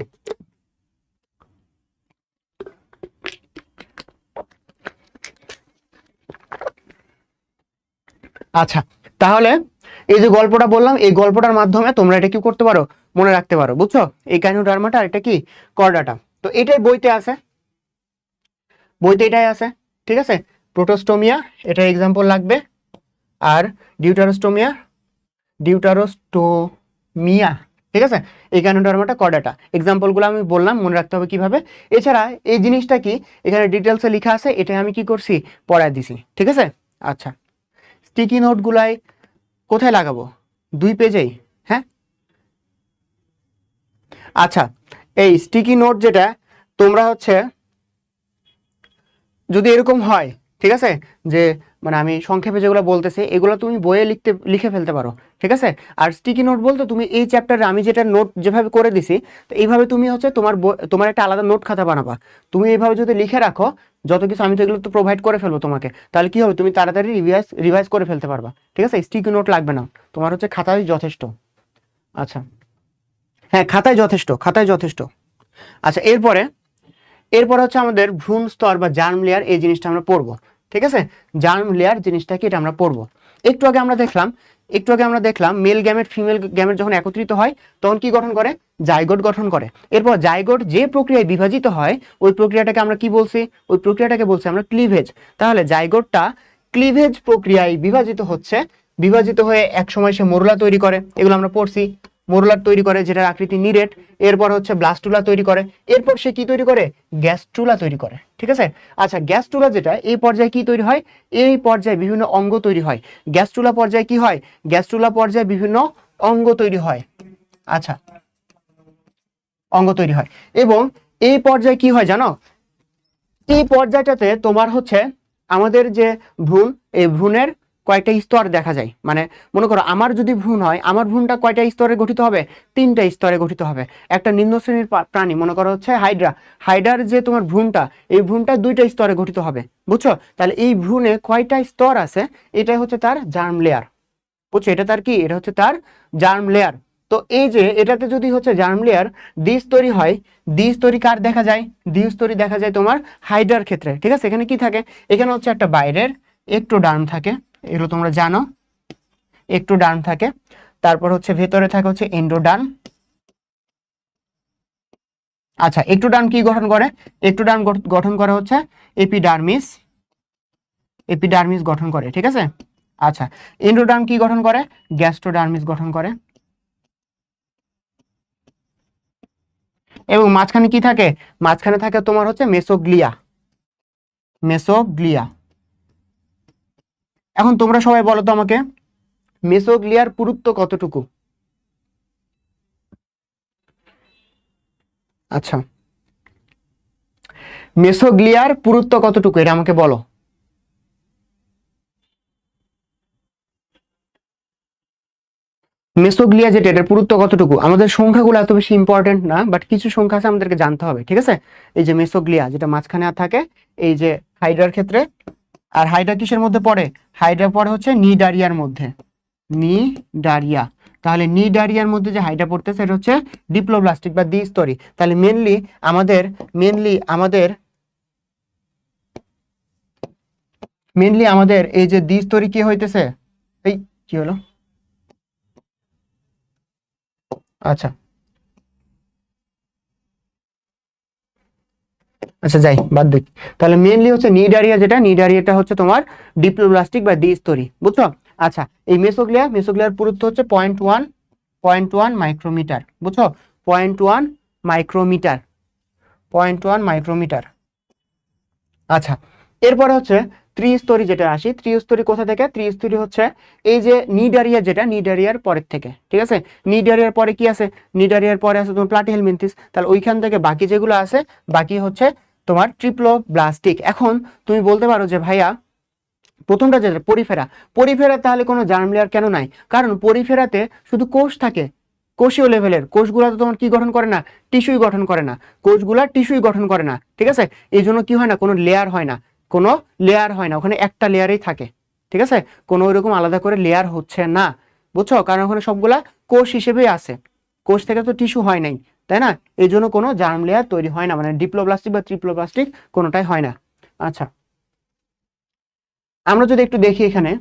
Speaker 1: আচ্ছা, তাহলে এই যে গল্পটা বললাম, এই গল্পটার মাধ্যমে তোমরা এটা কি করতে পারো, মনে রাখতে পারো, বুঝছো, এই কাইনোডার্মাটা আর এটা কি, কর্ডাটা। তো এটাই বইতে আছে, এটাই আছে, ঠিক আছে। প্রোটোস্টোমিয়া, এটার এক্সাম্পল লাগবে, আর ডিউটারোস্টোমিয়া, ডিউটারোস্টোমিয়া, ঠিক আছে। এগানোডার্মাটা কর্ডাটা, এক্সাম্পলগুলো আমি বললাম, মনে রাখতে হবে কিভাবে। এছাড়া এই জিনিসটা কি এখানে ডিটেলসে লেখা আছে, এটা আমি কি করছি পড়ায় দিছি, ঠিক আছে। আচ্ছা, স্টিকি নোটগুলাই কোথায় লাগাবো? 2 পেজেই, হ্যাঁ। আচ্ছা, এই স্টিকি নোট যেটা তোমরা হচ্ছে যদি এরকম হয়, ঠিক আছে, যে মানে আমি সংক্ষেপে যেগুলো বলতেছি এগুলো তুমি বইয়ে লিখে ফেলতে পারো, ঠিক আছে। আর স্টিকি নোট বলতে তুমি এই চ্যাপ্টারে আমি যেটা নোট যেভাবে করে দিছি, তো এইভাবে তুমি হচ্ছে তোমার একটা আলাদা নোট খাতা বানাবা। তুমি এইভাবে যদি লিখে রাখো যত কিছু, আমি তো এগুলো তো প্রোভাইড করে ফেলবো তোমাকে, তাহলে কি হবে, তুমি তাড়াতাড়ি রিভাইজ করে ফেলতে পারবা, ঠিক আছে। স্টিকি নোট লাগবে না, তোমার হচ্ছে খাতায় যথেষ্ট। আচ্ছা, হ্যাঁ, খাতায় যথেষ্ট, খাতায় যথেষ্ট। আচ্ছা, এরপরে হচ্ছে আমাদের ভ্রূণ স্তর বা জার্ম লেয়ার, এই জিনিসটা আমরা পড়বো, ঠিক আছে। জার্ম লেয়ার জিনিসটা কি, এটা আমরা পড়বো। একটু আগে আমরা দেখলাম মেল গ্যামেট ফিমেল গ্যামেট যখন একত্রিত হয় তখন কি গঠন করে, জাইগোট গঠন করে। এরপর জাইগোট যে প্রক্রিয়ায় বিভাজিত হয় ওই প্রক্রিয়াটাকে আমরা কি বলছি, ওই প্রক্রিয়াটাকে বলছি আমরা ক্লিভেজ। তাহলে জাইগোটটা ক্লিভেজ প্রক্রিয়ায় বিভাজিত হয়ে এক সময় সে মরুলা তৈরি করে, এগুলো আমরা পড়ছি। মরুলার তৈরি করে যেটার আকৃতি নিরেট, এরপর হচ্ছে ব্লাস্টুলা তৈরি করে, এরপর সে কি তৈরি করে, গ্যাস্ট্রুলা তৈরি করে, ঠিক আছে। আচ্ছা, গ্যাস্ট্রুলা যেটা এই পর্যায়ে কি তৈরি হয়, এই পর্যায়ে বিভিন্ন অঙ্গ তৈরি হয়। গ্যাস্ট্রুলা পর্যায়ে কি হয়, গ্যাস্ট্রুলা পর্যায়ে বিভিন্ন অঙ্গ তৈরি হয়। আচ্ছা, অঙ্গ তৈরি হয় এবং এই পর্যায়ে কি হয় জানো, এই পর্যায়টাতে তোমার হচ্ছে আমাদের যে ভ্রূণ, এই ভ্রূণের কয়টা স্তর দেখা যায়। মানে মনে করো আমার যদি ভ্রূণ হয়, আমার ভ্রূণটা কয়টা স্তরে গঠিত হবে, 3টা স্তরে গঠিত হবে। একটা নিম্ন শ্রেণীর প্রাণী মনে করো হচ্ছে হাইড্রার যে তোমার ভ্রূণটা, এই ভ্রূণটা 2টা স্তরে গঠিত হবে, বুঝছো। তাহলে এই ভ্রূণে কয়টা স্তর আছে, এটাই হচ্ছে তার জার্ম লেয়ার, বুঝছো। এটা তার কি, এটা হচ্ছে তার জার্ম লেয়ার। তো এই যে এটাতে যদি হচ্ছে জার্ম লেয়ার দ্বিস্তরী হয়, দ্বিস্তরী কার দেখা যায়, দ্বিস্তরী দেখা যায় তোমার হাইড্রার ক্ষেত্রে, ঠিক আছে। এখানে কি থাকে, এখানে হচ্ছে একটা বাইরের একটোডার্ম থাকে, এগুলো তোমরা জানো, একটোডার্ম থাকে। তারপর হচ্ছে ভেতরে থাকে হচ্ছে এন্ডোডার্ম। আচ্ছা, একটোডার্ম কি গঠন করে, একটোডার্ম গঠন করে হচ্ছে এপিডার্মিস গঠন করে, ঠিক আছে। আচ্ছা, এন্ডোডার্ম কি গঠন করে, গ্যাস্ট্রোডার্মিস গঠন করে। এবং মাঝখানে কি থাকে, মাঝখানে থাকে তোমার হচ্ছে মেসোগ্লিয়া। এখন তোমরা সবাই বলো তো আমাকে, মেসোগ্লিয়ার পুরুত্ব কতটুকু? আচ্ছা, মেসোগ্লিয়ার পুরুত্ব কতটুকু এটা আমাকে বলো। মেসোগ্লিয়া যেটা, এটার পুরুত্ব কতটুকু? আমাদের সংখ্যাগুলো এত বেশি ইম্পর্টেন্ট না, বাট কিছু সংখ্যা আছে আমাদেরকে জানতে হবে, ঠিক আছে। এই যে মেসোগ্লিয়া যেটা মাঝখানে থাকে, এই যে হাইড্রার ক্ষেত্রে, আর হাইড্রা কিসের মধ্যে পড়ে, হাইড্রা পড়ে হচ্ছে নিডারিয়ার মধ্যে, নিডারিয়া। তাহলে নিডারিয়ার মধ্যে যে হাইড্রা পড়তেছে সেটা হচ্ছে ডিপ্লোব্লাস্টিক বা দ্বিস্তরী। তাহলে মেনলি আমাদের এই যে দ্বিস্তরী কি হইতেছে, এই কি হলো, আচ্ছা আচ্ছা যাই বাদ দিই। তাহলে মেনলি হচ্ছে নিডারিয়াটা হচ্ছে তোমার ডিপ্লোব্লাস্টিক বা দ্বিস্তরী, বুঝছো। আচ্ছা, এই মেসোগ্লিয়ার পুরুত্ব হচ্ছে 0.1 মাইক্রোমিটার, বুঝছো, 0.1 মাইক্রোমিটার। আচ্ছা, এরপরে হচ্ছে ত্রিস্তরী যেটা আসি, ত্রিস্তরী কোথা থেকে, ত্রিস্তরী হচ্ছে এই যে নিডারিয়ার পরের থেকে, ঠিক আছে। নিডারিয়ার পরে কি আছে, নিডারিয়ার পরে আছে তোমার প্লাটিহেলমিনথিস। তাহলে ওইখান থেকে বাকি যেগুলো আছে, বাকি হচ্ছে তোমার ট্রিপ্লোব্লাস্টিক। এখন তুমি বলতে পারো যে ভাইয়া প্রথমটা যেটা পরিফেরা তাহলে কোনো জার্ম লেয়ার কেন নাই? কারণ পরিফেরাতে শুধু কোষ থাকে, কোষীয় লেভেলের। কোষগুলা তো তোমার কি গঠন করে না, টিস্যুই গঠন করে না, কোষগুলা টিস্যুই গঠন করে না, ঠিক আছে। এই জন্য কি হয় না, কোনো লেয়ার হয় না, ওখানে একটা লেয়ারেই থাকে, ঠিক আছে। কোনো ওইরকম আলাদা করে লেয়ার হচ্ছে না, বুঝছো, কারণ ওখানে সবগুলা কোষ হিসেবেই আছে, কোষ থেকে তো টিস্যু হয় নাই, তাই না। এই জন্য কোনো জার্ম লেয়ার তৈরি হয় না, মানে ডিপ্লোব্লাস্টিক বা ট্রিপ্লোব্লাস্টিক কোনোটাই হয় না। আচ্ছা, আমরা যদি একটু দেখি এখানে,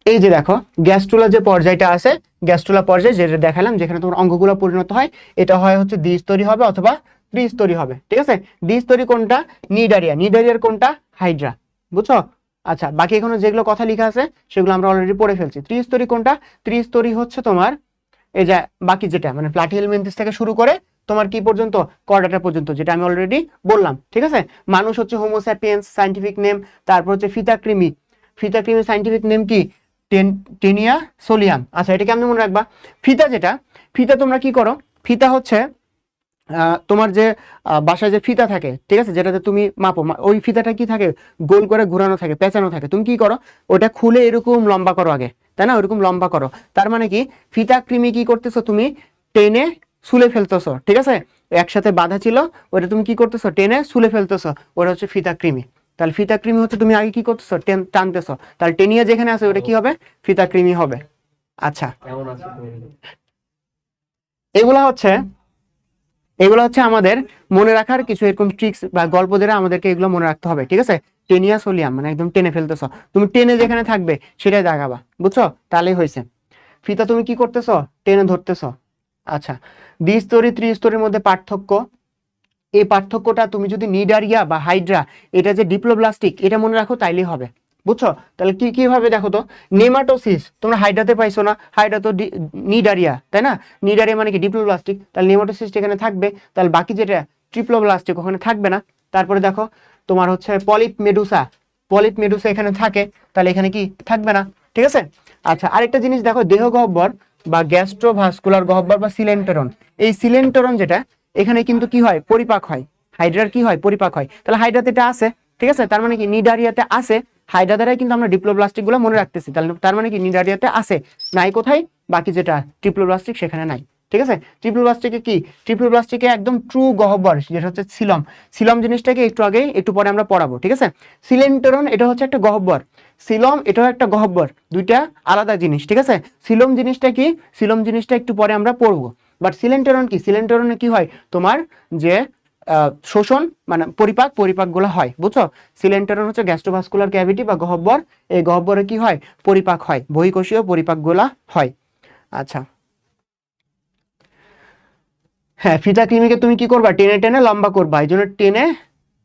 Speaker 1: এই যে দেখো গ্যাস্ট্রুলা যে পর্যায়টা আছে, গ্যাস্ট্রুলা পর্যায় যেটা দেখালাম, যেখানে তোমার অঙ্গগুলো পরিণত হয়, এটা হয় হচ্ছে দ্বিস্তরী হবে অথবা ত্রিস্তরী হবে, ঠিক আছে। দ্বিস্তরী কোনটা, নিডারিয়ার কোনটা, হাইড্রা, বুঝছো। আচ্ছা, বাকি এখনো যেগুলো কথা লেখা আছে সেগুলো আমরা অলরেডি পড়ে ফেলছি। ত্রিস্তরী কোনটা? ত্রিস্তরী হচ্ছে তোমার এই যে বাকি যেটা মানে প্লাটিহেলমিনথেস থেকে শুরু করে তোমার কি পর্যন্ত, কর্ডাটা পর্যন্ত, যেটা আমি অলরেডি বললাম। ঠিক আছে, মানুষ হচ্ছে হোমোস্যাপিয়েন্স সায়েন্টিফিক নেম। তারপর হচ্ছে ফিতাকৃমি, ফিতাকৃমির সায়েন্টিফিক নেম কি? Taenia solium. আচ্ছা, এটা কেমন মনে রাখবা? ফিতা যেটা, ফিতা তোমরা কি করো, ফিতা হচ্ছে তোমার যে বাসায় যে ফিতা থাকে, ঠিক আছে, যেটাতে তুমি মাপো, ওই ফিতাটা কি থাকে, গোল করে ঘোরানো থাকে, পেঁচানো থাকে। তুমি কি করো, ওটা খুলে এরকম লম্বা করো আগে, তাই না? ওরকম লম্বা করো। তার মানে কি, ফিতা কৃমি কি করতেছো, তুমি টেনে সুলে ফেলতেছো। ঠিক আছে, একসাথে বাঁধা ছিল, ওটা তুমি কি করতেছো, টেনে সুলে ফেলতেছো, ওটা হচ্ছে ফিতা কৃমি। তাহলে ফিতা কৃমি হচ্ছে তুমি আগে কি করতেছো, টানতেছো, তাহলে টেনিয়া যেখানে আছে ওটা কি হবে, ফিতা কৃমি হবে। আচ্ছা, এগুলো হচ্ছে আমাদের মনে রাখার কিছু এরকম ট্রিক্স বা গল্প দ্বারা আমাদেরকে এগুলো মনে রাখতে হবে। ঠিক আছে, টেনিয়া সোলিয়াম মানে একদম টেনে ফেলতেছ, তুমি টেনে যেখানে থাকবে সেটাই দেখাবা, বুঝছো? তাহলেই হয়েছে। ফিতা তুমি কি করতেছ, টেনে ধরতেছ। আচ্ছা, দ্বিস্তরী ত্রিস্তরীর মধ্যে পার্থক্য, এই পার্থক্যটা তুমি যদি নিডারিয়া বা হাইড্রা, এটা যে ডিপ্লোব্লাস্টিক, এটা মনে রাখো তাইলেই হবে, বুঝছো? তাহলে কি কিভাবে দেখো তো, নেমাটোসিস তোমরা হাইড্রাতে পাইছো না, হাইড্রা তো নিডারিয়া, তাই না? নিডারিয়া মানে কি ডিপ্লোব্লাস্টিক, তাহলে নেমাটোসিস এখানে থাকবে, তাহলে বাকি যেটা ট্রিপ্লোব্লাস্টিক ওখানে থাকবে না। তারপরে দেখো তোমার হচ্ছে পলিপ মেডুসা, পলিপ মেডুসা এখানে থাকে, তাহলে এখানে কি থাকবে না। ঠিক আছে। আচ্ছা, আরেকটা জিনিস দেখো, দেহ গহ্বর বা গ্যাস্ট্রোভাস্কুলার গহ্বর বা সিলেন্টেরন, এই সিলেন্টেরন যেটা এখানে কিন্তু কি হয়, পরিপাক হয়। হাইড্রার কি হয়, পরিপাক হয়। তাহলে হাইড্রাতে এটা আছে, ঠিক আছে, তার মানে কি নিডারিয়াতে আছে। হাইড্রা দ্বারাই কিন্তু আমরা ডিপ্লোব্লাস্টিক গুলো মনে রাখতেছি, তাহলে তার মানে কি নিডারিয়াতে আছে, নাই কোথায়, বাকি যেটা ট্রিপ্লোব্লাস্টিক সেখানে নাই। ঠিক আছে, ট্রিপ্লোব্লাস্টিকে কি, ট্রিপ্লোব্লাস্টিকে একদম ট্রু গহ্বর যেটা হচ্ছে সিলম, সিলম জিনিসটাকে একটু আগে একটু পরে আমরা পড়াবো। ঠিক আছে, সিলেন্টেরন এটা হচ্ছে একটা গহ্বর, সিলম এটাও একটা গহ্বর, দুইটা আলাদা জিনিস। ঠিক আছে, সিলম জিনিসটা কি, সিলম জিনিসটা একটু পরে আমরা পড়বো। বাট সিলেন্টেরন কি, সিলেন্টেরনে কি হয়, তোমার যে শোষণ মানে পরিপাক গুলো হয়, বুঝছো? সিলেন্টেরন হচ্ছে গ্যাস্ট্রোভাস্কুলার ক্যাভিটি বা গহ্বর, এই গহ্বরে কি হয়, পরিপাক হয়, বহিঃকোষীয় পরিপাক গুলা হয়। আচ্ছা, হ্যাঁ, ফিতা কৃমিকে তুমি কি করবা, টেনে টেনে লম্বা করবা, এই জন্য টেনে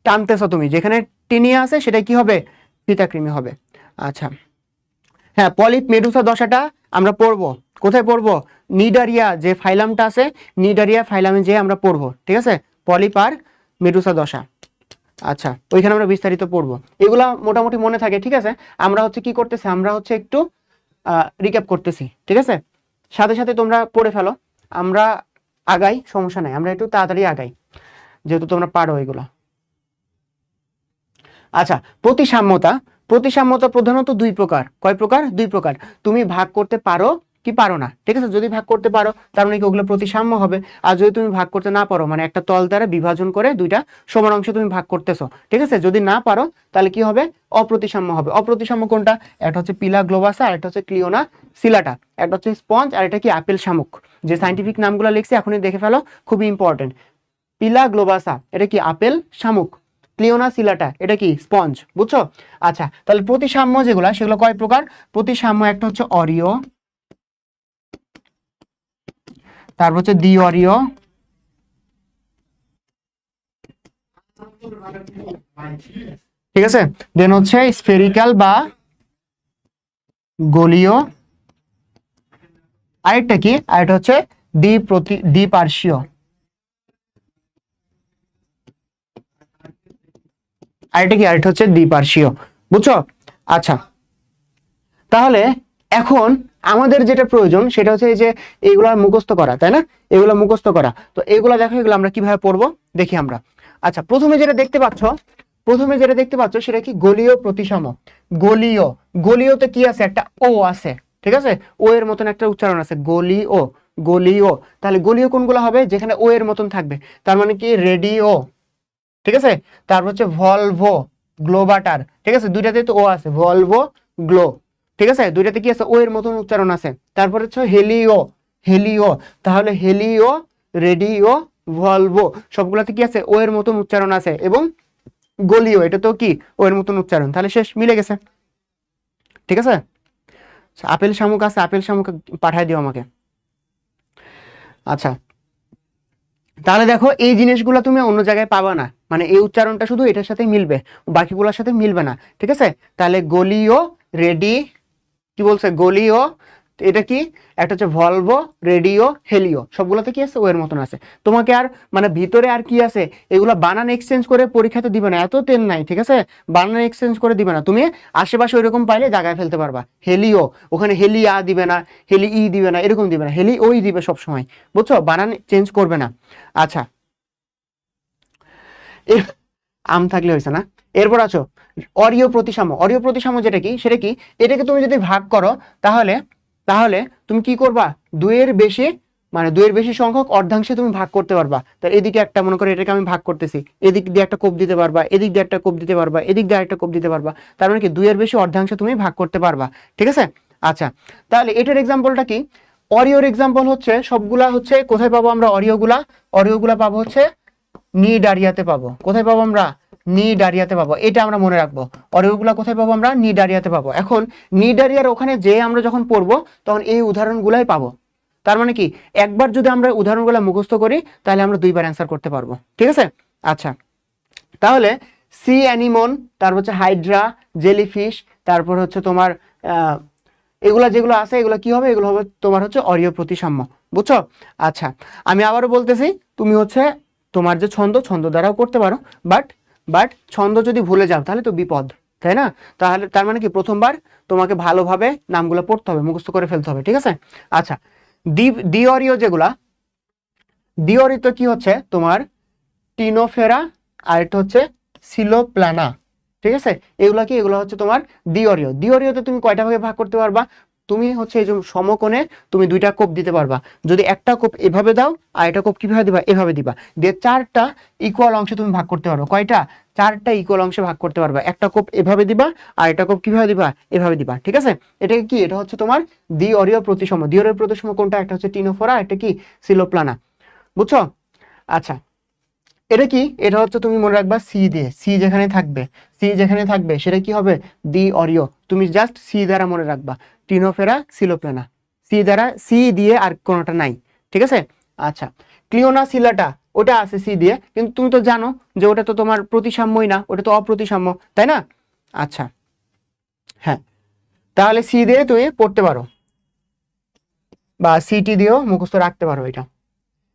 Speaker 1: টানতেছো তুমি, যেখানে টেনিয়া আছে সেটা কি হবে, ফিতা কৃমি হবে। আচ্ছা, হ্যাঁ, পলিপ মেডুসা দশাটা আমরা পড়বো, কোথায় পড়বো, নিডারিয়া যে ফাইলামটা আছে, নিডারিয়া ফাইলামে যে আমরা পড়বো। ঠিক আছে, পলিপ আর মেডুসা দশা। আচ্ছা, ওইখানে আমরা বিস্তারিত পড়বো, এগুলা মোটামুটি মনে থাকে। ঠিক আছে, আমরা হচ্ছে কি করতেছি, আমরা হচ্ছে একটু রিক্যাপ করতেছি। ঠিক আছে, সাথে সাথে তোমরা পড়ে ফেলো, আমরা আগাই, সমস্যা নাই, আমরা একটু তাড়াতাড়ি আগাই যেহেতু তোমরা পারো এগুলা। আচ্ছা, প্রতিসাম্যতা, প্রতিসাম্যতা প্রধানত দুই প্রকার। কয় প্রকার, দুই প্রকার। তুমি ভাগ করতে পারো কি পারো না। ঠিক আছে, যদি ভাগ করতে পারো তার মানে কি ওগুলো প্রতিসাম্য হবে, আর যদি তুমি ভাগ করতে না পারো মানে একটা তল দ্বারা বিভাজন করে দুইটা সমান অংশে তুমি ভাগ করতেছো, ঠিক আছে, যদি না পারো তাহলে কি হবে, অপ্রতিসাম্য হবে। অপ্রতিসাম্য কোনটা, একটা হচ্ছে পিলা গ্লোবাসা আর একটা হচ্ছে ক্লিওনা সিলাটা, একটা হচ্ছে স্পঞ্জ আর এটা কি আপেল শামুক। যে সাইন্টিফিক নামগুলো লিখছি এখনই দেখে ফেলো, খুবই ইম্পর্টেন্ট। পিলা গ্লোবাসা এটা কি আপেল শামুক, ক্লিওনা সিলাটা এটা কি স্পঞ্জ, বুঝছো? আচ্ছা, তাহলে প্রতিসাম্য যেগুলো সেগুলো কয় প্রকার, প্রতিসাম্য একটা হচ্ছে অরিও, তারপর হচ্ছে দ্বি অরিও, ঠিক আছে, দেন হচ্ছে স্ফেরিক্যাল বা গোলীয়, আরেকটা কি, আরেকটা হচ্ছে দ্বিপার্শ্বীয়, আরেকটা কি, আরেকটা হচ্ছে দ্বিপার্শ্বীয়, বুঝছো? আচ্ছা, তাহলে এখন আমাদের যেটা প্রয়োজন সেটা হচ্ছে এই যে এগুলা মুখস্থ করা, তাই না? এগুলা মুখস্থ করা, তো এগুলা দেখো, এগুলো আমরা কিভাবে পড়বো দেখি আমরা। আচ্ছা, প্রথমে যেটা দেখতে পাচ্ছ, প্রথমে যেটা দেখতে পাচ্ছ সেটা কি, গলীয় প্রতিসাম্য। গলীয়, গলীয়তে কি আছে, একটা ও আছে, ঠিক আছে, ও এর মতন একটা উচ্চারণ আছে, গলীয়, গলীয়। তাহলে গলীয় কোনগুলো হবে, যেখানে ও এর মতন থাকবে, তার মানে কি রেডিও, ঠিক আছে, তারপর হচ্ছে ভলভো, গ্লোবাটার, ঠিক আছে, দুইটাতে তো ও আছে, ভলভো গ্লো, ঠিক আছে, দুইটাতে কি আছে, ও এর মতন উচ্চারণ আছে। তারপর হচ্ছে হেলিও, হেলিও, তাহলে হেলিও, রেডিও, ভলভো সবগুলাতে কি আছে, ও এর মতন উচ্চারণ আছে, এবং গলীয় এটা তো কি ও এর মতন উচ্চারণ, তাহলে শেষ, মিলে গেছে। ঠিক আছে, আপেল শামুক আছে, আপেল শামুক পাঠায় দিও আমাকে। আচ্ছা, তাহলে দেখো এই জিনিসগুলো তুমি অন্য জায়গায় পাবা না, মানে এই উচ্চারণটা শুধু এটার সাথে মিলবে, বাকিগুলোর সাথে মিলবে না, ঠিক আছে? তাহলে গলীয়, রেডি, কি বলছে গলীয়, এটা কি একটা হচ্ছে ভলভো, রেডিও, হেলিও, সবগুলোতে কি আছে ও এর মতন আছে। তোমাকে আর মানে ভিতরে আর কি আছে এগুলো বানান এক্সচেঞ্জ করে পরীক্ষাতে দিবে না, এত তেল নাই, ঠিক আছে? বানান এক্সচেঞ্জ করে দিবে না, তুমি আশেপাশে ওইরকম পাইলে জায়গায় ফেলতে পারবা। হেলিও, ওখানে হেলিয়া দিবে না, হেলি ই দিবে না, এরকম দিবে না, হেলি ওই দিবে সব সময়, বুঝছো? বানান চেঞ্জ করবে না। আচ্ছা, আম থাকলে হয়েছে না। এরপর আছো অরীয় প্রতিসাম্য। অরীয় প্রতিসাম্য যেটা কি, সেটা কি, এটাকে তুমি যদি ভাগ করো তাহলে তাহলে তুমি কি করবা, দুইয়ের বেশি মানে দুইয়ের বেশি সংখ্যক অর্ধাংশে তুমি ভাগ করতে পারবা। তার এদিকে একটা মনে করো এটাকে আমি ভাগ করতেছি, এদিক দিয়ে একটা কোপ দিতে পারবা, এদিক দিয়ে একটা কোপ দিতে পারবা, এদিক দিয়ে একটা কোপ দিতে পারবা, তার মানে কি দুইয়ের বেশি অর্ধাংশে তুমি ভাগ করতে পারবা, ঠিক আছে? আচ্ছা, তাহলে এটার এক্সাম্পলটা কি, অরীয়র এক্সাম্পল হচ্ছে সবগুলা হচ্ছে কোথায় পাবো আমরা অরীয়গুলা, অরীয়গুলা পাবো হচ্ছে নি ডারিয়াতে পাবো। কোথায় পাবো আমরা, নি ডারিয়াতে পাবো, এটা আমরা মনে রাখবো। অরীয়গুলা কোথায় পাবো আমরা, নি ডারিয়াতে পাবো। এখন নি ডারিয়ার ওখানে যে আমরা যখন পড়বো তখন এই উদাহরণগুলাই পাবো। তার মানে কি একবার যদি আমরা উদাহরণগুলো মুখস্থ করি তাহলে আমরা দুইবার অ্যান্সার করতে পারবো, ঠিক আছে? আচ্ছা, তাহলে সি অ্যানিমন, তারপর হচ্ছে হাইড্রা, জেলিফিশ, তারপর হচ্ছে তোমার এগুলা যেগুলো আছে এগুলো কি হবে, এগুলো হবে তোমার হচ্ছে অরীয় প্রতিসাম্য, বুঝছো? আচ্ছা, আমি আবারও বলতেছি, তুমি হচ্ছে তোমার যে ছন্দ, ছন্দ দ্বারাও করতে পারো, বাট বাট ছন্দ যদি ভুলে যাও তাহলে তো বিপদ, তাই না? তাহলে তার মানে কি প্রথমবার তোমাকে ভালোভাবে নামগুলো পড়তে হবে, মুখস্থ করে ফেলতে হবে, ঠিক আছে? আচ্ছা, দ্বিঅরীয় যেগুলা, দ্বিঅরীয় কি হচ্ছে তোমার টিনোফেরা, আর এটা হচ্ছে সিলোপ্লানা, ঠিক আছে? এগুলা কি, এগুলো হচ্ছে তোমার দ্বিঅরীয়। দ্বিঅরীয়তে তুমি কয়টা ভাগে ভাগ করতে পারবা, তুমি হচ্ছে এই যে সমকোণে তুমি দুইটা কোপ দিতে পারবা। যদি একটা কোপ এভাবে দাও আর একটা কোপ কিভাবে দিবা, এভাবে দিবা, দিয়ে চারটা ইকুয়াল অংশে তুমি ভাগ করতে পারো। কয়টা, চারটা ইকুয়াল অংশে ভাগ করতে পারবা। একটা কোপ এভাবে দিবা আর একটা কোপ কিভাবে দিবা, এভাবে দিবা, ঠিক আছে? এটা কি, এটা হচ্ছে তোমার দ্বিঅরীয় প্রতিসম। দ্বিঅরীয় প্রতিসম কোনটা, একটা হচ্ছে টিনোফোরা, একটা কি সিলোপ্লানা, বুঝছো? আচ্ছা, এটা কি, এটা হচ্ছে তুমি মনে রাখবা সি দিয়ে, সি যেখানে থাকবে, সি যেখানে থাকবে সেটা কি হবে, দ্বিঅরীয়। তুমি জাস্ট সি দ্বারা মনে রাখবা, টিনোফেরা, সিলোপ্লানা, সি দ্বারা, সি দিয়ে আর কোনোটা নাই, ঠিক আছে? আচ্ছা, ক্লিওনা সিলাটা, ওটা আছে সি দিয়ে, কিন্তু তুমি তো জানো যে ওটা তো তোমার প্রতিসাম্যই না, ওটা তো অপ্রতিসাম্য, তাই না? আচ্ছা, হ্যাঁ, তাহলে সি দিয়ে তুমি পড়তে পারো বা সিটি দিয়েও মুখস্থ রাখতে পারো এটা।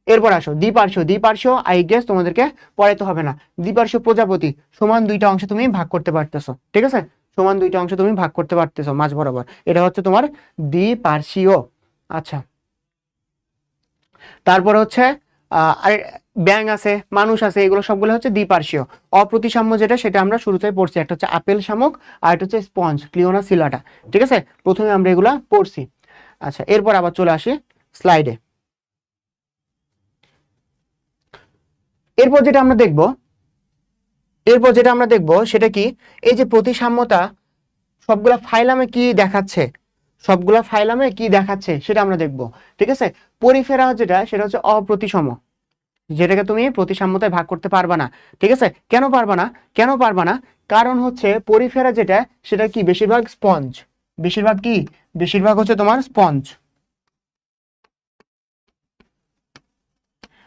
Speaker 1: এরপর আসো দ্বিপার্শ্ব। দ্বিপার্শ্ব আই গেস তোমাদেরকে পড়াইতে হবে না। দ্বিপার্শ্ব প্রজাপতি সমান দুইটা অংশে তুমি ভাগ করতে পারতেছো, ঠিক আছে? সমান দুইটা অংশে তুমি ভাগ করতে পারতেছো মাঝ বরাবর, এটা হচ্ছে তোমার দ্বিপার্শ্বীয়। আচ্ছা, তারপর হচ্ছে আর ব্যাঙ আছে, মানুষ আছে, এগুলো সবগুলো হচ্ছে দ্বিপার্শ্বীয়। অপ্রতিসাম্য যেটা, সেটা আমরা শুরুতে পড়ছি, একটা হচ্ছে আপেল শামুক আর একটা হচ্ছে স্পঞ্জ, ক্লিওনা সিলাটা, ঠিক আছে? প্রথমে আমরা এগুলা পড়ছি। আচ্ছা, এরপর আবার চলে আসি স্লাইডে। এরপর যেটা আমরা দেখব, এরপর যেটা আমরা দেখব সেটা কি, এই যে প্রতিসাম্যতা সবগুলা ফাইলামে কি দেখাচ্ছে, সবগুলা ফাইলামে কি দেখাচ্ছে সেটা আমরা দেখব, ঠিক আছে? পরিফেরা যেটা, সেটা হচ্ছে অপ্রতিসম, যেটাকে তুমি প্রতিসাম্যতায় ভাগ করতে পারবা না, ঠিক আছে? কেন পারবা না, কেন পারবা না? কারণ হচ্ছে পরিফেরা যেটা, সেটা কি বেশিরভাগ স্পঞ্জ, বেশিরভাগ কি, বেশিরভাগ হচ্ছে তোমার স্পঞ্জ।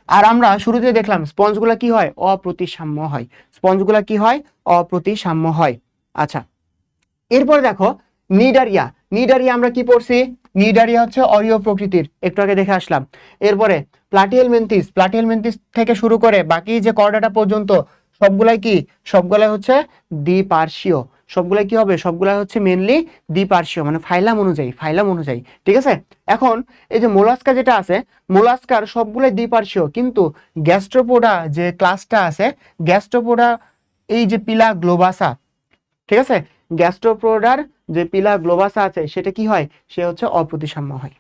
Speaker 1: আর আমরা শুরুতে দেখলাম স্পঞ্জগুলা কি হয়, অপ্রতিসাম্য হয়, স্পঞ্জগুলা কি হয়, অপ্রতিসাম্য হয়। আচ্ছা, এরপর দেখো নিডারিয়া। নিডারিয়া আমরা কি পড়ছি, নিডারিয়া হচ্ছে অরীয় প্রকৃতির, একটু আগে দেখে আসলাম। এরপরে প্লাটিয়েল মেন্থিস, প্লাটিয়েল মেন্থিস থেকে শুরু করে বাকি যে কর্ডাটা পর্যন্ত সবগুলাই কি, সবগুলাই হচ্ছে দ্বিপার্শ্বীয়। সবগুলাই কি হবে, সবগুলাই হচ্ছে মেনলি দ্বিপার্শ্বীয়, মানে ফাইলাম অনুযায়ী, ফাইলাম অনুযায়ী, ঠিক আছে? এখন এই যে মোলাস্কা যেটা আছে, মোলাস্কার সবগুলাই দ্বিপার্শ্বীয়, কিন্তু গ্যাস্ট্রোপোডা যে ক্লাসটা আছে, গ্যাস্ট্রোপোডা এই যে পিলা গ্লোবাসা, ঠিক আছে, গ্যাস্ট্রোপোডার যে পিলা গ্লোবাসা আছে সেটা কি হয়, সে হচ্ছে অপ্রতিসাম্য হয়,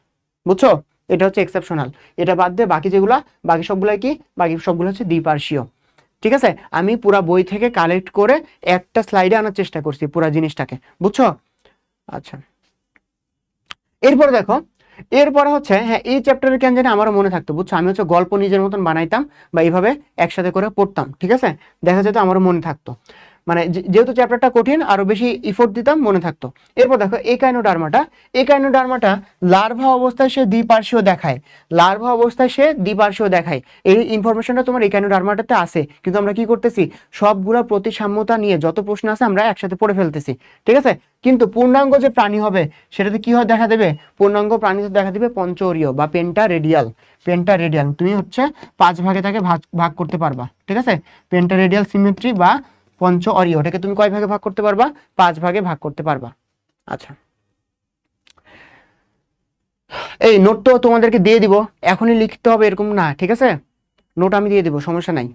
Speaker 1: বুঝছো? এটা হচ্ছে এক্সেপশনাল। এটা বাদ দিয়ে বাকি যেগুলা, বাকি সবগুলাই কি, বাকি সবগুলো হচ্ছে দ্বিপার্শ্বীয়, ঠিক আছে? আমি পুরা বই থেকে কালেক্ট করে একটা স্লাইডে আনার চেষ্টা করছি পুরা জিনিসটাকে, বুঝছো? আচ্ছা, এরপরে দেখো, এরপরে হচ্ছে, হ্যাঁ এই চ্যাপ্টারের কেন জানি আমারও মনে থাকতো, বুঝছো? আমি হচ্ছে গল্প নিজের মতন বানাইতাম বা এইভাবে একসাথে করে পড়তাম, ঠিক আছে? দেখা যেত আমারও মনে থাকতো। মানে যেহেতু চ্যাপ্টারটা কঠিন আরো বেশি ইফোর্ট দিতাম মনে থাকতো। এরপর দেখো একাইনোডার্মাটা লার্ভা অবস্থায় সে দ্বিপার্শ্বীয় দেখায়, লার্ভা অবস্থায় সে দ্বিপার্শ্বীয় দেখায়। এই ইনফরমেশনটা তোমার একাইনোডার্মাটাতে আছে, কিন্তু আমরা কি করতেছি সবগুলা প্রতিসাম্যতা নিয়ে যত প্রশ্ন আছে আমরা একসাথে পড়ে ফেলতেছি, ঠিক আছে। কিন্তু পূর্ণাঙ্গ যে প্রাণী হবে সেটাতে কি হয় দেখা দেবে, পূর্ণাঙ্গ প্রাণীতে দেখা দেবে পঞ্চঅরীয় বা পেন্টারেডিয়াল। তুমি হচ্ছে 5 ভাগে তাকে ভাগ ভাগ করতে পারবা, ঠিক আছে। পেন্টারেডিয়াল সিমেট্রি বা পঞ্চঅরীয়, এটাকে তুমি কয় ভাগে ভাগ করতে পারবা, 5 ভাগে ভাগ করতে পারবা। আচ্ছা, এই নোট তো তোমাদেরকে দিয়ে দিব, এখনই লিখতে হবে এরকম না, ঠিক আছে। নোট আমি দিয়ে দিব, সমস্যা নাই।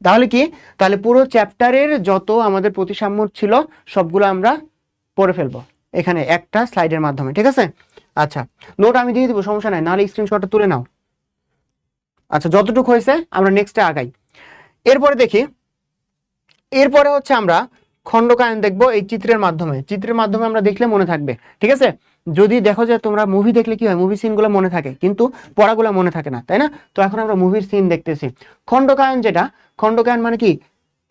Speaker 1: তাহলে কি, তাহলে পুরো চ্যাপ্টারের যত আমাদের প্রতিসাম্য ছিল সবগুলো আমরা পড়ে ফেলবো এখানে একটা স্লাইডের মাধ্যমে, ঠিক আছে। আচ্ছা, নোট আমি দিয়ে দিব, সমস্যা নাই, নাহলে স্ক্রিনশটটা তুলে নাও। আচ্ছা, যতটুকু হয়েছে আমরা নেক্সটে আগাই। এরপরে দেখি, এরপরে হচ্ছে আমরা খণ্ডকায়ন দেখবো এই চিত্রের মাধ্যমে আমরা দেখলে মনে থাকবে, ঠিক আছে। যদি দেখো যে তোমরা মুভি দেখলে কি হয়, মুভি সিনগুলো মনে থাকে কিন্তু পড়াগুলো মনে থাকে না, তাই না। তো এখন আমরা মুভির সিন দেখতেছি। খণ্ডকায়ন মানে কি,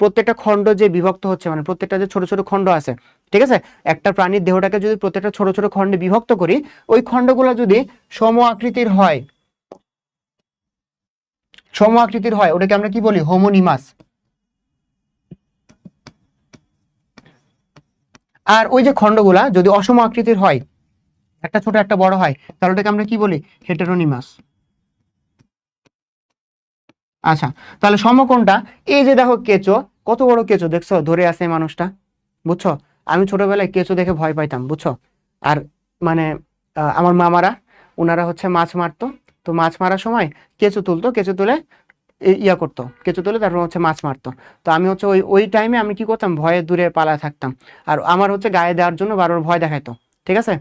Speaker 1: প্রত্যেকটা খণ্ড যে বিভক্ত হচ্ছে, মানে প্রত্যেকটা যে ছোট ছোট খণ্ড আছে, ঠিক আছে। একটা প্রাণীর দেহটাকে যদি প্রত্যেকটা ছোট ছোট খণ্ডে বিভক্ত করি, ওই খণ্ডগুলো যদি সম আকৃতির হয় ওটাকে আমরা কি বলি, হোমোনিমাস। আর ওই যে খণ্ডগুলা যদি অসম আকৃতির হয়, একটা ছোট একটা বড় হয়, তাহলে ওটাকে আমরা কি বলি, হেটেরোনিমাস। আচ্ছা, তাহলে সমকোণটা, এই যে দেখো কেঁচো, কত বড় কেঁচো দেখছো ধরে আছে মানুষটা, বুঝছো। আমি ছোটবেলায় কেঁচো দেখে ভয় পাইতাম, বুঝছো। আর মানে আমার মামারা, ওনারা হচ্ছে মাছ মারতো, তো মাছ মারার সময় কেঁচো তুলতো, কেঁচো তুলে ইয়া করতো, কেঁচো তুলে তারপর হচ্ছে মাছ মারতো। তো আমি হচ্ছে ওই ওই টাইমে আমি কি করতাম, ভয়ে দূরে পালায় থাকতাম। আর আমার হচ্ছে গায়ে দেওয়ার জন্য বারবার ভয় দেখাইতো, ঠিক আছে।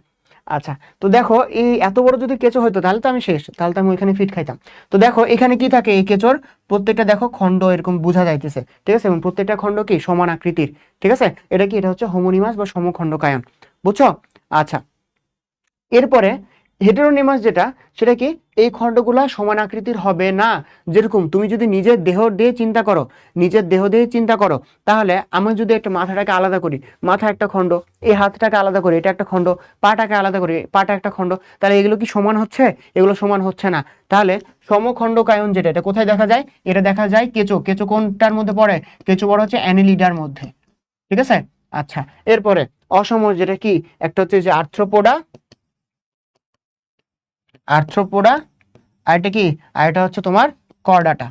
Speaker 1: আচ্ছা, তো দেখো এই এত বড় যদি কেঁচো হইতো তাহলে তো আমি শেষ, তাহলে তো আমি ওইখানে ফিট খাইতাম। তো দেখো এখানে কি থাকে, এই কেঁচোর প্রত্যেকটা দেখো খণ্ড এরকম বোঝা যাইতেছে, ঠিক আছে, এবং প্রত্যেকটা খণ্ড কি সমান আকৃতির, ঠিক আছে। এটা হচ্ছে হোমোনিমাস বা সমখণ্ডকায়ন, বুঝছো। আচ্ছা, এরপরে হেটেরোনিমাস যেটা, সেটা কি, এই খণ্ডগুলা সমান আকৃতির হবে না। যেরকম তুমি যদি নিজের দেহ দিয়ে চিন্তা করো, তাহলে আমি যদি একটা মাথাটাকে আলাদা করি, মাথা একটা খণ্ড, এই হাতটাকে আলাদা করি, এটা একটা খণ্ড, পাটাকে আলাদা করি, পাটা একটা খণ্ড, তাহলে এগুলো কি সমান হচ্ছে, এগুলো সমান হচ্ছে না। তাহলে সমখণ্ডকায়ন যেটা, এটা কোথায় দেখা যায়, এটা দেখা যায় কেঁচো কোনটার মধ্যে পড়ে, কেঁচো পড়ে হচ্ছে অ্যানেলিডার মধ্যে, ঠিক আছে। আচ্ছা, এরপরে অসম যেটা কি, একটা হচ্ছে যে আর্থ্রোপোডা, আর এটা কি, আর এটা হচ্ছে তোমার কর্ডাটা।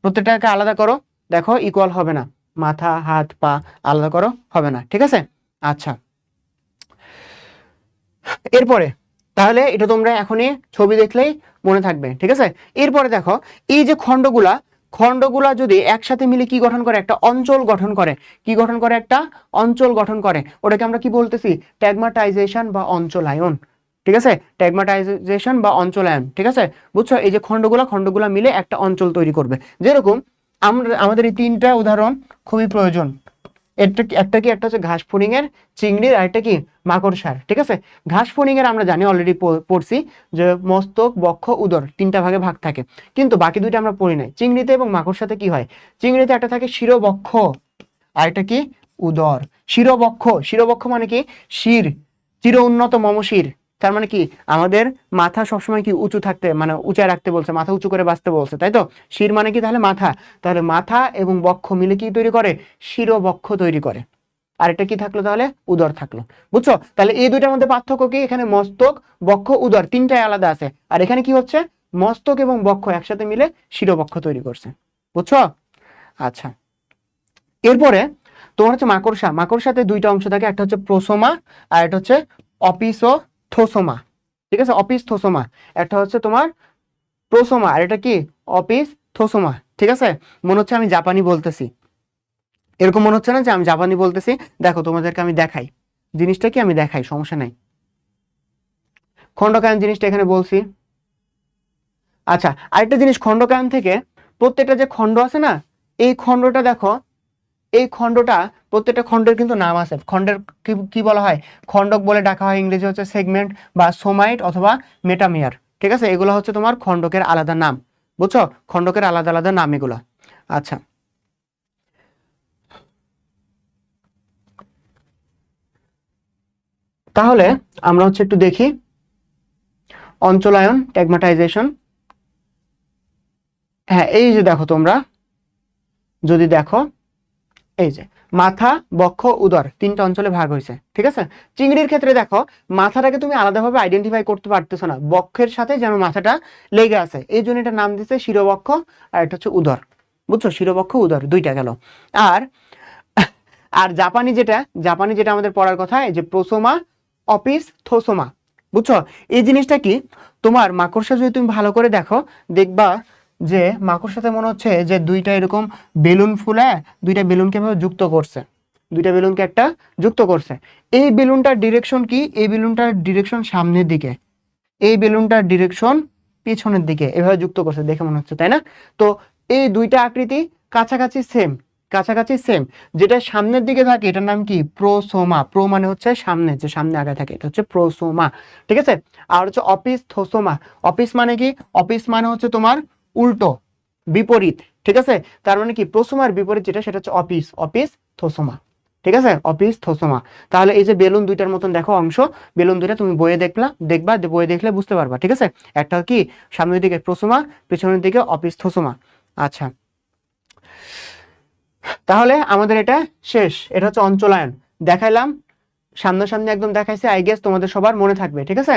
Speaker 1: প্রত্যেকটাকে আলাদা করো, দেখো ইকুয়াল হবে না, মাথা হাত পা আলাদা করো, হবে না, ঠিক আছে। আচ্ছা, এরপরে তাহলে এটা তোমরা এখনই ছবি দেখলেই মনে থাকবে, ঠিক আছে। এরপরে দেখো এই যে খণ্ডগুলা যদি একসাথে মিলে কি গঠন করে, একটা অঞ্চল গঠন করে, একটা অঞ্চল গঠন করে, ওটাকে আমরা কি বলতেছি, ট্যাগমাটাইজেশন বা অঞ্চলায়ন, ঠিক আছে। ট্যাগমাটাইজেশন বা অঞ্চলায়ন, ঠিক আছে, বুঝছো। এই যে খণ্ডগুলা মিলে একটা অঞ্চল তৈরি করবে। যেরকম আমাদের এই 3টা উদাহরণ খুবই প্রয়োজন। একটা হচ্ছে ঘাস ফড়িং এর, চিংড়ির, আর একটা কি মাকড়সার, ঠিক আছে। ঘাস ফড়িং এর আমরা জানি, অলরেডি পড়ছি যে মস্তক বক্ষ উদর 3টা ভাগে ভাগ থাকে, কিন্তু বাকি 2টা আমরা পড়ি নাই। চিংড়িতে এবং মাকড়সাতে কি হয়, চিংড়িতে একটা থাকে শিরবক্ষ, আর একটা কি উদর। শিরবক্ষ মানে কি, শির, চির উন্নত মমশির, তার মানে কি আমাদের মাথা সবসময় কি উঁচু থাকতে, মানে উঁচায় রাখতে বলছে, মাথা উঁচু করে বাঁচতে বলছে, তাই তো। শির মানে কি তাহলে মাথা, তাহলে মাথা এবং বক্ষ মিলে কি তৈরি করে, শিরবক্ষ তৈরি করে। আর এটা কি থাকলো তাহলে, উদর থাকলো, বুঝছো। তাহলে এই 2টার মধ্যে পার্থক্য কি, এখানে মস্তক বক্ষ উদর 3টাই আলাদা আছে, আর এখানে কি হচ্ছে, মস্তক এবং বক্ষ একসাথে মিলে শিরবক্ষ তৈরি করছে, বুঝছো। আচ্ছা, এরপরে তোমার হচ্ছে মাকড়সাতে 2টা অংশ থাকে, একটা হচ্ছে প্রোসোমা আর একটা হচ্ছে অপিসোথোসোমা, ঠিক আছে। অপিসথোসোমা, একটা হচ্ছে তোমার প্রোসোমা আর এটা কি অপিসথোসোমা, ঠিক আছে। মনে হচ্ছে আমি জাপানি বলতেছি, এরকম মনে হচ্ছে না যে আমি জাপানি বলতেছি। দেখো তোমাদেরকে আমি দেখাই, জিনিসটা কি আমি দেখাই, সমস্যা নাই। খণ্ডকায়ন জিনিসটা এখানে বলছি। আচ্ছা, আরেকটা জিনিস, খণ্ডকায়ন থেকে প্রত্যেকটা যে খণ্ড আছে না, এই খণ্ডটা দেখো, এই খণ্ডটা, প্রত্যেকটা খণ্ডের কিন্তু নাম আছে। খণ্ডের কি বলা হয়, খণ্ডক বলে ডাকা হয়, ইংরেজি হচ্ছে সেগমেন্ট বা সোমাইট অথবা মেটামিয়ার, ঠিক আছে। এগুলো হচ্ছে তোমার খণ্ডকের আলাদা নাম, বুঝছো, খণ্ডকের আলাদা আলাদা নাম এগুলা। আচ্ছা, তাহলে আমরা হচ্ছে একটু দেখি অঞ্চলায়ন, ট্যাগমাটাইজেশন। হ্যাঁ, এই যে দেখো তোমরা যদি দেখো, এই যে মাথা, বক্ষ, উদর তিনটা অঞ্চলে ভাগ হয়েছে, ঠিক আছে। চিংড়ির ক্ষেত্রে দেখো মাথাটাকে তুমি আলাদাভাবে আইডেন্টিফাই করতে পারতেছো না, বক্ষের সাথে যেন মাথাটা লেগে আছে, এই জন্য এটা নাম দিচ্ছে শিরবক্ষ, আর এটা হচ্ছে উদর। বুঝছো, শিরবক্ষ উদর দুইটা গেল। আর আর জাপানি যেটা আমাদের পড়ার কথা, এই যে প্রোসোমা, অপিস, থোসোমা। বুঝছো, এই জিনিসটা কি, তোমার মাকড়সা যদি তুমি ভালো করে দেখো, দেখবা যে মাকড়সাতে মনে হচ্ছে যে দুইটা এরকম বেলুন ফুলে দুইটা বেলুনকে ভাবে যুক্ত করছে, দুইটা বেলুনকে একটা যুক্ত করছে। এই বেলুনটার ডিরেকশন কি, এই বেলুনটার ডিরেকশন সামনের দিকে, এই বেলুনটার ডিরেকশন পিছনের দিকে, এভাবে যুক্ত করছে দেখে মনে হচ্ছে, তাই না? তো এই দুইটা আকৃতি কাছাকাছি সেম, কাছাকাছি সেম। যেটা সামনের দিকে থাকে এটার নাম কি, প্রোসোমা। প্রো মানে হচ্ছে সামনে, যে সামনে আগায় থাকে, এটা হচ্ছে প্রোসোমা, ঠিক আছে। আর হচ্ছে অপিস, থোসোমা। অপিস মানে কি, অপিস মানে হচ্ছে তোমার উল্টো, বিপরীত, ঠিক আছে। তার মানে কি, প্রোসোমার বিপরীত যেটা সেটা হচ্ছে অপিস, অপিস থোসোমা, ঠিক আছে, অপিস থোসোমা। তাহলে এই যে বেলুন দুইটার মতন দেখো অংশ, বেলুন দুইটা তুমি বইয়ে দেখবা বইয়ে দেখলে বুঝতে পারবা, ঠিক আছে। একটা কি সামনের দিকে প্রোসোমা, পেছনের দিকে অপিস থোসোমা। আচ্ছা, তাহলে আমাদের এটা শেষ, এটা হচ্ছে অঞ্চলায়ন দেখাইলাম, সামনাসামনি একদম দেখাইছে, আই গেস তোমাদের সবার মনে থাকবে, ঠিক আছে।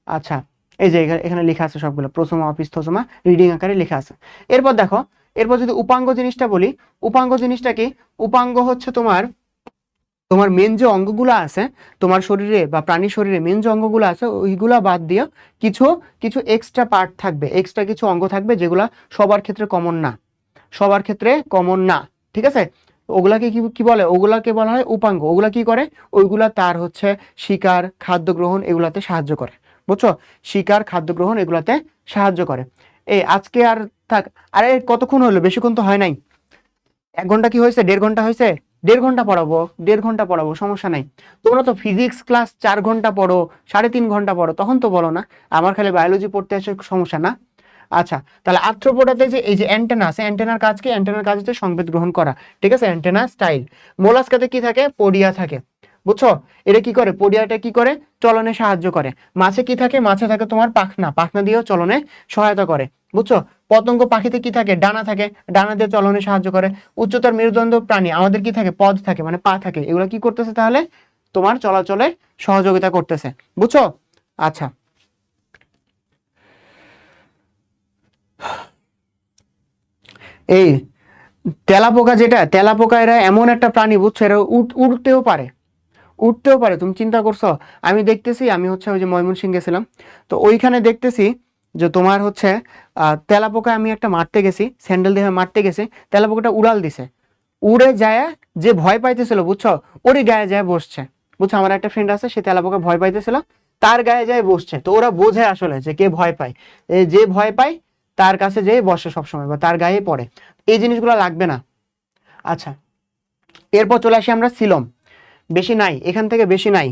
Speaker 1: আচ্ছা, এই যে এখানে লেখা আছে সবগুলো, প্রোসোমা, অপিস, থোসোমা রিডিং আকারে লেখা আছে। এরপর দেখো, এরপর যদি উপাঙ্গ জিনিসটা বলি, উপাঙ্গ জিনিসটা কি, উপাঙ্গ হচ্ছে তোমার তোমার মেন যে অঙ্গগুলো আছে তোমার শরীরে বা প্রাণীর শরীরে, মেন যে অঙ্গগুলো আছে ওইগুলা বাদ দিয়ে কিছু কিছু এক্সট্রা পার্ট থাকবে, এক্সট্রা কিছু অঙ্গ থাকবে যেগুলা সবার ক্ষেত্রে কমন না, সবার ক্ষেত্রে কমন না, ঠিক আছে। ওগুলাকে কি কি বলে, ওগুলাকে বলা হয় উপাঙ্গ। ওগুলা কি করে, ওইগুলা তার হচ্ছে শিকার, খাদ্য গ্রহণ এগুলাতে সাহায্য করে। বুঝছো, শিকার, খাদ্য গ্রহণ এগুলাতে সাহায্য করে। এই আজকে আর থাক, আরে কতক্ষণ হলো, বেশিক্ষণ তো হয় নাই, 1 ঘন্টা কি হয়েছে, 1.5 ঘন্টা হয়েছে, 1.5 ঘন্টা পড়াবো, 1.5 ঘন্টা পড়াবো, সমস্যা নাই। তোমরা তো ফিজিক্স ক্লাস 4 ঘন্টা পড়ো, 3.5 ঘন্টা পড়ো, তখন তো বলো না, আমার খালি বায়োলজি পড়তে আসে, সমস্যা না। আচ্ছা, তাহলে আর্থ্রোপোডাতে যে এই যে অ্যান্টেনা আছে, অ্যান্টেনার কাজ কি, অ্যান্টেনার কাজ হচ্ছে সংবেদ গ্রহণ করা, ঠিক আছে, অ্যান্টেনা স্টাইল। মোলাস্কাতে কি থাকে, পোডিয়া থাকে। বুঝছো, এটা কি করে, পোডিয়াটা কি করে, চলনে সাহায্য করে। মাছে কি থাকে, মাছে থাকে তোমার পাখনা, পাখনা দিয়েও চলনে সহায়তা করে। বুঝছো, পতঙ্গ পাখিতে কি থাকে, ডানা থাকে, ডানা দিয়ে চলনে সাহায্য করে। উচ্চতর মেরুদণ্ড প্রাণী আমাদের কি থাকে, পদ থাকে, মানে পা থাকে, এগুলো কি করতেছে তাহলে, তোমার চলাচলে সহযোগিতা করতেছে। বুঝছো, আচ্ছা, এই তেলাপোকা, যেটা তেলাপোকা, এরা এমন একটা প্রাণী, বুঝছো, এরা উঠতেও পারে, উঠতেও পারে। তুমি চিন্তা করছো, আমি দেখতেছি, আমি হচ্ছে ওই যে ময়মনসিংহ গেছিলাম, তো ওইখানে দেখতেছি যে তোমার হচ্ছে তেলাপোকা, আমি একটা মারতে গেছি, স্যান্ডেল দিয়ে মারতে গেছি, তেলাপোকাটা উড়াল দিছে, উড়ে যায়, যে ভয় পাইতেছিল, বুঝছো, ওরই গায়ে যায় বসছে। বুঝছো, আমার একটা ফ্রেন্ড আছে, সে তেলাপোকা ভয় পাইতেছিল, তার গায়ে যায় বসছে। তো ওরা বোঝে আসলে যে কে ভয় পায়, যে ভয় পায় তার কাছে যেয়ে বসে সবসময়, বা তার গায়ে পড়ে, এই জিনিসগুলো লাগবে না। আচ্ছা, এরপর চলে আসি আমরা সিলম, বেশি নাই এখান থেকে, বেশি নাই,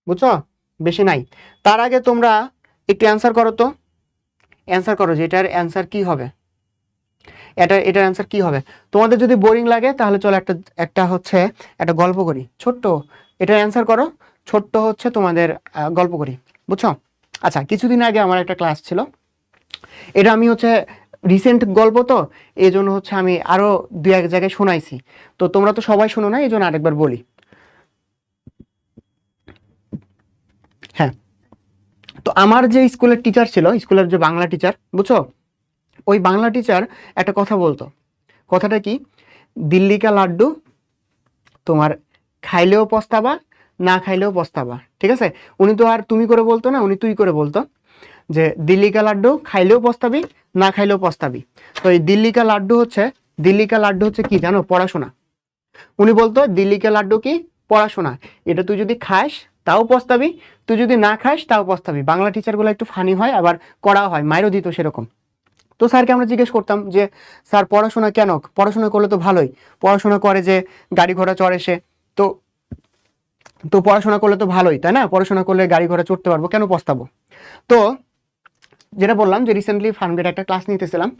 Speaker 1: বুঝছো, বেশি নাই। তার আগে তোমরা একটু অ্যান্সার করো তো, অ্যান্সার করো যে এটার অ্যান্সার কি হবে, এটার অ্যান্সার কি হবে। তোমাদের যদি বোরিং লাগে তাহলে চলো একটা একটা হচ্ছে একটা গল্প করি ছোট্ট, এটার অ্যান্সার করো, ছোট্ট হচ্ছে তোমাদের গল্প করি, বুঝছো। আচ্ছা, কিছুদিন আগে আমার একটা ক্লাস ছিল, এটা আমি হচ্ছে রিসেন্ট গল্প, তো এই জন্য হচ্ছে আমি আরো 2-1 জায়গায় শোনাইছি, তো তোমরা তো সবাই শোনো না, এই জন্য আরেকবার বলি। হ্যাঁ, তো আমার যে স্কুলের টিচার ছিল, স্কুলের যে বাংলা টিচার, বুঝছো, ওই বাংলা টিচার একটা কথা বলতো। কথাটা কি, দিল্লি কা লাড্ডু তোমার খাইলেও পস্তাবা, না খাইলেও পস্তাবা, ঠিক আছে। উনি তো আর তুমি করে বলতো না, উনি তুই করে বলতো, যে দিল্লি কা লাড্ডু খাইলেও পস্তাবি, না খাইলেও পস্তাবি। তো এই দিল্লি কা লাড্ডু হচ্ছে কি জানো, পড়াশোনা। উনি বলতো দিল্লি কা লাড্ডু কি, পড়াশোনা। এটা তুই যদি খাস তাও পস্তাবি, তুই যদি না খাস তাও পস্তাবি। বাংলা টিচারগুলো একটু ফানি হয়, আবার কড়া হয়, মাইরও দিত সেরকম। তো স্যারকে আমরা জিজ্ঞেস করতাম যে স্যার পড়াশোনা কেন, পড়াশোনা করলে তো ভালোই, পড়াশোনা করে যে গাড়ি ঘোড়া চড়ে সে, তো তো পড়াশোনা করলে তো ভালোই, তাই না, পড়াশোনা করলে গাড়ি ঘোড়া চড়তে পারবো, কেন পস্তাবো। তো যেটা বললাম যে রিসেন্টলি ফার্মগেট একটা ক্লাস নিতেছিলাম,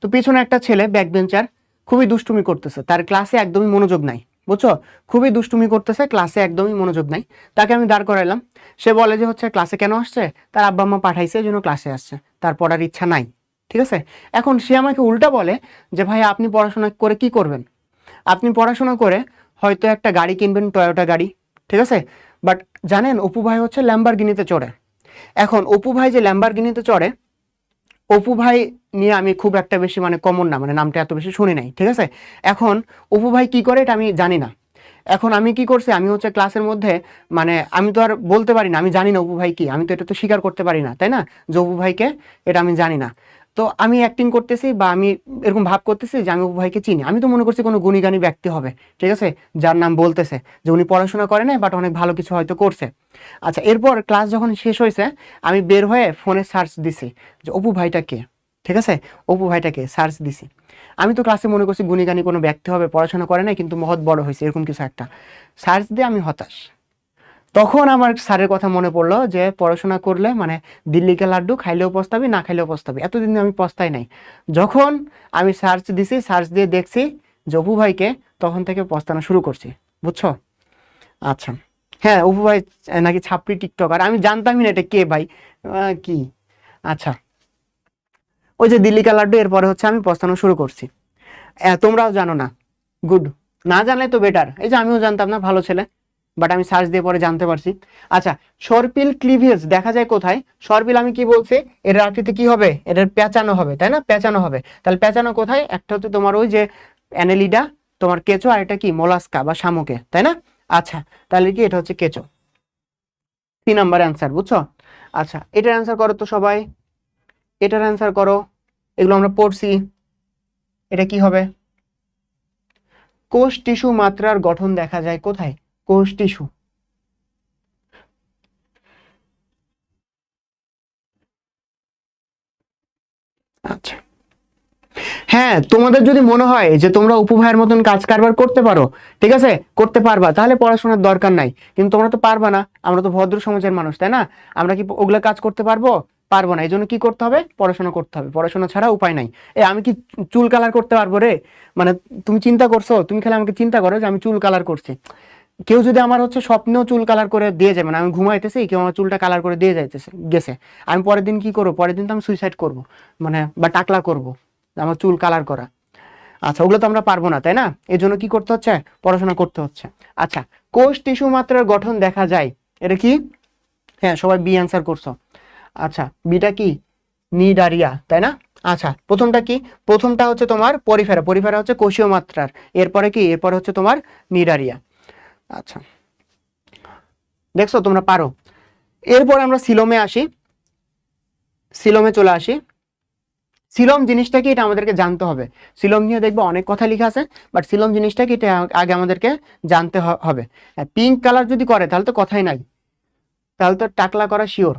Speaker 1: তো পিছনে একটা ছেলে ব্যাক বেঞ্চার খুবই দুষ্টুমি করতেছে, তার ক্লাসে একদমই মনোযোগ নাই, বুঝছো, খুবই দুষ্টুমি করতেছে, ক্লাসে একদমই মনোযোগ নাই। তাকে আমি দাঁড় করাইলাম, সে বলে যে হচ্ছে ক্লাসে কেন আসছে, তার আব্বা আম্মা পাঠাইছে এই জন্য ক্লাসে আসছে, তার পড়ার ইচ্ছা নাই। ঠিক আছে, এখন সে আমাকে উল্টা বলে যে ভাই আপনি পড়াশোনা করে কি করবেন, আপনি পড়াশোনা করে হয়তো একটা গাড়ি কিনবেন, টয়োটা গাড়ি, ঠিক আছে, বাট জানেন অপু ভাই হচ্ছে ল্যাম্বরগিনিতে চড়ে। এখন অপু ভাই যে ল্যাম্বরগিনিতে চড়ে, অপু ভাই নিয়ে আমি খুব একটা বেশি মানে কমন না, মানে নামটা এত বেশি শুনি নাই, ঠিক আছে। এখন অপু ভাই কি করে এটা আমি জানি না। এখন আমি কি করছি, আমি হচ্ছে ক্লাসের মধ্যে মানে আমি তো আর বলতে পারি না আমি জানি না অপু ভাই কি, আমি তো এটা তো স্বীকার করতে পারি না, তাই না, যে অপু ভাইকে এটা আমি জানি না। তো আমি অ্যাক্টিং করতেছি বা আমি এরকম ভাব করতেছি যে আমি অপু ভাইকে চিনি, আমি তো মনে করছি কোনো গুণীগানী ব্যক্তি হবে, ঠিক আছে, যার নাম বলতেছে যে উনি পড়াশোনা করে না বাট অনেক ভালো কিছু হয়তো করছে। আচ্ছা, এরপর ক্লাস যখন শেষ হয়েছে আমি বের হয়ে ফোনে সার্চ দিছি যে অপু ভাইটা কে, ঠিক আছে, অপু ভাইটাকে সার্চ দিছি। আমি তো ক্লাসে মনে করছি গুণীগানী কোনো ব্যক্তি হবে, পড়াশোনা করে না কিন্তু মহৎ বড় হয়েছে এরকম কিছু একটা, সার্চ দিয়ে আমি হতাশ। তখন আমার স্যারের কথা মনে পড়লো যে পড়াশোনা করলে মানে দিল্লিকে লাড্ডু খাইলেও পস্তাবি না খাইলেও পস্তাবি, এতদিন আমি পস্তাই নাই। যখন আমি সার্চ দিছি, সার্চ দিয়ে দেখছি যে অপু ভাইকে, তখন থেকে পস্তানো শুরু করছি, বুঝছো। আচ্ছা, হ্যাঁ অপু ভাই নাকি ছাপড়ি টিকটকার, আমি জানতামই না এটা কে ভাই, কি। আচ্ছা, ওই যে দিল্লি কা লাড্ডু, এরপরে হচ্ছে আমি পস্তানো শুরু করছি। তোমরাও জানো না, গুড, না জানলে তো বেটার, এই যে আমিও জানতাম না, ভালো ছেলে, বাট আমি সার্চ দিয়ে পরে জানতে পারছি। আচ্ছা, সর্পিল ক্লিভেজ দেখা যায় কোথায়, সর্পিল আমি কি বলছি, এটার আকৃতি কি হবে, এটার পেঁচানো হবে, তাই না, পেঁচানো হবে, তাহলে পেঁচানো কোথায়, একটা হচ্ছে তোমার ওই যে অ্যানেলিডা, তোমার কেঁচো, আর এটা কি মোলাস্কা বা শামুকে, তাই না। আচ্ছা, তাহলে কি এটা হচ্ছে কেঁচো, 3 নাম্বার অ্যান্সার, বুঝছো। আচ্ছা, এটার অ্যান্সার করো তো সবাই, এটার অ্যান্সার করো, এগুলো আমরা পড়ছি, এটা কি হবে, কোষ টিস্যু মাত্রার গঠন দেখা যায় কোথায়, কোষ টিস্যু। আচ্ছা, হ্যাঁ তোমাদের যদি মনে হয় যে তোমরা অপু ভাইয়ের মতন কাজ কারবার করতে পারো, ঠিক আছে, করতে পারবা, তাহলে পড়াশোনার দরকার নাই, কিন্তু তোমরা তো পারবা না, আমরা তো ভদ্র সমাজের মানুষ, তাই না, আমরা কি ওগুলা কাজ করতে পারবো, পারবো না, এই জন্য কি করতে হবে, পড়াশোনা করতে হবে, পড়াশোনা ছাড়া উপায় নাই। আমি কি চুল কালার করতে পারবো রে, মানে তুমি চিন্তা করছো, তুমি খালি আমাকে চিন্তা করো যে আমি চুল কালার করছি, কেউ যদি আমার হচ্ছে স্বপ্নেও চুল কালার করে দিয়ে যায়, মানে আমি ঘুমাইতেছি কেউ আমার চুলটা কালার করে দিয়ে যাইতেছে গেছে, আমি পরের দিন কি করবো, পরের দিন তো আমি সুইসাইড করবো, মানে বা টাকলা করবো, আমার চুল কালার করা। আচ্ছা, ওগুলো তো আমরা পারবো না, তাই না, এই জন্য কি করতে হচ্ছে, পড়াশোনা করতে হচ্ছে। আচ্ছা, কোষ টিস্যু মাত্রার গঠন দেখা যায়, এটা কি, হ্যাঁ সবাই বি অ্যান্সার করছো। আচ্ছা, বিটা কি, নিডারিয়া, তাই না। আচ্ছা, প্রথমটা কি, প্রথমটা হচ্ছে তোমার পরিফেরা, পরিফেরা হচ্ছে কোষীয় মাত্রার, এরপরে কি, এরপরে হচ্ছে তোমার নিডারিয়া। আচ্ছা, দেখছো তোমরা পারো। এরপর আমরা সিলোমে আসি, সিলোমে চলে আসি। সিলোম জিনিসটা কি এটা আমাদেরকে জানতে হবে, সিলোম নিয়ে দেখবো অনেক কথা লেখা আছে, বাট সিলোম জিনিসটা কি এটা আগে আমাদেরকে জানতে হবে। পিঙ্ক কালার যদি করে তাহলে তো কথাই নাই, তাহলে তো টাকলা করা শিওর।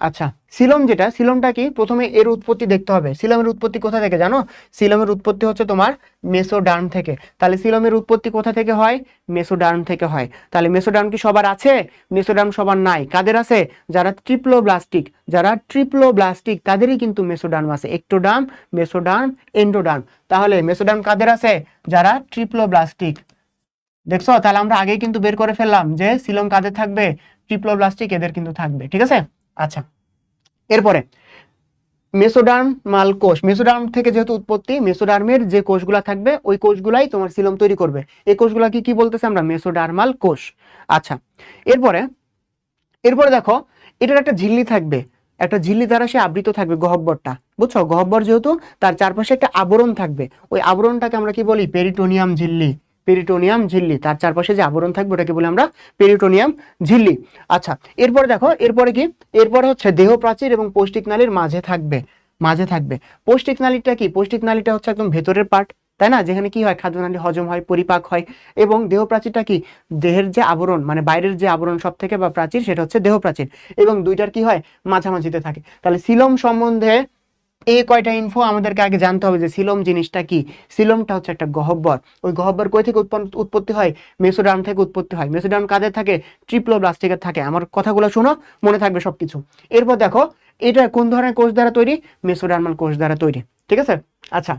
Speaker 1: আচ্ছা, সিলোম যেটা, সিলোমটা কি, প্রথমে এর উৎপত্তি দেখতে হবে, সিলোমের উৎপত্তি কোথা থেকে জানো, সিলোমের উৎপত্তি হচ্ছে তোমার মেসোডার্ম থেকে, তাহলে সিলোমের উৎপত্তি কোথা থেকে হয়, মেসোডার্ম থেকে হয়, তাহলে মেসোডার্ম কি সবার আছে, মেসোডার্ম সবার নাই, কাদের আছে, যারা ট্রিপ্লোব্লাস্টিক, যারা ট্রিপ্লোব্লাস্টিক তাদেরই কিন্তু মেসোডার্ম আছে, একটোডার্ম, মেসোডার্ম, এন্ডোডার্ম, তাহলে মেসোডার্ম কাদের আছে, যারা ট্রিপ্লোব্লাস্টিক। দেখছো, তাহলে আমরা আগেই কিন্তু বের করে ফেললাম যে সিলোম কাদের থাকবে, ট্রিপ্লোব্লাস্টিক এদের কিন্তু থাকবে, ঠিক আছে। আচ্ছা, এরপরে মেসোডার্মাল কোষ, মেসোডার্ম থেকে যেহেতু উৎপত্তি, মেসোডার্মের যে কোষগুলা থাকবে ওই কোষগুলাই তোমার সিলোম তৈরি করবে, এই কোষগুলাকে কি বলতেছে আমরা, মেসোডার্মাল কোষ। আচ্ছা, এরপরে এরপরে দেখো এটার একটা ঝিল্লি থাকবে, একটা ঝিল্লি দ্বারা সে আবৃত থাকবে গহ্বরটা, বুঝছো, গহ্বর যেহেতু তার চারপাশে একটা আবরণ থাকবে, ওই আবরণটাকে আমরা কি বলি, পেরিটোনিয়াম ঝিল্লি, পেরিটোনিয়াম ঝিল্লি, তার চারপাশে যে আবরণ থাকবে ওটাকে বলি আমরা পেরিটোনিয়াম ঝিল্লি। আচ্ছা, এরপরে দেখো, এরপরে কি, এরপরে হচ্ছে দেহ প্রাচীর এবং পৌষ্টিক নালীর মাঝে থাকবে, মাঝে থাকবে। পৌষ্টিক নালীটা কি, পৌষ্টিক নালীটা হচ্ছে একদম ভেতরের পার্ট, তাই না, যেখানে কি হয়, খাদ্যনালী হজম হয়, পরিপাক হয়, এবং দেহ প্রাচীরটা কি, দেহের যে আবরণ মানে বাইরের যে আবরণ সব থেকে বা প্রাচীর সেটা হচ্ছে দেহ প্রাচীর, এবং দুইটার কি হয়, মাঝামাঝিতে থাকে। তাহলে সিলোম সম্বন্ধে এই কয়টা ইনফো আমাদেরকে আগে জানতে হবে যে সিলোম জিনিসটা কি, সিলোমটা হচ্ছে একটা গহ্বর, ওই গহ্বর কই থেকে উৎপত্তি হয়, মেসোডার্ম থেকে উৎপত্তি হয়, মেসোডার্ম কাদের থাকে, ট্রিপ্লোব্লাস্টিকের থাকে, আমার কথাগুলো শোনো, মনে থাকবে সবকিছু। এরপর দেখো এটা কোন ধরনের কোষ দ্বারা তৈরি? মেসোডার্মাল কোষ দ্বারা তৈরি। ঠিক আছে। আচ্ছা,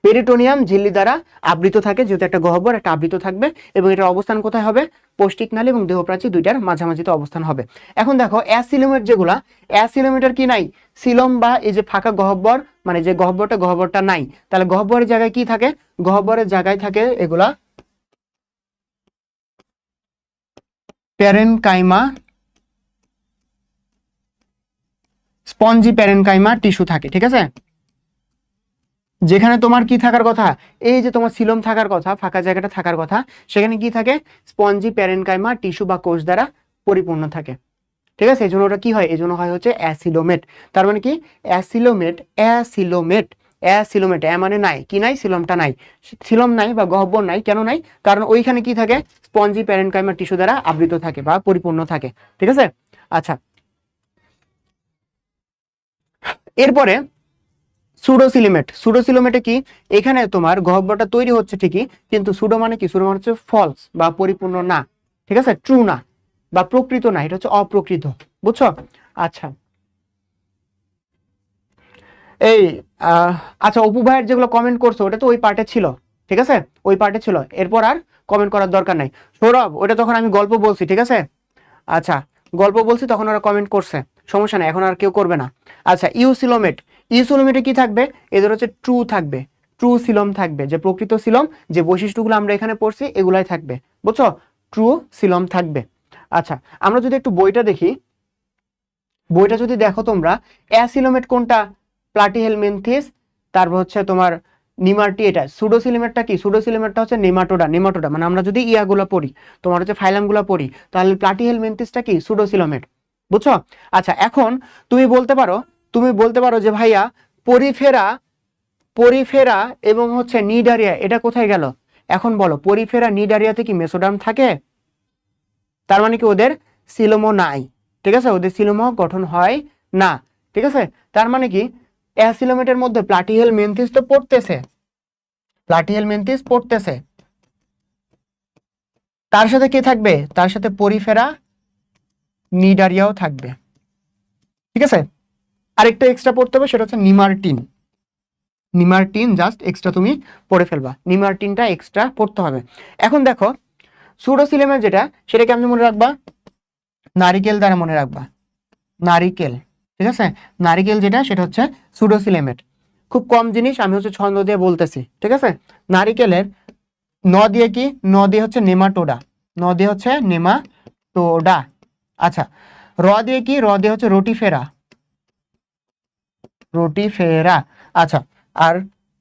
Speaker 1: পেরিটোনিয়াম ঝিল্লি দ্বারা আবৃত থাকে, যেহেতু একটা গহ্বর, একটা আবৃত থাকবে, এবং এটার অবস্থান কোথায় হবে? পৌষ্টিক নালী এবং দেহপ্রাচীর দুইটার মাঝামাঝিতে অবস্থান হবে। এখন দেখো অ্যাসিলোমেট যেগুলা, অ্যাসিলোমেটের কি নাই? সিলম বা এই যে ফাঁকা গহ্বর, মানে যে গহ্বরটা নাই। তাহলে গহ্বরের জায়গায় কি থাকে? গহ্বরের জায়গায় থাকে এগুলা প্যারেনকাইমা, স্পঞ্জি প্যারেনকাইমা টিস্যু থাকে। ঠিক আছে, যেখানে তোমার কি থাকার কথা? এই যে তোমার সিলম থাকার কথা, ফাঁকা জায়গাটা থাকার কথা, সেখানে কি থাকে? স্পঞ্জি প্যারেনকাইমা টিস্যু বা কোষ দ্বারা পরিপূর্ণ থাকে। ঠিক আছে, এই জন্য ওটা কি হয়? এই জন্য হয় হচ্ছে অ্যাসিলোমেট। তার মানে কি? অ্যাসিলোমেট, অ্যাসিলোমেট, অ্যাসিলোমেট, মানে নাই, কি নাই? সিলমটা নাই। সিলম নাই বা গহ্বর নাই, কেন নাই? কারণ ওইখানে কি থাকে? স্পঞ্জি প্যারেনকাইমা টিস্যু দ্বারা আবৃত থাকে বা পরিপূর্ণ থাকে। ঠিক আছে। আচ্ছা, এরপরে সুডোসিলিমেট। সুডোসিলোমেটে কি? এখানে তোমার গহ্বরটা তৈরি হচ্ছে ঠিকই, কিন্তু সুডো মানে কি? সুডো মানে হচ্ছে ফলস বা পরিপূর্ণ না। ঠিক আছে, ট্রু না বা প্রকৃত না, এটা হচ্ছে অপ্রকৃত। বুঝছো? আচ্ছা, এই আচ্ছা, অপু ভাইয়ের যেগুলো কমেন্ট করছো ওটা তো ওই পার্টে ছিল। ঠিক আছে, ওই পার্টে ছিল, এরপর আর কমেন্ট করার দরকার নাই। সৌরভ, ওটা তখন আমি গল্প বলছি। ঠিক আছে, আচ্ছা, গল্প বলছি তখন ওরা কমেন্ট করছে, সমস্যা নাই, এখন আর কেউ করবে না। আচ্ছা, ইউসিলোমেট। ইউসিলোমেটে কি থাকবে? এদের হচ্ছে ট্রু থাকবে, ট্রু সিলম থাকবে, যে প্রকৃত সিলম, যে বৈশিষ্ট্যগুলো আমরা এখানে পড়ছি এগুলাই থাকবে। বুঝছো? ট্রু সিলম থাকবে। আচ্ছা, আমরা যদি একটু বইটা দেখি, বইটা যদি দেখো তোমরা, অ্যাসিলোমেট কোনটা? প্লাটিহেলমিনথিস, তারপর হচ্ছে তোমার নিমার্টি। এটা সুডোসিলিমেটটা কি? সুডোসিলিমেটটা হচ্ছে নেমাটোডা। নেমাটোডা মানে আমরা যদি ইয়াগুলো পড়ি, তোমার হচ্ছে ফাইলামগুলো পড়ি, তাহলে প্লাটিহেলমিনথিসটা কি? সুডোসিলোমেট। বুঝছো? আচ্ছা, এখন তুমি বলতে পারো, যে ভাইয়া পরিফেরা, পরিফেরা এবং হচ্ছে নিডারিয়া এটা কোথায় গেল? এখন বলো, পরিফেরা নিডারিয়াতে কি মেসোডার্ম থাকে? তার মানে কি ওদের সিলোমও নাই। ঠিক আছে, ওদের সিলোমও গঠন হয় না। ঠিক আছে, তার মানে কি? অ্যাসিলোমেটের মধ্যে প্লাটিহেল মেন্থিস তো পড়তেছে, প্লাটিহেল মেন্থিস পড়তেছে, তার সাথে কি থাকবে? তার সাথে পরিফেরা নিডারিয়াও থাকবে। ঠিক আছে, আরেকটা এক্সট্রা পড়তে হবে, সেটা হচ্ছে নিমার্টিন। নিমার্টিন জাস্ট এক্সট্রা তুমি পড়ে ফেলবা, নিমার্টিনটা এক্সট্রা পড়তে হবে। এখন দেখো সুডোসিলেমের যেটা, সেটা কেমন মনে রাখবা? নারিকেল দ্বারা মনে রাখবা, নারিকেল। ঠিক আছে, নারিকেল যেটা, সেটা হচ্ছে সুডোসিলেমেট। খুব কম জিনিস আমি হচ্ছে ছন্দ দিয়ে বলতেছি। ঠিক আছে, নারিকেলের ন দিয়ে কি? ন দিয়ে হচ্ছে নেমাটোডা, ন দিয়ে হচ্ছে নেমাটোডা। আচ্ছা, র দিয়ে কি? র দিয়ে হচ্ছে রোটিফেরা, রোটিফেরা। আচ্ছা, আর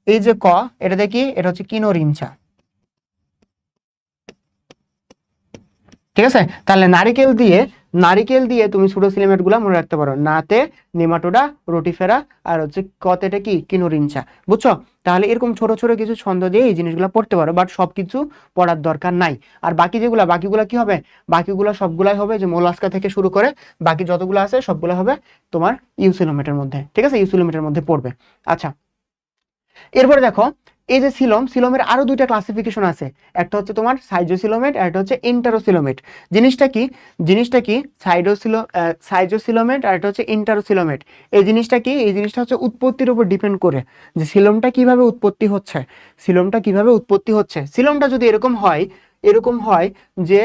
Speaker 1: এই যে ক, এটা দিয়ে কি? এটা হচ্ছে কিনোরিনচা। ঠিক আছে, তাহলে নারিকেল দিয়ে তুমি সুডোসিলেমেট গুলা মনে রাখতে পারো। নাতে নেমাটোডা, রোটিফেরা, আর হচ্ছে কতে এটা কি? কিনোরিনচা। বুঝছো? তাহলে এরকম ছোট ছোট কিছু ছন্দ দিয়ে এই জিনিসগুলো পড়তে পারো, বাট সবকিছু পড়ার দরকার নাই। আর বাকিগুলা কি হবে? বাকিগুলা সবগুলাই হবে যে মোলাস্কা থেকে শুরু করে বাকি যতগুলো আছে সবগুলো হবে তোমার ইউসিলোমেটের মধ্যে। ঠিক আছে, ইউসিলোমেটের মধ্যে পড়বে। আচ্ছা, এরপরে দেখো, এই যে সিলোমের আরো দুইটা ক্লাসিফিকেশন আছে। একটা হচ্ছে তোমার সাইজোসিলোমেট, আর একটা হচ্ছে ইন্টারোসিলোমেট। জিনিসটা কি? সাইজোসিলোমেট, আর একটা হচ্ছে ইন্টারোসিলোমেট। এই জিনিসটা কি? এই জিনিসটা হচ্ছে উৎপত্তির উপর ডিপেন্ড করে, যে সিলোমটা কিভাবে উৎপত্তি হচ্ছে। সিলোমটা যদি এরকম হয় যে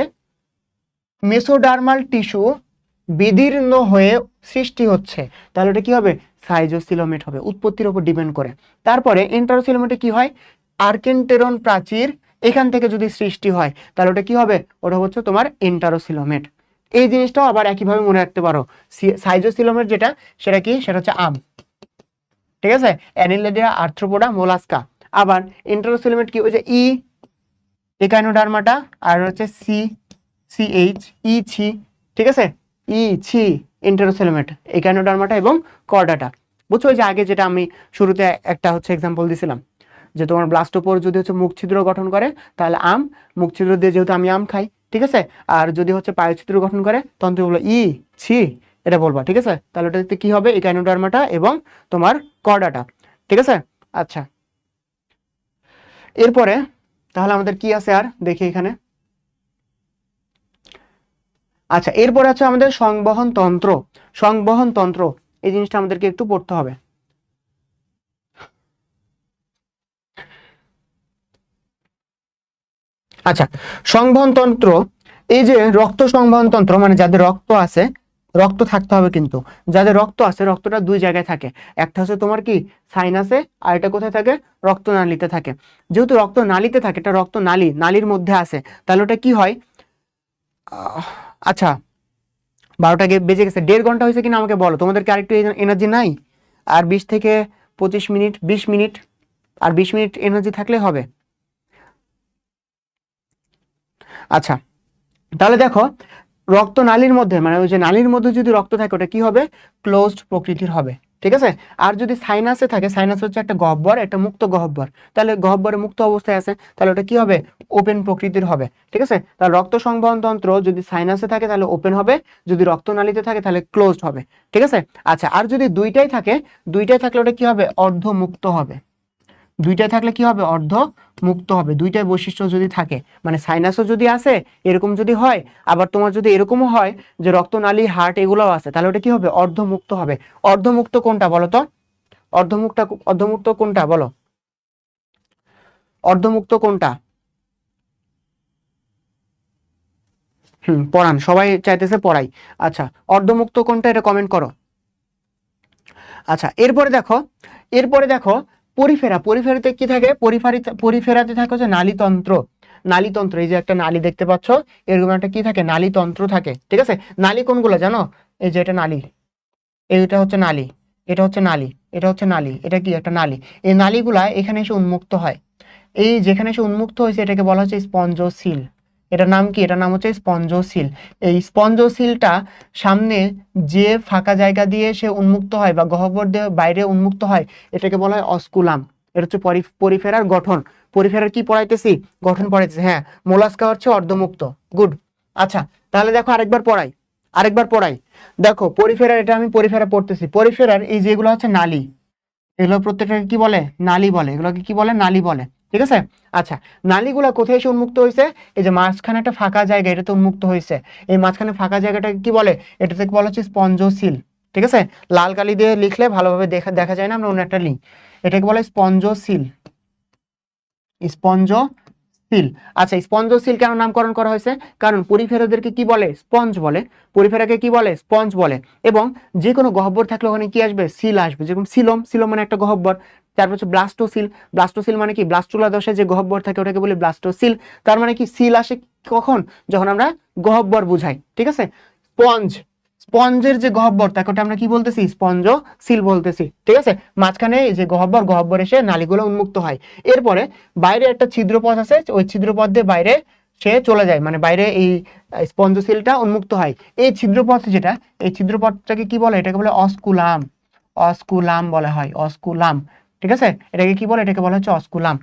Speaker 1: মেসোডার্মাল টিস্যু বিদীর্ণ হয়ে সৃষ্টি হচ্ছে, তাহলে এটা কি হবে? সাইজোসিলোমেট হবে, উৎপত্তির উপর ডিপেন্ড করে। তারপরে ইন্টারোসিলোমেটে কি হয়? আর্কেন্টেরন প্রাচীর এখান থেকে যদি সৃষ্টি হয়, তাহলে ওটা কি হবে? ওটা হচ্ছে তোমার ইন্টারোসিলোমেট। এই জিনিসটাও আবার একইভাবে মনে রাখতে পারো। সাইজোসিলোমেট যেটা, সেটা কি? সেটা হচ্ছে আম। ঠিক আছে, অ্যানিলেডিয়া, আর্থ্রোপোডা, মোলাস্কা। আবার ইন্টারোসিলোমেট কি? ওই যে একাইনোডার্মাটা, আর হচ্ছে সিএইচ ছি। ঠিক আছে, ছি, ইন্টারোসেলোমেট, একাইনোডার্মাটা এবং কর্ডাটা। বুঝছো? ওই যে আগে যেটা আমি শুরুতে একটা হচ্ছে এক্সাম্পল দিছিলাম, যে তোমার ব্লাস্টোপোর যদি হচ্ছে মুখ ছিদ্র গঠন করে, তাহলে মুখ ছিদ্র দিয়ে যেহেতু আমি আম খাই। ঠিক আছে, আর যদি হচ্ছে পায়োছিদ্র গঠন করে, তখন তুমি বলবো ছি, এটা বলবা। ঠিক আছে, তাহলে ওটাতে কি হবে? একাইনোডার্মাটা এবং তোমার কর্ডাটা। ঠিক আছে, আচ্ছা, এরপরে তাহলে আমাদের কি আছে আর দেখি এখানে। আচ্ছা, এরপরে আছে আমাদের সংবহন তন্ত্র। সংবহন তন্ত্র এই জিনিসটা আমাদেরকে একটু পড়তে হবে। আচ্ছা, সংবহনতন্ত্র, এই যে রক্ত সংবহনতন্ত্র মানে যাদের রক্ত আছে, রক্ত থাকতে হবে কিন্তু, যাদের রক্ত আছে রক্তটা দুই জায়গায় থাকে, একটা হচ্ছে তোমার কি সাইনাসে, আর এটা কোথায় থাকে, রক্তনালীতে থাকে। যেহেতু রক্ত নালীতে থাকে, এটা রক্ত নালী, নালীর মধ্যে আছে, তাহলে ওটা কি হয়, আচ্ছা 12টা বেজে গেছে, 1.5 ঘন্টা হয়েছে কিনা আমাকে বলো, তোমাদেরকে আরেকটু এনার্জি নাই? আর 20 থেকে 25 মিনিট, 20 মিনিট, আর 20 মিনিট এনার্জি থাকলে হবে। আচ্ছা, তাহলে দেখো রক্ত নালীর মধ্যে মানে ওই যে নালীর মধ্যে যদি রক্ত থাকে ওটা কি হবে, ক্লোজড প্রকৃতির হবে, ঠিক আছে। আর যদি সাইনাসে থাকে, সাইনাস হচ্ছে একটা গহ্বর, একটা মুক্ত গহ্বর, তাহলে গহ্বরে মুক্ত অবস্থায় আছে, তাহলে ওটা কি হবে, ওপেন প্রকৃতির হবে, ঠিক আছে। তাহলে রক্ত সংবহন তন্ত্র যদি সাইনাসে থাকে তাহলে ওপেন হবে, যদি রক্তনালীতে থাকে তাহলে ক্লোজড হবে, ঠিক আছে। আচ্ছা, আর যদি দুইটাই থাকে, দুইটাই থাকলে ওটা কি হবে, অর্ধমুক্ত হবে। দুইটাই থাকলে কি হবে, অর্ধ মুক্ত হবে, দুইটাই বৈশিষ্ট্য যদি থাকে, মানে সাইনাসও যদি আসে এরকম যদি হয়, আবার তোমার যদি এরকমও হয় যে রক্তনালী, হার্ট এগুলোও আছে, তাহলে ওটা কি হবে, অর্ধমুক্ত হবে। অর্ধমুক্ত কোনটা বলো তো, অর্ধমুক্ত, অর্ধমুক্ত কোনটা বলো, অর্ধমুক্ত কোনটা? পড়ান, সবাই চাইতেছে পড়াই। আচ্ছা, অর্ধমুক্ত কোনটা এটা কমেন্ট করো। আচ্ছা, এরপরে দেখো, এরপরে দেখো পরিফেরা, পরিফেরাতে কি থাকে, পরিফেরাতে থাকে হচ্ছে নালীতন্ত্র। নালীতন্ত্র, এই যে একটা নালী দেখতে পাচ্ছ, এরকম একটা কি থাকে, নালীতন্ত্র থাকে, ঠিক আছে। নালী কোনগুলো জানো, এই যে এটা নালী, এইটা হচ্ছে নালী, এটা হচ্ছে নালী, এটা হচ্ছে নালী, এটা কি একটা নালী। এই নালীগুলা এখানে এসে উন্মুক্ত হয়, এই যেখানে এসে উন্মুক্ত হয়েছে এটাকে বলা হচ্ছে স্পঞ্জোসিল। এটার নাম কি, এটার নাম হচ্ছে স্পঞ্জোসিল। এই স্পঞ্জোসিলটা সামনে যে ফাঁকা জায়গা দিয়ে সে উন্মুক্ত হয় বা গহ্বর দিয়ে বাইরে উন্মুক্ত হয়, এটাকে বলা হয় অস্কুলাম। এটা হচ্ছে পরিফেরার গঠন। পরিফেরার কি পড়াইতেছি, গঠন পড়াইতেছি, হ্যাঁ। মোলাস্কা হচ্ছে অর্ধমুক্ত, গুড। আচ্ছা, তাহলে দেখো আরেকবার পড়াই, আরেকবার পড়াই। দেখো পরিফেরার, এটা আমি পরিফেরা পড়তেছি, পরিফেরার এই যেগুলো হচ্ছে নালী, এগুলো প্রত্যেকটাকে কি বলে, নালী বলে, এগুলোকে কি বলে, নালী বলে, ঠিক আছে। আচ্ছা, নালীগুলা কোথায় এসে উন্মুক্ত হয়েছে, এই যে মাঝখানে একটা ফাঁকা জায়গা, এটাতে উন্মুক্ত হয়েছে। এই মাঝখানে ফাঁকা জায়গাটাকে কি বলে, এটাতে বলা হচ্ছে স্পঞ্জোসিল, ঠিক আছে। লাল কালি দিয়ে লিখলে ভালোভাবে দেখা দেখা যায় না, আমরা অন্য একটা লিঙ্ক, এটাকে বলে স্পঞ্জোসিল, স্পঞ্জোসিল। আচ্ছা, স্পঞ্জোসিল কেন নামকরণ করা হয়েছে, কারণ পরিফেরাদেরকে কি বলে, স্পঞ্জ বলে, পরিফেরাকে কি বলে, স্পঞ্জ বলে। এবং যে কোনো গহ্বর থাকলে ওখানে কি আসবে, সিল আসবে, যেরকম সিলম, সিলম মানে একটা গহ্বর। তারপর হচ্ছে ব্লাস্টোসিল, ব্লাস্টোসিল মানে কি, ব্লাস্টুলা দশে যে গহ্বর থাকে ওটাকে বলে ব্লাস্টোসিল। তার মানে কি, সিল আসে কখন, যখন আমরা গহ্বর বুঝাই, ঠিক আছে। স্পঞ্জ, স্পঞ্জের যে গহ্বর তাকে ওটা আমরা কি বলতেছি, স্পঞ্জ সিল বলতেছি, ঠিক আছে। মাঝখানে এই যে গহ্বর, গহ্বর এসে নালীগুলো উন্মুক্ত হয়। এরপরে বাইরে একটা ছিদ্রপথ আছে, ওই ছিদ্রপথ দিয়ে বাইরে সে চলে যায়, মানে বাইরে এই স্পঞ্জসিলটা উন্মুক্ত হয়। এই ছিদ্রপথ যেটা, এই ছিদ্রপথটাকে কি বলে, এটাকে বলে অস্কুলাম, অস্কুলাম বলা হয়, অস্কুলাম, ঠিক আছে। এটাকে কি বলে, এটাকে বলা হচ্ছে অস্কুলাম,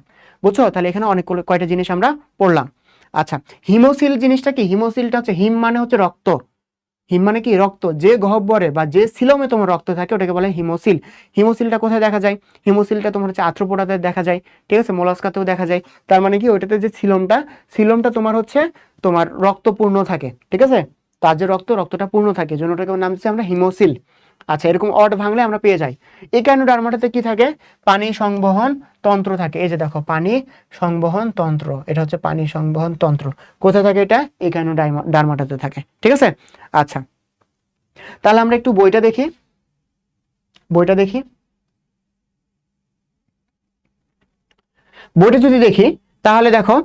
Speaker 1: বুঝছো। তাহলে এখানে অনেক কয়টা জিনিস আমরা পড়লাম। আচ্ছা, হিমোসিল জিনিসটা কি, হিমোসিলটা হচ্ছে, হিম মানে হচ্ছে রক্ত, হিম মানে কি, রক্ত, যে গহ্বরে বা যে সিলমে তোমার রক্ত থাকে ওটাকে বলে হিমোসিল। হিমোসিলটা কোথায় দেখা যায়, হিমোসিলটা তোমার হচ্ছে আর্থ্রোপোডাতে দেখা যায়, ঠিক আছে, মোলাস্কাতেও দেখা যায়। তার মানে কি, ওইটাতে যে সিলমটা, সিলমটা তোমার হচ্ছে তোমার রক্ত পূর্ণ থাকে, ঠিক আছে। তার যে রক্ত, রক্তটা পূর্ণ থাকে, জন্য ওটাকে নাম দিচ্ছি আমরা হিমোসিল। আচ্ছা, এরকম অড ভাঙলে আমরা পেয়ে যাই। একানোডার্মাটাতে কি থাকে, পানি সংবহন তন্ত্র থাকে। এই যে দেখো, পানি সংবহন তন্ত্র, এটা হচ্ছে পানি সংবহন তন্ত্র, কোথায় থাকে, এটা একানোডার্মাটাতে থাকে, ঠিক আছে। আচ্ছা, তাহলে আমরা একটু বইটা দেখি, বইটা দেখি, বইটা যদি দেখি তাহলে দেখো,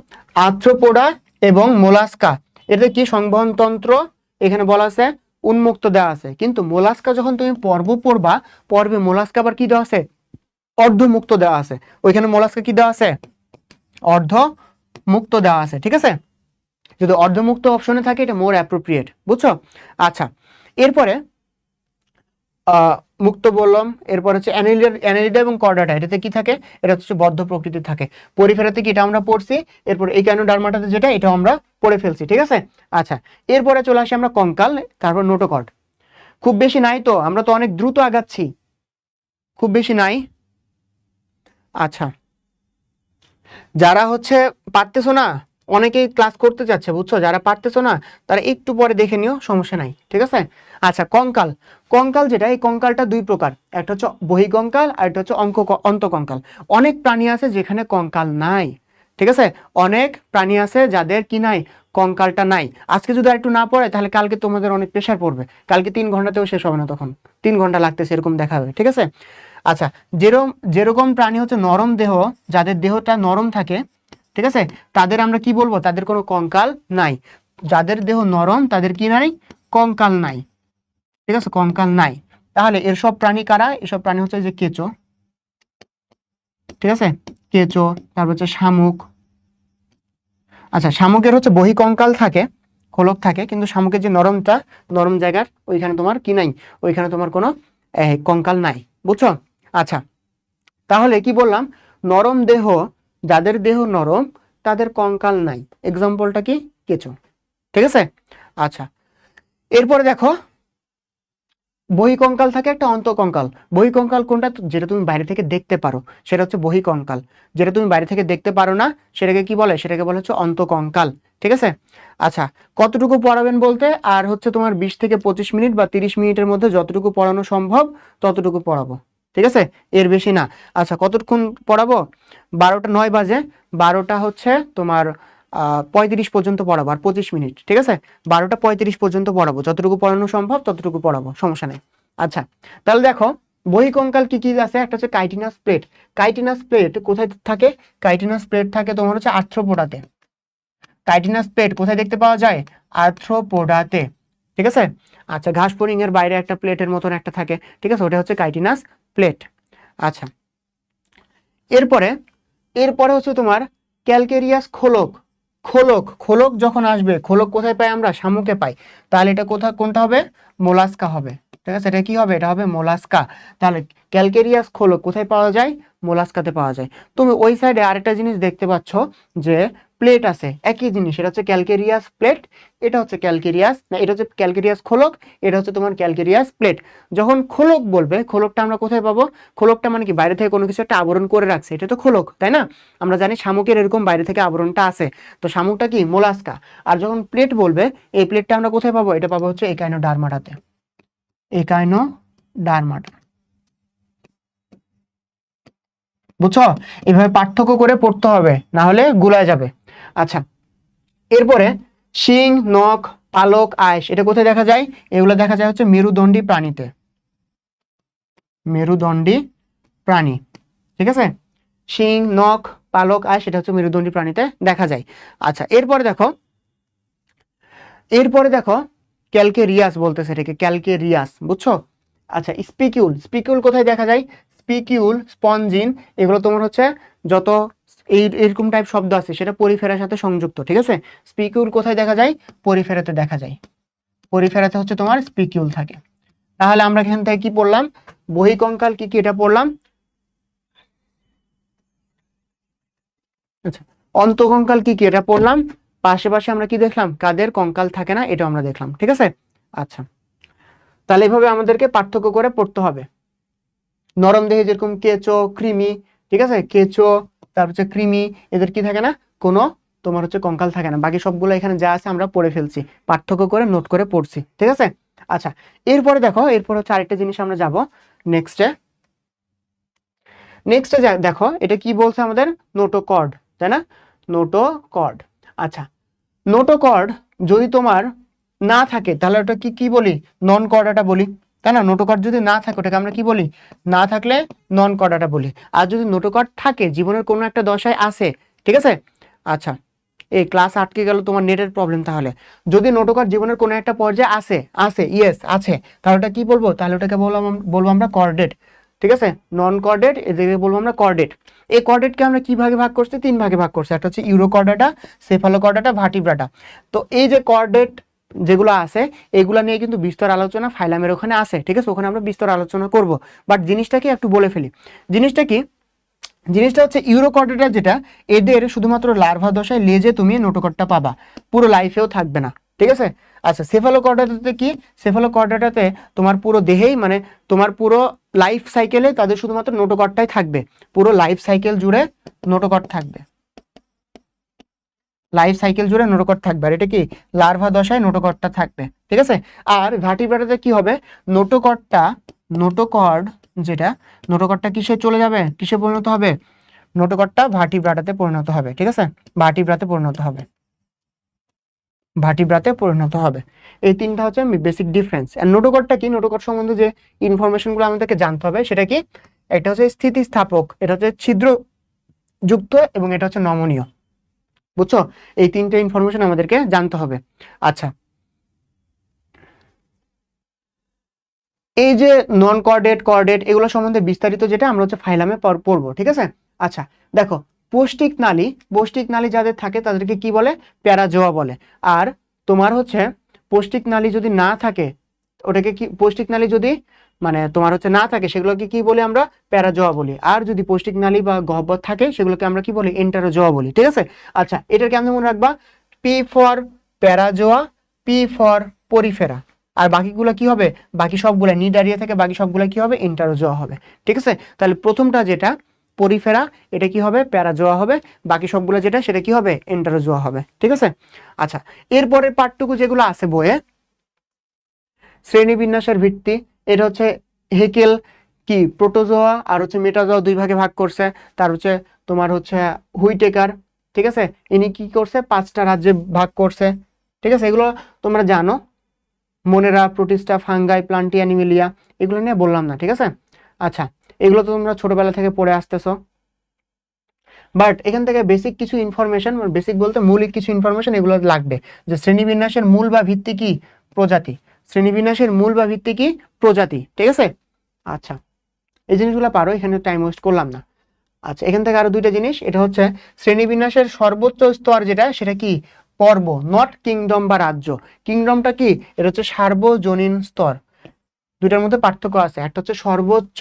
Speaker 1: আর্থ্রোপোডা এবং মোলাস্কা, এতে কি সংবহন তন্ত্র এখানে বলা আছে, উন্মুক্ত দেওয়া আছে। কিন্তু মোলাস্কা যখন তুমি পর্ব পড়বা, পর্বে মোলাস্কা আবার কি দেওয়া আছে, অর্ধমুক্ত দেওয়া আছে। ওইখানে মোলাস্কা কি দেওয়া আছে, অর্ধ মুক্ত দেওয়া আছে, ঠিক আছে। যদি অর্ধমুক্ত অপশনে থাকে এটা মোর অ্যাপ্রোপ্রিয়েট, বুঝছো। আচ্ছা, এরপরে মুক্ত বললাম, এরপর হচ্ছে অ্যানেলিডা এবং কর্ডাটা, এটাতে কি থাকে, এটা হচ্ছে বদ্ধ প্রকৃতির থাকে। পরিফেরাতে কি, এটা আমরা পড়ছি। এরপর একানোডার্মাটাতে যেটা, এটা আমরা পড়ে ফেলছি, ঠিক আছে। আচ্ছা, এরপরে চলে আসি আমরা কঙ্কাল, তারপর নোটোকর্ড। খুব বেশি নাই তো, আমরা তো অনেক দ্রুত আগাচ্ছি, খুব বেশি নাই। আচ্ছা, যারা হচ্ছে পারতেছো না অনেকেই ক্লাস করতে চাচ্ছে, বুঝছো, যারা পারতেছো না তারা একটু পরে দেখে নিও, সমস্যা নাই, ঠিক আছে। আচ্ছা, কঙ্কাল। কঙ্কাল যেটা, এই কঙ্কালটা দুই প্রকার, একটা হচ্ছে বহিঃকঙ্কাল আর একটা হচ্ছে অন্তকঙ্কাল। অনেক প্রাণী আছে যেখানে কঙ্কাল নাই, ঠিক আছে, অনেক প্রাণী আছে যাদের কি নাই, কঙ্কালটা নাই। আজকে যদি একটু না পড়ে তাহলে কালকে তোমাদের অনেক প্রেশার পড়বে, কালকে 3 ঘন্টাতেও শেষ হবে না, তখন 3 ঘন্টা লাগতেছে এরকম দেখা হবে, ঠিক আছে। আচ্ছা, যেরকম যেরকম প্রাণী হচ্ছে নরম দেহ, যাদের দেহটা নরম থাকে, ঠিক আছে, তাদের আমরা কি বলবো, তাদের কোনো কঙ্কাল নাই। যাদের দেহ নরম তাদের কি নাই, কঙ্কাল নাই, ঠিক আছে, কঙ্কাল নাই। তাহলে এর সব প্রাণী কারা, এসব প্রাণী হচ্ছে যে কেঁচো, ঠিক আছে, কেঁচো, তারপর হচ্ছে শামুক। আচ্ছা, শামুকের হচ্ছে বহিঃকঙ্কাল থাকে, খোলক থাকে, কিন্তু শামুকের যে নরমটা, নরম জায়গার ওইখানে তোমার কি নাই, ওইখানে তোমার কোনো কঙ্কাল নাই, বুঝছো। আচ্ছা, তাহলে কি বললাম, নরম দেহ, যাদের দেহ নরম তাদের কঙ্কাল নাই, এক্সাম্পলটা কি, কেঁচো, ঠিক আছে। আচ্ছা, এরপরে দেখো, বহিঃকঙ্কাল থাকে একটা অন্তঃকঙ্কাল। বহিঃকঙ্কাল কোনটা, যেটা তুমি বাইরে থেকে দেখতে পারো সেটা হচ্ছে বহিঃকঙ্কাল, যেটা তুমি বাইরে থেকে দেখতে পারো না সেটাকে কি বলে, সেটাকে বলে হচ্ছে অন্তঃকঙ্কাল, ঠিক আছে। আচ্ছা, কতটুকু পড়াবেন বলতে, আর হচ্ছে তোমার 20 থেকে 25 মিনিট বা 30 মিনিটের মধ্যে যতটুকু পড়ানো সম্ভব ততটুকু পড়াবো, ঠিক আছে, এর বেশি না। আচ্ছা, কতক্ষণ পড়াবো, 12টা 9 বাজে, 12টা হচ্ছে তোমার 35 পর্যন্ত পড়াবো, আর 25 মিনিট, ঠিক আছে, 12টা 35 পর্যন্ত পড়াবো, যতটুকু পড়ানো সম্ভব ততটুকু পড়াবো, সমস্যা নেই। আচ্ছা, তাহলে দেখো, বহিঃকঙ্কাল কি কি আছে, একটা হচ্ছে কাইটিনাস প্লেট। কাইটিনাস প্লেট কোথায় থাকে, কাইটিনাস প্লেট থাকে তোমার হচ্ছে আর্থ্রোপোডাতে। কাইটিনাস প্লেট কোথায় দেখতে পাওয়া যায়, আর্থ্রোপোডাতে, ঠিক আছে। আচ্ছা, ঘাস ফড়িং এর বাইরে একটা প্লেটের মতন একটা থাকে, ঠিক আছে, ওটা হচ্ছে কাইটিনাস প্লেট। আচ্ছা, এরপরে এরপরে হচ্ছে তোমার ক্যালকেরিয়াস খোলক। খোলক, খোলক যখন আসবে, খোলক কোথায় পাই আমরা, শামুকে পাই, তাহলে এটা কোনটা হবে, মোলাস্কা হবে, ঠিক আছে, এটা কি হবে, এটা হবে মোলাস্কা। তাহলে ক্যালকেরিয়াস খোলক কোথায় পাওয়া যায়, মোলাস্কাতে পাওয়া যায়। তুমি ওই সাইডে আরেকটা জিনিস দেখতে পাচ্ছ যে প্লেট আছে, একই জিনিস, এটা হচ্ছে ক্যালকেরিয়াস প্লেট, এটা হচ্ছে ক্যালকেরিয়াস না, এটা হচ্ছে ক্যালকেরিয়াস খোলক, এটা হচ্ছে তোমার ক্যালকেরিয়াস প্লেট। যখন খোলক বলবে, খোলকটা আমরা কোথায় পাবো, খোলকটা মানে কি, বাইরে থেকে কোনো কিছু একটা আবরণ করে রাখছে, এটা তো খোলক, তাই না। আমরা জানি শামুকের এরকম বাইরে থেকে আবরণটা আছে, তো শামুকটা কি, মোলাস্কা। আর যখন প্লেট বলবে, এই প্লেটটা আমরা কোথায় পাবো, এটা পাবো হচ্ছে একাইনোডার্মাটাতে, একাইনোডার্মাটা, বুঝছো, এভাবে পার্থক্য করে পড়তে হবে, না হলে গুলায় যাবে। আচ্ছা, এরপরে শিং, নখ, পালক, আঁশ, এটা কোথায় দেখা যায়, এগুলো দেখা যায় হচ্ছে মেরুদণ্ডী প্রাণীতে, মেরুদণ্ডী প্রাণী, ঠিক আছে, শিং, নখ, পালক, আঁশ, এটা হচ্ছে মেরুদণ্ডী প্রাণীতে দেখা যায়। আচ্ছা, এরপরে দেখো ক্যালকেরিয়াস বলতেছে এটাকে, ক্যালকেরিয়াস, বুঝছো। আচ্ছা, স্পিকিউল, স্পিকিউল কোথায় দেখা যায়, স্পিকিউল, স্পঞ্জিন, এগুলো তোমার হচ্ছে যত এরকম টাইপ শব্দ আছে সেটা পরিফেরার সাথে সংযুক্ত, ঠিক আছে। স্পিকিউল কোথায় দেখা যায়, পরিফেরাতে দেখা যায়, পরিফেরাতে হচ্ছে তোমার স্পিকিউল থাকে। তাহলে আমরা এখান থেকে কি পড়লাম, বহিঃকঙ্কাল কি কি এটা পড়লাম। আচ্ছা, অন্তকঙ্কাল কি কি এটা পড়লাম, পাশে পাশে আমরা কি দেখলাম, কাদের কঙ্কাল থাকে না এটা আমরা দেখলাম, ঠিক আছে। আচ্ছা, তাহলে এভাবে আমাদেরকে পার্থক্য করে পড়তে হবে। নরম দেহে যেরকম কেঁচো, কৃমি, ঠিক আছে, কেঁচো, তারপর হচ্ছে কৃমি, এদের কি থাকে না, কোনো তোমার হচ্ছে কঙ্কাল থাকে না, বাকি সবগুলো এখানে যা আছে আমরা পড়ে ফেলছি, পার্থক্য করে নোট করে পড়ছি, ঠিক আছে। আচ্ছা, এরপরে দেখো, এরপর হচ্ছে আরেকটা জিনিস আমরা যাব নেক্সটে। দেখো এটা কি বলছে আমাদের, নোটোকর্ড, তাই না, নোটোকর্ড। আচ্ছা, নোটোকর্ড যদি তোমার না থাকে তাহলে ওটা কি কি বলি, নন কর্ডাটা বলি, তাই না। নোটোকর্ড যদি না থাকে ওটাকে আমরা কি বলি, না থাকলে নন কর্ডাটা বলি। আর যদি নোটোকর্ড থাকে, জীবনের কোনো একটা দশায় আসে, ঠিক আছে। আচ্ছা, এই ক্লাস আটকে গেল তোমার নেটের প্রবলেম, তাহলে যদি নোটোকর্ড জীবনের কোনো একটা পর্যায়ে আসে, ইয়েস আছে, তাহলে ওটা কি বলবো, তাহলে ওটাকে বলবো আমরা কর্ডেট, ঠিক আছে। নন কর্ডেট, এদেরকে বলবো আমরা কর্ডেট। এই কর্ডেটকে আমরা কি ভাগে ভাগ করছি, 3 ভাগে ভাগ করছি, একটা হচ্ছে ইউরোকর্ডাটা, সেফালোকর্ডাটা, ভার্টিব্রাটা। তো এই যে কর্ডেট যেগুলো আছে এগুলা নিয়ে কিন্তু বিস্তর আলোচনা ফাইলামের ওখানে আছে, ঠিক আছে, ওখানে আমরা বিস্তর আলোচনা করব। বাট জিনিসটাকে একটু বলে ফেলি, জিনিসটা কি, জিনিসটা হচ্ছে ইউরোকর্ডাটা যেটা, এদের শুধুমাত্র লার্ভা দশায় লেজে তুমি নোটোকর্ডটা পাবা, পুরো লাইফেও থাকবে না, ঠিক আছে। আচ্ছা, সেফালোকর্ডাটাতে কি, সেফালোকর্ডাটাতে তোমার পুরো দেহেই, মানে তোমার পুরো লাইফ সাইকেলে তাদের শুধুমাত্র নোটোকর্ডটাই থাকবে, পুরো লাইফ সাইকেল জুড়ে নোটোকর্ড থাকবে, লাইফ সাইকেল জুড়ে নোটোকট থাকবে, আর এটা কি লার্ভা দশায় নোটোকটটা থাকবে, ঠিক আছে। আর ভার্টিব্রাটাতে কি হবে, নোটোকট যেটা নোটোকটটা কিসে চলে যাবে, কিসে পরিণত হবে, নোটোকটটা ভার্টিব্রাটাতে পরিণত হবে, ঠিক আছে, ভার্টিব্রাতে পরিণত হবে, ভার্টিব্রাতে পরিণত হবে। এই তিনটা হচ্ছে বেসিক ডিফারেন্স। আর নোটোকটটা কি, নোটোকট সম্বন্ধে যে ইনফরমেশনগুলো আমাদেরকে জানতে হবে সেটা কি, এটা হচ্ছে স্থিতিস্থাপক, এটা হচ্ছে ছিদ্র যুক্ত, এবং এটা হচ্ছে নমনীয়, বুঝছো। এই তিনটে ইনফরমেশন আমাদেরকে জানতে হবে। আচ্ছা, এই যে নন কর্ডেট, কর্ডেট, এগুলো সম্বন্ধে বিস্তারিত যেটা আমরা হচ্ছে ফাইলামে পড়বো, ঠিক আছে। আচ্ছা দেখো, পৌষ্টিক নালী যাদের থাকে তাদেরকে কি বলে, প্যারাজোয়া বলে। আর তোমার হচ্ছে পৌষ্টিক নালী যদি না থাকে, ওটাকে কি, পৌষ্টিক নালী যদি মানে তোমার হচ্ছে না থাকে, সেগুলোকে কি বলি আমরা, প্যারাজোয়া বলি। আর যদি পৌষ্টিক নালী বা গহ্বর থাকে, সেগুলোকে আমরা কি বলি, এন্টারোজোয়া বলি, ঠিক আছে। আচ্ছা, এটার কেমন মনে রাখবা, P for Parazoa, P for Porifera, আর বাকিগুলো কি হবে, বাকি সবগুলা নিডারিয়া থেকে বাকি সবগুলা কি হবে, এন্টারোজোয়া হবে, ঠিক আছে। তাহলে প্রথমটা যেটা পরিফেরা, এটা কি হবে, প্যারাজোয়া হবে, বাকি সবগুলো যেটা সেটা কি হবে, এন্টারোজোয়া হবে, ঠিক আছে। আচ্ছা, এরপরের পার্টটুকু যেগুলো আছে বইয়ে, শ্রেণীবিন্যাসের ভিত্তি, এটা হচ্ছে হেকেল কি প্রোটোজোয়া আর হচ্ছে মেটাজোয়া দুই ভাগে ভাগ করছে। তার হচ্ছে তোমার হচ্ছে হুইটেকার, ঠিক আছে, ইনি কি করছে, 5টা রাজ্যে ভাগ করছে, ঠিক আছে। এগুলো তোমরা জানো, মোনেরা, প্রোটিস্টা, ফাঙ্গাই, প্লান্টি, অ্যানিমেলিয়া, এগুলো নিয়ে বললাম না, ঠিক আছে। আচ্ছা, এগুলো তো তোমরা ছোটবেলা থেকে পড়ে আসতেছো, বাট এখান থেকে বেসিক কিছু ইনফরমেশন, বেসিক বলতে মৌলিক কিছু ইনফরমেশন এগুলো লাগবে, যে শ্রেণীবিন্যাসের মূল বা ভিত্তি কি, প্রজাতি, শ্রেণীবিন্যাসের মূল বা ভিত্তি কি, প্রজাতি, ঠিক আছে। আচ্ছা, এই জিনিসগুলো পারো, এখানে টাইম ওয়েস্ট করলাম না। আচ্ছা, এখান থেকে আরো দুইটা জিনিস, এটা হচ্ছে শ্রেণীবিন্যাসের সর্বোচ্চ স্তর যেটা, সেটা কি, পর্ব, নট কিংডম বা রাজ্য। কিংডমটা কি, এটা হচ্ছে সার্বজনীন স্তর, দুইটার মধ্যে পার্থক্য আছে, একটা হচ্ছে সর্বোচ্চ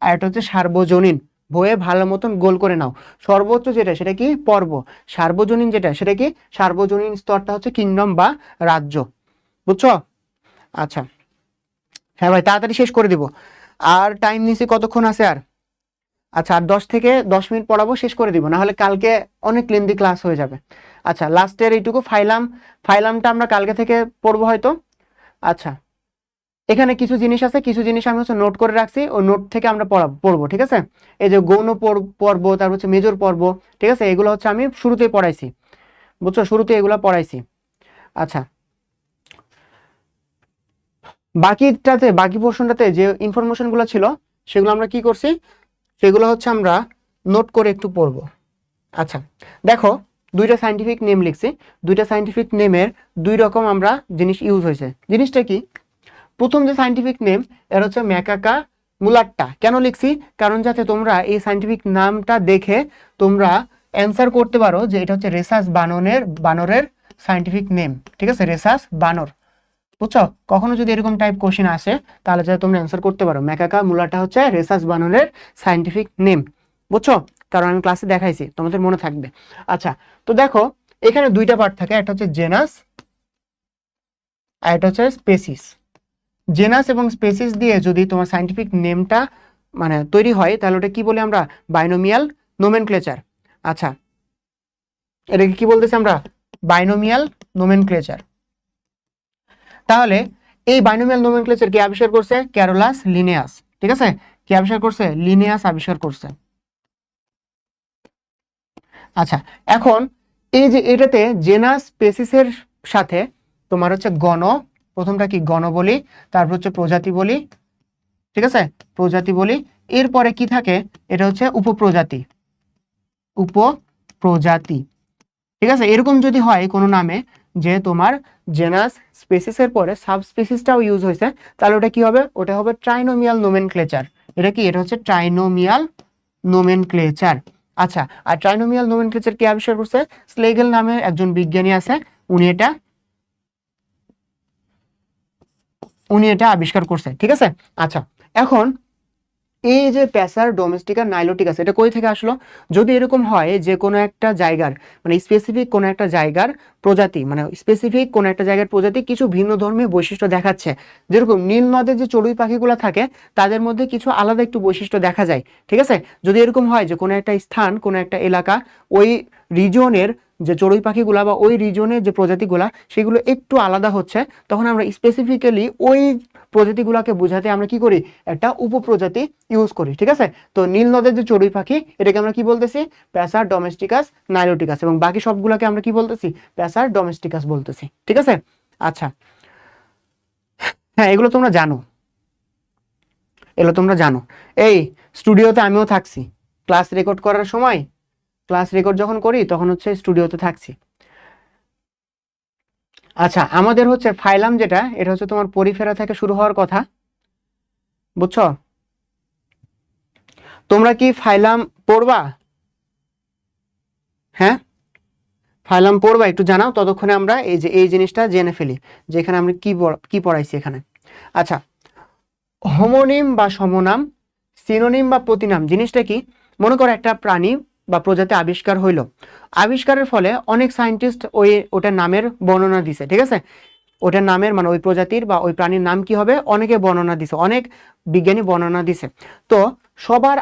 Speaker 1: আর একটা হচ্ছে সার্বজনীন। বইয়ে ভালো মতন গোল করে নাও, সর্বোচ্চ যেটা সেটা কি, পর্ব, সার্বজনীন যেটা সেটা কি, সার্বজনীন স্তরটা হচ্ছে কিংডম বা রাজ্য, বুঝছো। আচ্ছা, হ্যাঁ ভাই, তাড়াতাড়ি শেষ করে দিব, আর টাইম নিছি কতক্ষণ আছে আর, আচ্ছা, আর 10 থেকে 10 মিনিট পড়াবো, শেষ করে দিব, না হলে কালকে অনেক লেন্দি ক্লাস হয়ে যাবে। আচ্ছা, লাস্টের এইটুকু ফাইলামটা আমরা কালকে থেকে পড়বো হয়তো। আচ্ছা, এখানে কিছু জিনিস আছে, কিছু জিনিস আমি হচ্ছে নোট করে রাখছি, ওই নোট থেকে আমরা পড়বো, ঠিক আছে। এই যে গৌণ পর্ব, তারপর হচ্ছে মেজর পর্ব, ঠিক আছে, এগুলো হচ্ছে আমি শুরুতেই পড়াইছি, বুঝছো, শুরুতে এগুলো পড়াইছি। আচ্ছা, বাকি পোর্শনটাতে যে ইনফরমেশনগুলো ছিল সেগুলো আমরা কি করছি, সেগুলো হচ্ছে আমরা নোট করে একটু পড়বো। আচ্ছা দেখো, দুইটা সাইন্টিফিক নেম লিখছি, দুইটা সাইন্টিফিক নেমের দুই রকম আমরা জিনিস ইউজ হয়েছে। জিনিসটা কি, প্রথম যে সাইন্টিফিক নেম, এর হচ্ছে ম্যাকাকা মুলাট্টা। কেন লিখছি, কারণ যাতে তোমরা এই সাইন্টিফিক নামটা দেখে তোমরা অ্যান্সার করতে পারো যে এটা হচ্ছে রেসাস বানরের সাইন্টিফিক নেম, ঠিক আছে, রেসাস বানর, বুঝছো। কখনো যদি এরকম টাইপ কোশ্চেন আসে, তাহলে যাতে তোমরা অ্যান্সার করতে পারো, ম্যাকাকা মুলাটা হচ্ছে রেসাস বানরের সাইন্টিফিক নেম, বুঝছো, কারণ আমি ক্লাসে দেখাইছি, তোমাদের মনে থাকবে। আচ্ছা, তো দেখো এখানে দুইটা পার্ট থাকে, একটা হচ্ছে জেনাস আর একটা হচ্ছে স্পেসিস। জেনাস এবং স্পেসিস দিয়ে যদি তোমার সাইন্টিফিক নেমটা মানে তৈরি হয়, তাহলে ওটা কি বলি আমরা, বাইনোমিয়াল নোমেনক্লেচার। আচ্ছা, এটাকে কি বলতেছি আমরা, বাইনোমিয়াল নোমেনক্লেচার। তাহলে এই বাইনোমিয়াল নোমেনক্লেচার কে আবিষ্কার করছে, ক্যারোলাস লিনেয়াস, ঠিক আছে, কে আবিষ্কার করছে, লিনেয়াস আবিষ্কার করছে। আচ্ছা, এখন এই যে এটাতে জেনাস স্পেসিসের সাথে তোমার হচ্ছে প্রথমটা কি গণ বলি, তারপর হচ্ছে প্রজাতি বলি, ঠিক আছে, প্রজাতি বলি, এরপরে কি থাকে, এটা হচ্ছে উপপ্রজাতি, ঠিক আছে। এরকম যদি হয় কোনো নামে যে তোমার জেনাস স্পেসিসের পরে সাবস্পেসিসটাও ইউজ হয়েছে, তাহলে ওটা কি হবে, ওটা হবে ট্রাইনোমিয়াল নোমেনক্লেচার। এটা কি, এটা হচ্ছে ট্রাইনোমিয়াল নোমেনক্লেচার। আচ্ছা, আর ট্রাইনোমিয়াল নোমেনক্লেচার কে আবিষ্কার করছে, স্লেগেল নামে একজন বিজ্ঞানী আছে, উনি এটা আবিষ্কার করছে, ঠিক আছে। আচ্ছা, এখন এই যে প্যাসার, ডোমেস্টিকা, নাইলোটিকাস, এটা কই থেকে আসলো, যদি এরকম হয় যে কোনো একটা জায়গার মানে স্পেসিফিক কোনো একটা জায়গার প্রজাতি, মানে স্পেসিফিক কোনো একটা জায়গার প্রজাতি কিছু ভিন্ন ধর্মী বৈশিষ্ট্য দেখাচ্ছে, যেরকম নীল নদের যে চড়ুই পাখিগুলো থাকে তাদের মধ্যে কিছু আলাদা একটু বৈশিষ্ট্য দেখা যায়, ঠিক আছে। যদি এরকম হয় যে কোনো একটা স্থান, কোনো একটা এলাকা, ওই রিজনের যে চড়ুই পাখিগুলা বা ওই রিজনের যে প্রজাতিগুলা সেগুলো একটু আলাদা হচ্ছে, তখন আমরা স্পেসিফিক্যালি ওই প্রজাতিগুলোকে বোঝাতে আমরা কি করি, একটা উপপ্রজাতি ইউজ করি। ঠিক আছে, তো নীল নদের যে চড়ুই পাখি এটাকে আমরা কি বলতেছি, প্যাসার ডোমেস্টিকাস নাইলোটিকাস, এবং বাকি সবগুলোকে আমরা কি বলতেছি, প্যাসার ডোমেস্টিকাস বলতেছি। ঠিক আছে, আচ্ছা হ্যাঁ এগুলো তোমরা জানো, এগুলো তোমরা জানো। এই স্টুডিওতে আমিও থাকছি ক্লাস রেকর্ড করার সময়, ক্লাস রেকর্ড যখন করি তখন হচ্ছে স্টুডিওতে থাকছি। আচ্ছা আমাদের হচ্ছে ফাইলাম যেটা, এটা হচ্ছে তোমার পরিফেরা থেকে শুরু হওয়ার কথা, বুঝছো? তোমরা কি ফাইলাম পড়বা? হ্যাঁ ফাইলাম পড়বা, একটু জানাও, ততক্ষণে আমরা এই যে এই জিনিসটা জেনে ফেলি যে এখানে আমরা কি পড়াইছি এখানে। আচ্ছা হোমোনিম বা সমনাম, সিনোনিম বা প্রতিনাম জিনিসটা কি? মনে করো একটা প্রাণী বা প্রজাতি আবিষ্কার হইলো, আবিষ্কারের ফলে অনেক সায়েন্টিস্ট ওটার নামের বর্ণনা দিছে। ঠিক আছে, ওটার নামের মানে ওই প্রজাতির বা ওই প্রাণীর নাম কি হবে, অনেকে বর্ণনা দিছে, অনেক বিজ্ঞানী বর্ণনা দিছে। তো সবার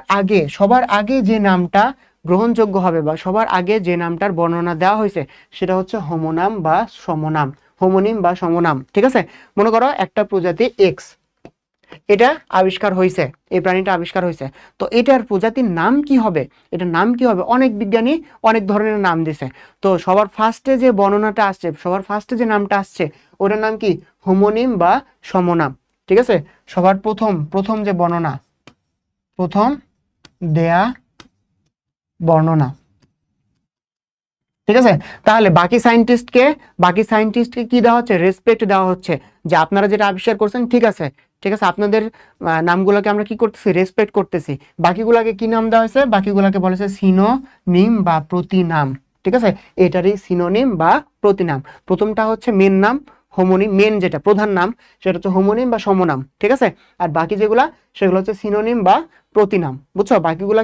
Speaker 1: আগে যে নামটা গ্রহণযোগ্য হবে বা সবার আগে যে নামটার বর্ণনা দেওয়া হয়েছে সেটা হচ্ছে হোমোনাম বা সমনাম, হোমোনিম বা সমনাম। ঠিক আছে, মনে করো একটা প্রজাতি এক্স, এটা আবিষ্কার হয়েছে, এই প্রাণীটা আবিষ্কার হয়েছে, তো এটার প্রজাতির নাম কি হবে, এটার নাম কি হবে, অনেক বিজ্ঞানী অনেক ধরনের নাম দিছে। তো সবার ফার্স্টে যে বর্ণনাটা আসছে, সবার ফার্স্টে যে নামটা আসছে ওটার নাম কি, হোমোনিম বা সমনাম। ঠিক আছে, সবার প্রথম যে বর্ণনা, প্রথম দেয়া বর্ণনা। ঠিক আছে, তাহলে বাকি সায়েন্টিস্টকে কি দেওয়া হচ্ছে, রেসপেক্ট দেওয়া হচ্ছে, যে আপনারা যেটা আবিষ্কার করছেন ঠিক আছে, ঠিক আছে, আপনাদের নামগুলোকে আমরা কি করতেছি, রেসপেক্ট করতেছি। বাকিগুলোকে কি নাম দেওয়া হয়েছে, বাকিগুলোকে বলা হয়েছে সিনোনিম বা প্রতিনাম। ঠিক আছে, এটারই সিনোনিম বা প্রতিনাম। প্রথমটা হচ্ছে মেন নাম, হোমোনিম, মেন যেটা প্রধান নাম সেটা হচ্ছে হোমোনিম বা সমনাম। ঠিক আছে, আর বাকি যেগুলা সেগুলো হচ্ছে সিনোনিম বা প্রতিনাম। বুঝছো, বাকিগুলা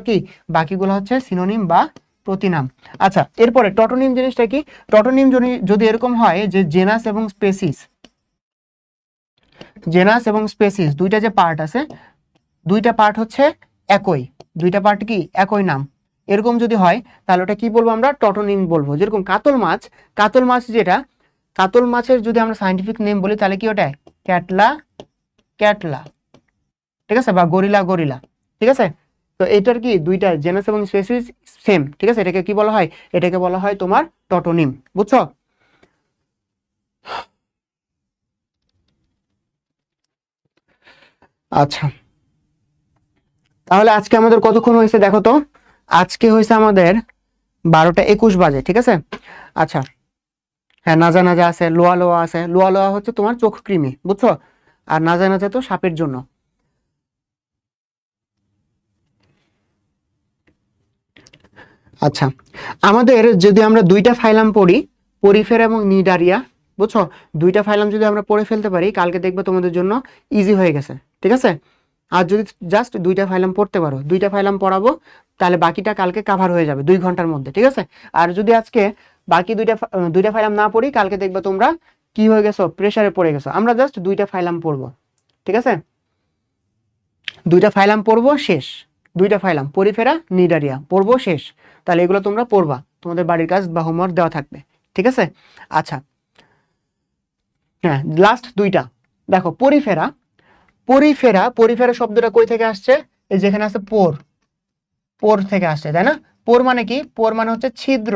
Speaker 1: হচ্ছে সিনোনিম বা প্রতিনাম। আচ্ছা এরপরে টটোনিম জিনিসটা কি? টটোনিম যদি এরকম হয় যে জেনাস এবং স্পেসিস দুইটা যে পার্ট আছে, দুইটা পার্ট হচ্ছে একই, দুইটা পার্ট কি একই নাম, এরকম যদি হয় তাহলে ওটা কি বলবো, আমরা টটোনিম বলবো। যেরকম কাতল মাছ যেটা, কাতল মাছের যদি আমরা সায়েন্টিফিক নেম বলি তাহলে কি ওটা, ক্যাটলা। ঠিক আছে, বা গরিলা। ঠিক আছে, তো এটার কি দুইটা জেনাস এবং স্পেসিস সেম। ঠিক আছে, এটাকে কি বলা হয়, এটাকে বলা হয় তোমার টটোনিম। বুঝছো? আচ্ছা তাহলে আজকে আমাদের কতক্ষণ হয়েছে দেখো তো, আজকে হয়েছে আমাদের 12টা 21 বাজে। ঠিক আছে, আচ্ছা হ্যাঁ নাজা আছে, লোয়া আছে, লোয়া হচ্ছে তোমার চোখ কৃমি, বুঝছো? আর নাজা তো সাপের জন্য। আচ্ছা আমাদের যদি আমরা দুইটা ফাইলাম পড়ি, পরিফেরা এবং নিডারিয়া, বুঝছো, দুইটা ফাইলাম যদি আমরা পড়ে ফেলতে পারি কালকে দেখবে তোমাদের জন্য ইজি হয়ে গেছে। ঠিক আছে, আর যদি জাস্ট দুইটা ফাইলাম পড়তে পারো, দুইটা ফাইলাম পড়াবো, তাহলে বাকিটা কালকে কাভার হয়ে যাবে 2 ঘন্টার মধ্যে। ঠিক আছে, আর যদি আজকে বাকি দুইটা ফাইলাম না পড়ি কালকে দেখবে তোমরা কি হয়ে গেছো, প্রেসারে পড়ে গেছো। আমরা জাস্ট দুইটা ফাইলাম পড়বো। ঠিক আছে, দুইটা ফাইলাম পড়বো শেষ, দুইটা ফাইলাম পরিফেরা নিডারিয়া পড়বো শেষ। তাহলে এগুলো তোমরা পড়বা, তোমাদের বাড়ির কাজ বা হোমওয়ার্ক দেওয়া থাকবে। ঠিক আছে, আচ্ছা হ্যাঁ লাস্ট দুইটা দেখো, পরিফেরা শব্দটা কই থেকে আসছে, এই যেখানে আছে পোর থেকে আসছে, তাই না? পোর মানে কি, পোর মানে হচ্ছে ছিদ্র,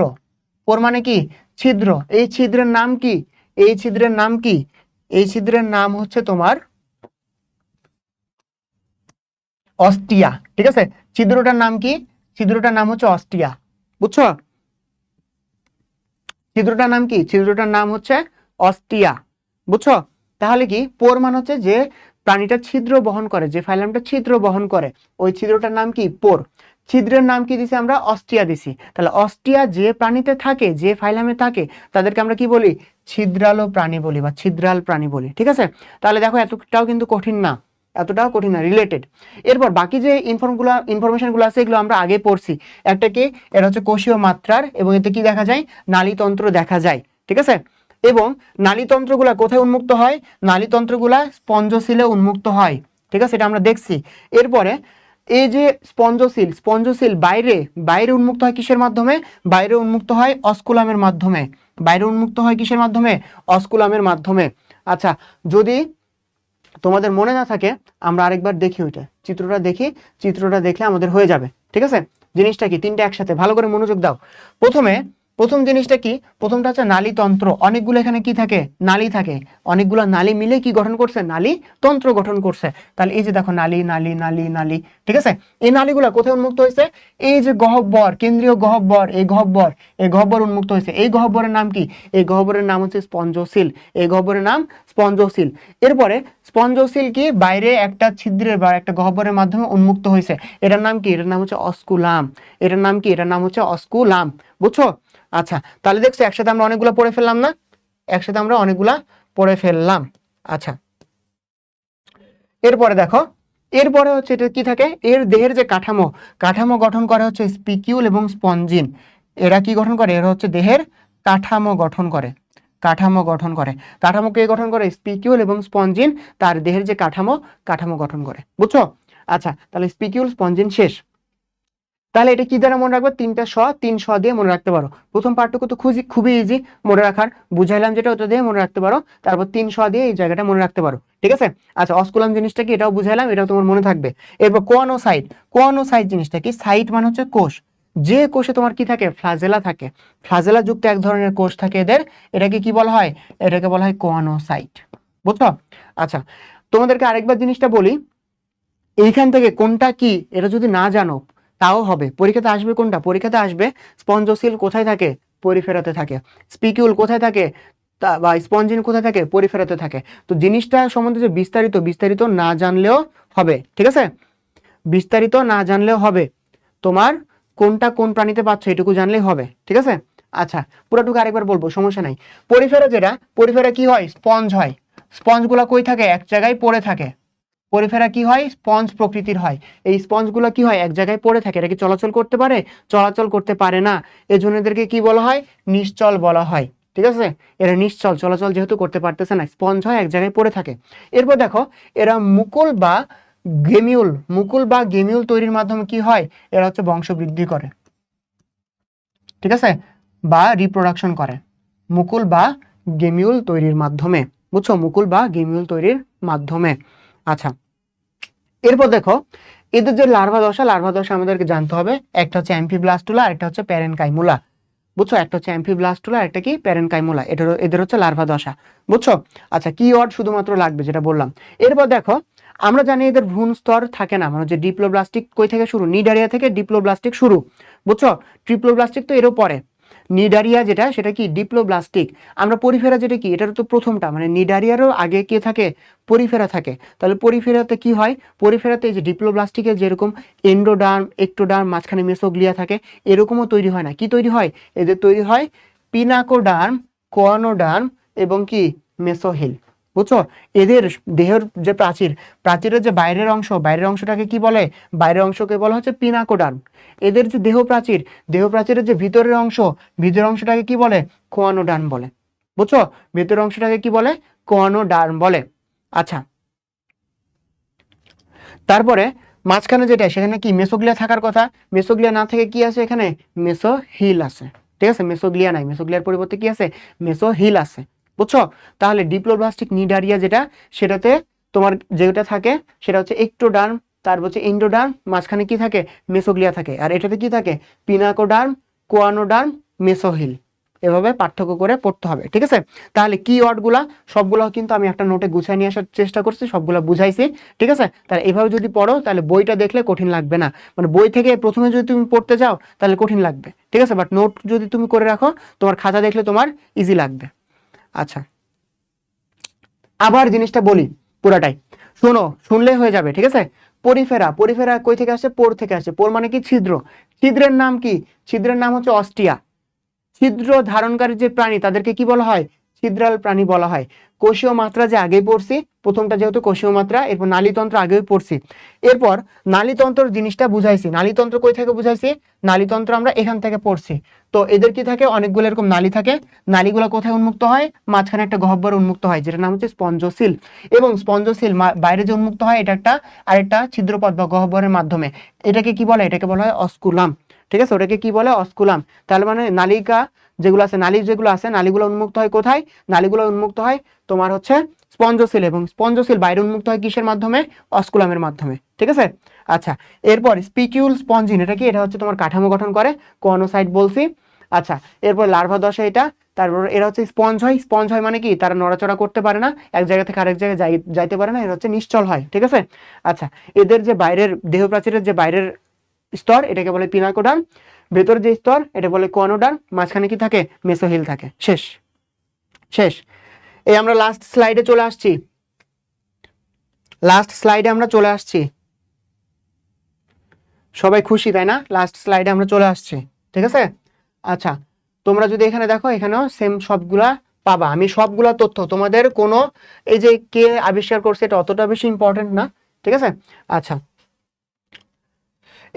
Speaker 1: পোর মানে কি ছিদ্র। এই ছিদ্রের নাম কি, এই ছিদ্রের নাম কি, এই ছিদ্রের নাম হচ্ছে তোমার অস্টিয়া। ঠিক আছে, ছিদ্রটার নাম কি, ছিদ্রটার নাম হচ্ছে অস্টিয়া। বুঝছো, ছিদ্রটার নাম কি, ছিদ্রটার নাম হচ্ছে অস্টিয়া। বুঝছো, তাহলে কি পোর মানে হচ্ছে যে প্রাণীটা ছিদ্র বহন করে, যে ফাইলামটা ছিদ্র বহন করে, ওই ছিদ্রটার নাম কি, পোর। ছিদ্রের নাম কি দিছি আমরা, অস্টিয়া দিছি। তাহলে অস্টিয়া যে প্রাণীতে থাকে, যে ফাইলামে থাকে, তাদেরকে আমরা কি বলি, ছিদ্রালো প্রাণী বলি বা ছিদ্রাল প্রাণী বলি। ঠিক আছে, তাহলে দেখো এতটাও কিন্তু কঠিন না, এতটাও কঠিন না, রিলেটেড। এরপর বাকি যে ইনফরমেশনগুলো আছে এগুলো আমরা আগে পড়ছি। একটা কি, এটা হচ্ছে কোষীয় মাত্রার, এবং এতে কি দেখা যায়, নালীতন্ত্র দেখা যায়। ঠিক আছে, এবং নালীতন্ত্রগুলা কোথায় উন্মুক্ত হয়, নালীতন্ত্রগুলা স্পঞ্জশীলে উন্মুক্ত হয়। ঠিক আছে, এটা আমরা দেখছি। এরপরে এই যে স্পঞ্জোসিল, স্পঞ্জোসিল বাইরে বাইরে উন্মুক্ত হয় কিসের মাধ্যমে? বাইরে উন্মুক্ত হয় অস্কুলামের মাধ্যমে। বাইরে উন্মুক্ত হয় কিসের মাধ্যমে? অস্কুলামের মাধ্যমে। আচ্ছা, যদি তোমাদের মনে না থাকে আমরা আরেকবার দেখি, ওইটা চিত্রটা দেখি, চিত্রটা দেখলে আমাদের হয়ে যাবে। ঠিক আছে, জিনিসটা কি তিনটা একসাথে ভালো করে মনোযোগ দাও। প্রথম জিনিসটা কি? প্রথমটা হচ্ছে নালীতন্ত্র। অনেকগুলো এখানে কি থাকে? নালী থাকে। অনেকগুলো নালী মিলে কি গঠন করছে? নালী তন্ত্র গঠন করছে। তাহলে এই যে দেখো নালী নালী নালী নালী, ঠিক আছে। এই নালীগুলো কোথায় উন্মুক্ত হয়েছে? এই যে গহ্বর, কেন্দ্রীয় গহ্বর, এই গহ্বর উন্মুক্ত হয়েছে। এই গহ্বরের নাম কি? এই গহ্বরের নাম হচ্ছে স্পঞ্জোসিল। এই গহ্বরের নাম স্পঞ্জোসিল। এরপরে স্পঞ্জোসিল কি বাইরে একটা ছিদ্রের বা একটা গহ্বরের মাধ্যমে উন্মুক্ত হয়েছে। এটার নাম কি? এটার নাম হচ্ছে অস্কুলাম। এটার নাম কি? এটার নাম হচ্ছে অস্কুলাম। বুঝছো? আচ্ছা, তাহলে দেখছো একসাথে আমরা অনেকগুলা পড়ে ফেললাম না? একসাথে আমরা অনেকগুলা পড়ে ফেললাম। আচ্ছা, এরপরে দেখো, এরপরে হচ্ছে এটা কি থাকে? এর দেহের যে কাঠামো, কাঠামো গঠন করে হচ্ছে স্পিকিউল এবং স্পঞ্জিন। এরা কি গঠন করে? এরা হচ্ছে দেহের কাঠামো গঠন করে। কাঠামো গঠন করে। কাঠামো কে গঠন করে? স্পিকিউল এবং স্পঞ্জিন তার দেহের যে কাঠামো, কাঠামো গঠন করে। বুঝছো? আচ্ছা, তাহলে স্পিকিউল স্পঞ্জিন শেষ। তাহলে এটা কি দ্বারা মনে রাখবে? তিন শ দিয়ে মনে রাখতে পারো। প্রথম পার্টটুকু তো খুবই ইজি মনে রাখার, বুঝাইলাম যেটা, ওটা দিয়ে মনে রাখতে পারো। তারপর 300 দিয়ে এই জায়গাটা মনে রাখতে পারো। ঠিক আছে। আচ্ছা, অস্কুলাম জিনিসটা কি এটাও বুঝাইলাম, এটাও তোমার মনে থাকবে। এরপর কোয়ানোসাইট। কোয়ানোসাইট জিনিসটা কি? সাইট মানে হচ্ছে কোষ। যে কোষে তোমার কি থাকে? ফ্লাজেলা থাকে। ফ্লাজেলা যুক্ত এক ধরনের কোষ থাকে এদের। এটাকে কি বলা হয়? এটাকে বলা হয় কোয়ানোসাইট। বুঝছো? আচ্ছা, তোমাদেরকে আরেকবার জিনিসটা বলি, এইখান থেকে কোনটা কি এটা যদি না জানো তাও হবে। পরীক্ষাতে আসবে কোনটা? পরীক্ষাতে আসবে স্পঞ্জোসিল কোথায় থাকে? পরিফেরাতে থাকে। স্পিকিউল কোথায় থাকে? বা স্পঞ্জিন কোথায় থাকে? পরিফেরাতে থাকে। তো জিনিসটা সম্বন্ধে যে বিস্তারিত না জানলেও হবে। ঠিক আছে, বিস্তারিত না জানলেও হবে। তোমার কোনটা কোন প্রাণীতে পাচ্ছ এটুকু জানলেই হবে। ঠিক আছে। আচ্ছা, পুরোটুকু আরেকবার বলবো, সমস্যা নাই। পরিফেরা যেটা, পরিফেরা কি হয়? স্পঞ্জ হয়। স্পঞ্জগুলো কই থাকে? এক জায়গায় পড়ে থাকে। পরিফেরা কি হয়? স্পঞ্জ প্রকৃতির হয়। এই স্পঞ্জগুলো কি হয়? এক জায়গায় পড়ে থাকে। এটা কি চলাচল করতে পারে? চলাচল করতে পারে না। এজন্য এদেরকে কি বলা হয়? নিশ্চল বলা হয়। ঠিক আছে, এরা নিশ্চল, চলাচল যেহেতু করতে পারতেছে না, স্পঞ্জ হয়, এক জায়গায় পড়ে থাকে। এরপর দেখো, এরা মুকুল বা গেমিউল তৈরির মাধ্যমে কি হয়? এরা হচ্ছে বংশবৃদ্ধি করে। ঠিক আছে, বা রিপ্রোডাকশন করে মুকুল বা গেমিউল তৈরির মাধ্যমে। বুঝছো? মুকুল বা গেমিউল তৈরির মাধ্যমে। আচ্ছা, এরপর দেখো, এদের যে লার্ভা দশা আমাদেরকে জানতে হবে। একটা হচ্ছে অ্যাম্ফিব্লাস্টুলা, একটা হচ্ছে প্যারেনকাইমুলা। বুঝছো? একটা হচ্ছে অ্যাম্ফিব্লাস্টুলা, একটা কি? প্যারেনকাইমুলা। এদের হচ্ছে লার্ভা দশা। বুঝছো? আচ্ছা, কি ওয়ার্ড শুধুমাত্র লাগবে যেটা বললাম। এরপর দেখো, আমরা জানি এদের ভ্রূণ স্তর থাকে না, মানে যে ডিপ্লোব্লাস্টিক কই থেকে শুরু? নিডারিয়া থেকে ডিপ্লোব্লাস্টিক শুরু। বুঝছো? ট্রিপ্লোব্লাস্টিক তো এরও পরে। নিডারিয়া যেটা, সেটা কি? ডিপ্লোব্লাস্টিক। আমরা পরিফেরা যেটা কি? এটার তো প্রথমটা, মানে নিডারিয়ারও আগে কে থাকে? পরিফেরা থাকে। তাহলে পরিফেরাতে কি হয়? পরিফেরাতে এই যে ডিপ্লোব্লাস্টিকের যেরকম এন্ডোডার্ম, একটোডার্ম, মাঝখানে মেসোগ্লিয়া থাকে, এরকমও তৈরি হয় না। কি তৈরি হয়? এদের তৈরি হয় পিনাকোডার্ম, কোয়ানোডার্ম এবং কি? মেসোহিল। বুঝছো? এদের দেহের যে প্রাচীরের যে বাইরের অংশটাকে কি বলে? বাইরের অংশকে বলা হচ্ছে পিনাকোডার্ম। এদের যে দেহপ্রাচীরের যে ভিতরের অংশটাকে কি বলে? কোয়ানোডার্ম বলে। বুঝছো? ভিতরের অংশটাকে কি বলে? কোয়ানোডার্ম বলে। আচ্ছা, তারপরে মাঝখানে যেটা, সেখানে কি? মেসোগ্লিয়া থাকার কথা। মেসোগ্লিয়া না থেকে কি আছে এখানে? মেসোহিল আছে। ঠিক আছে, মেসোগ্লিয়া নাই, মেসোগ্লিয়ার পরিবর্তে কি আছে? মেসোহিল আছে। বুঝছো? তাহলে ডিপ্লোব্লাস্টিক নিডারিয়া যেটা, সেটাতে তোমার যেটা থাকে সেটা হচ্ছে একটোডার্ম, তারপর হচ্ছে এন্ডোডার্ম, মাঝখানে কি থাকে? মেসোগ্লিয়া থাকে। আর এটাতে কি থাকে? পিনাকোডার্ম, কোয়ানোডার্ম, মেসোহিল। এভাবে পার্থক্য করে পড়তে হবে। ঠিক আছে, তাহলে কি ওয়ার্ডগুলা সবগুলো কিন্তু আমি একটা নোটে গুছিয়ে নিয়ে আসার চেষ্টা করছি, সবগুলো বুঝাইছি। ঠিক আছে, তাহলে এভাবে যদি পড়ো তাহলে বইটা দেখলে কঠিন লাগবে না। মানে বই থেকে প্রথমে যদি তুমি পড়তে যাও তাহলে কঠিন লাগবে। ঠিক আছে, বাট নোট যদি তুমি করে রাখো, তোমার খাতা দেখলে তোমার ইজি লাগবে। আচ্ছা, আবার জিনিসটা বলি পুরাটাই, শোনো, শুনলে হয়ে যাবে। ঠিক আছে, পরিফেরা কই থেকে আসে? পোর থেকে আসে। পোর মানে কি? ছিদ্র। ছিদ্রের নাম কি? ছিদ্রের নাম হচ্ছে অস্টিয়া। ছিদ্র ধারণকারী যে প্রাণী তাদেরকে কি বলা হয়? ছিদ্রাল প্রাণী বলা হয়। কোষীয় মাত্রা যে আগেই পড়ছি, প্রথমটা যেহেতু কোষীয় মাত্রা, এরপর নালীতন্ত্র আগেই পড়ছি। এরপর নালীতন্ত্র জিনিসটা বুঝাইছি। নালীতন্ত্র কই থেকে বুঝাইছি? নালীতন্ত্র আমরা এখান থেকে পড়ছি। তো এদের কি থাকে? অনেকগুলো এরকম নালী থাকে। নালীগুলো কোথায় উন্মুক্ত হয়? মাঝখানে একটা গহ্বর উন্মুক্ত হয়, যেটার নাম হচ্ছে স্পঞ্জসিল। এবং স্পঞ্জসিল বাইরে যে উন্মুক্ত হয়, এটা একটা আরেকটা ছিদ্রপথ বা গহ্বরের মাধ্যমে। এটাকে কি বলে? এটাকে বলা হয় অস্কুলাম। ঠিক আছে, ওটাকে কি বলে? অস্কুলাম। তাহলে মানে নালিকা যেগুলো আছে, নালী যেগুলো আছে, নালীগুলো উন্মুক্ত হয় কোথায়? নালীগুলো উন্মুক্ত হয় তোমার হচ্ছে স্পঞ্জসিল, এবং স্পঞ্জসিল বাইরে উন্মুক্ত হয় কিসের মাধ্যমে? অস্কুলামের মাধ্যমে। ঠিক আছে। আচ্ছা, এরপর স্পিকিউল স্পঞ্জিন, এটা কি? এটা হচ্ছে তোমার কাঠামো গঠন করে, কোয়ানোসাইট বলছি। আচ্ছা, এরপর লার্ভা দশা এটা। তারপর এরা হচ্ছে স্পঞ্জ হয়। স্পঞ্জ হয় মানে কি? তারা নড়াচড়া করতে পারে না, এক জায়গা থেকে আরেক জায়গায় যাইতে পারে না, এরা হচ্ছে নিশ্চল হয়। ঠিক আছে। আচ্ছা, এদের যে বাইরের দেহ প্রাচীরের যে বাইরের স্তর, এটাকে বলে পিনাকোডার্ম। ভেতর যে স্তর, এটা বলে কোয়ানোডার্ম। মাঝখানে কি থাকে? মেসোহিল থাকে। শেষ শেষ। এই আমরা লাস্ট স্লাইডে চলে আসছি। লাস্ট স্লাইডে আমরা চলে আসছি। সবাই খুশি তাই না? লাস্ট স্লাইডে আমরা চলে আসছি। ঠিক আছে। আচ্ছা, তোমরা যদি এখানে দেখো, এখানেও সেম সবগুলা পাবা। আমি সবগুলা তথ্য তোমাদের কোনো, এই যে কে আবিষ্কার করছে এটা অতটা বেশি ইম্পর্টেন্ট না। ঠিক আছে। আচ্ছা,